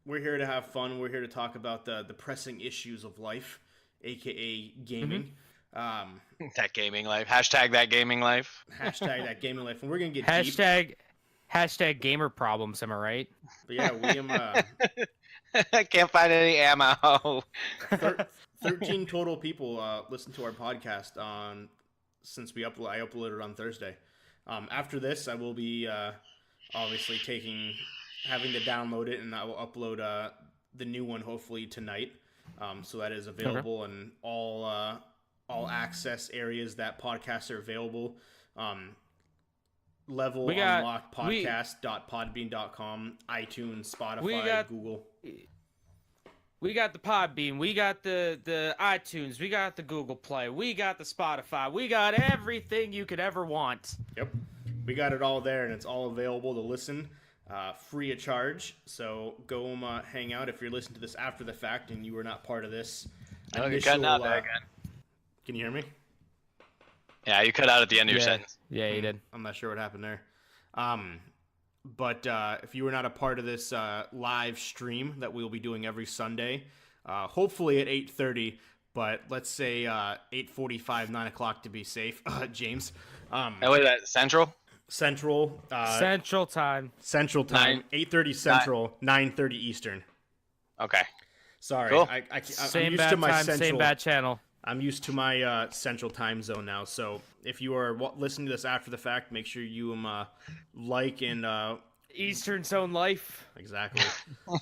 We're here to have fun. We're here to talk about the pressing issues of life, aka gaming. That gaming life. Hashtag that gaming life. Hashtag that gaming life. And we're going to get Hashtag gamer problems, am I right? But yeah, William... I can't find any ammo. 13 total people listen to our podcast since I uploaded on Thursday. After this, I will be obviously having to download it, and I will upload the new one hopefully tonight. So that is available in all access areas that podcasts are available. levelunlockpodcast.podbean.com, iTunes, Spotify, Google. We got the Podbean, we got the iTunes, we got the Google Play, we got the Spotify, we got everything you could ever want. Yep. we got it all there, and it's all available to listen, free of charge. So go hang out if you're listening to this after the fact and you were not part of this. Oh, you're cutting out there again. Can you hear me? Yeah, you cut out at the end of your sentence. Yeah, you did. I'm not sure what happened there. But if you were not a part of this live stream that we'll be doing every Sunday, hopefully at 8:30, but let's say 8:45, 9 o'clock to be safe, James. What is that, Central? Central time. 8:30 Central, 9:30 Eastern. Okay. Sorry, cool. I'm used bad to my time, Central. same bad channel. I'm used to my Central time zone now. So if you are listening to this after the fact, make sure you like and Eastern Zone life. Exactly.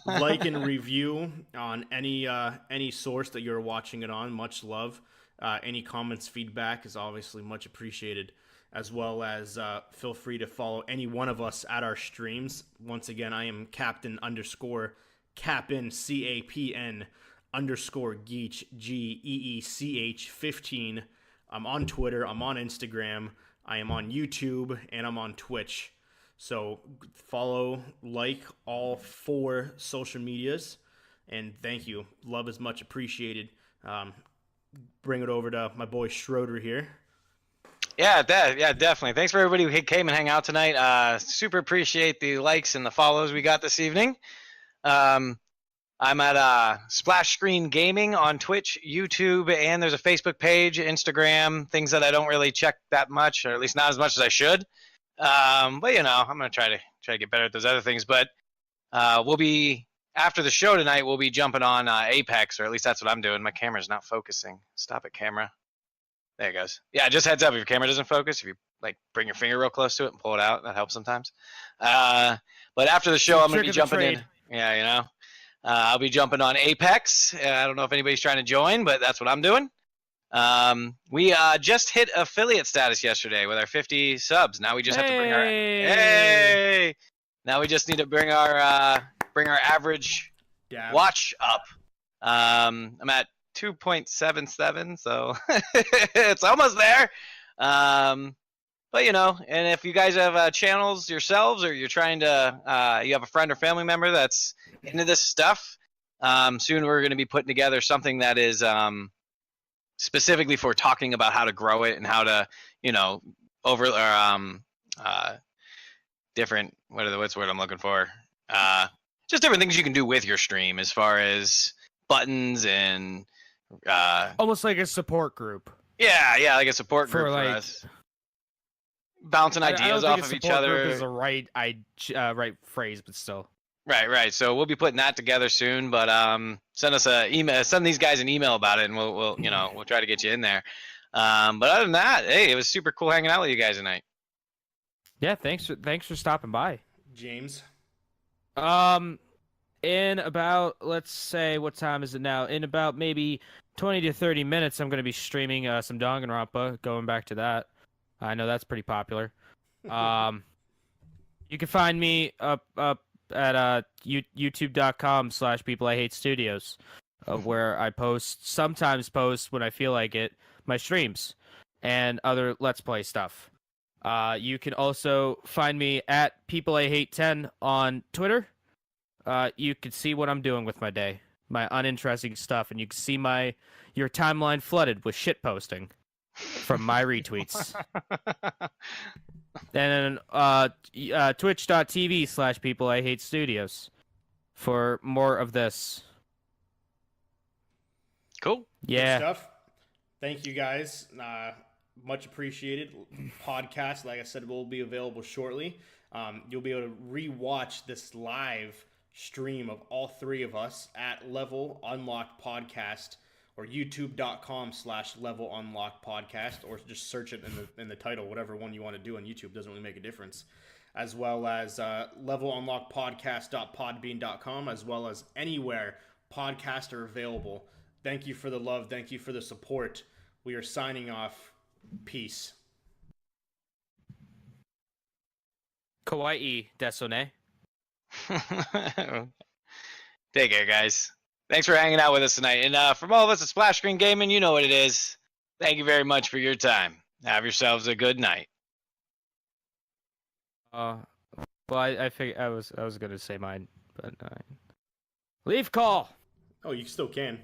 Like and review on any source that you're watching it on. Much love. Any comments, feedback is obviously much appreciated. As well as feel free to follow any one of us at our streams. Once again, I am Captain _Capin CAPN _Geech GEECH 15. I'm on Twitter. I'm on Instagram. I am on YouTube, and I'm on Twitch. So follow, like all 4 social medias, and thank you. Love is much appreciated. Bring it over to my boy Schroeder here. Yeah, definitely. Thanks for everybody who came and hang out tonight. Super appreciate the likes and the follows we got this evening. I'm at Splash Screen Gaming on Twitch, YouTube, and there's a Facebook page, Instagram, things that I don't really check that much, or at least not as much as I should. But you know, I'm gonna try to get better at those other things. But we'll be after the show tonight. We'll be jumping on Apex, or at least that's what I'm doing. My camera's not focusing. Stop it, camera. There it goes. Yeah, just heads up if your camera doesn't focus. If you like, bring your finger real close to it and pull it out. That helps sometimes. But after the show, I'm gonna be jumping in. Yeah, you know. I'll be jumping on Apex. I don't know if anybody's trying to join, but that's what I'm doing. We just hit affiliate status yesterday with our 50 subs. Now we just have to bring our Now we just need to bring our average watch up. I'm at 2.77, so it's almost there. But you know, and if you guys have channels yourselves, or you're trying to, you have a friend or family member that's into this stuff, soon we're going to be putting together something that is specifically for talking about how to grow it and how to, you know, different. What's the word I'm looking for? Just different things you can do with your stream as far as buttons and almost like a support group. Yeah, like a support group for like, us. Bouncing ideas off of each other. Group is the right phrase, but still. Right. So we'll be putting that together soon, but send us an email. Send these guys an email about it, and we'll try to get you in there. But other than that, hey, it was super cool hanging out with you guys tonight. Yeah, thanks for stopping by, James. In about, let's say, what time is it now? In about maybe 20 to 30 minutes, I'm going to be streaming some Danganronpa. Going back to that, I know that's pretty popular. You can find me up at youtube.com/peopleihatestudios, where I sometimes post when I feel like it, my streams and other Let's Play stuff. You can also find me at peopleiHate10 on Twitter. You can see what I'm doing with my day, my uninteresting stuff, and you can see your timeline flooded with shit posting from my retweets. And then twitch.tv/peopleihatestudios for more of this. Cool. Yeah. Good stuff. Thank you guys. Much appreciated. Podcast, like I said, will be available shortly. You'll be able to rewatch this live stream of all 3 of us at Level Unlocked Podcast, or youtube.com/Level Unlocked Podcast, or just search it in the title, whatever one you want to do on YouTube, doesn't really make a difference. As well as levelunlockedpodcast.podbean.com, as well as anywhere podcasts are available. Thank you for the love. Thank you for the support. We are signing off. Peace. Kawaii desone. Take care, guys. Thanks for hanging out with us tonight. And from all of us at Splash Screen Gaming, you know what it is. Thank you very much for your time. Have yourselves a good night. Well, I figured I was gonna say mine, but leaf call. Oh, you still can.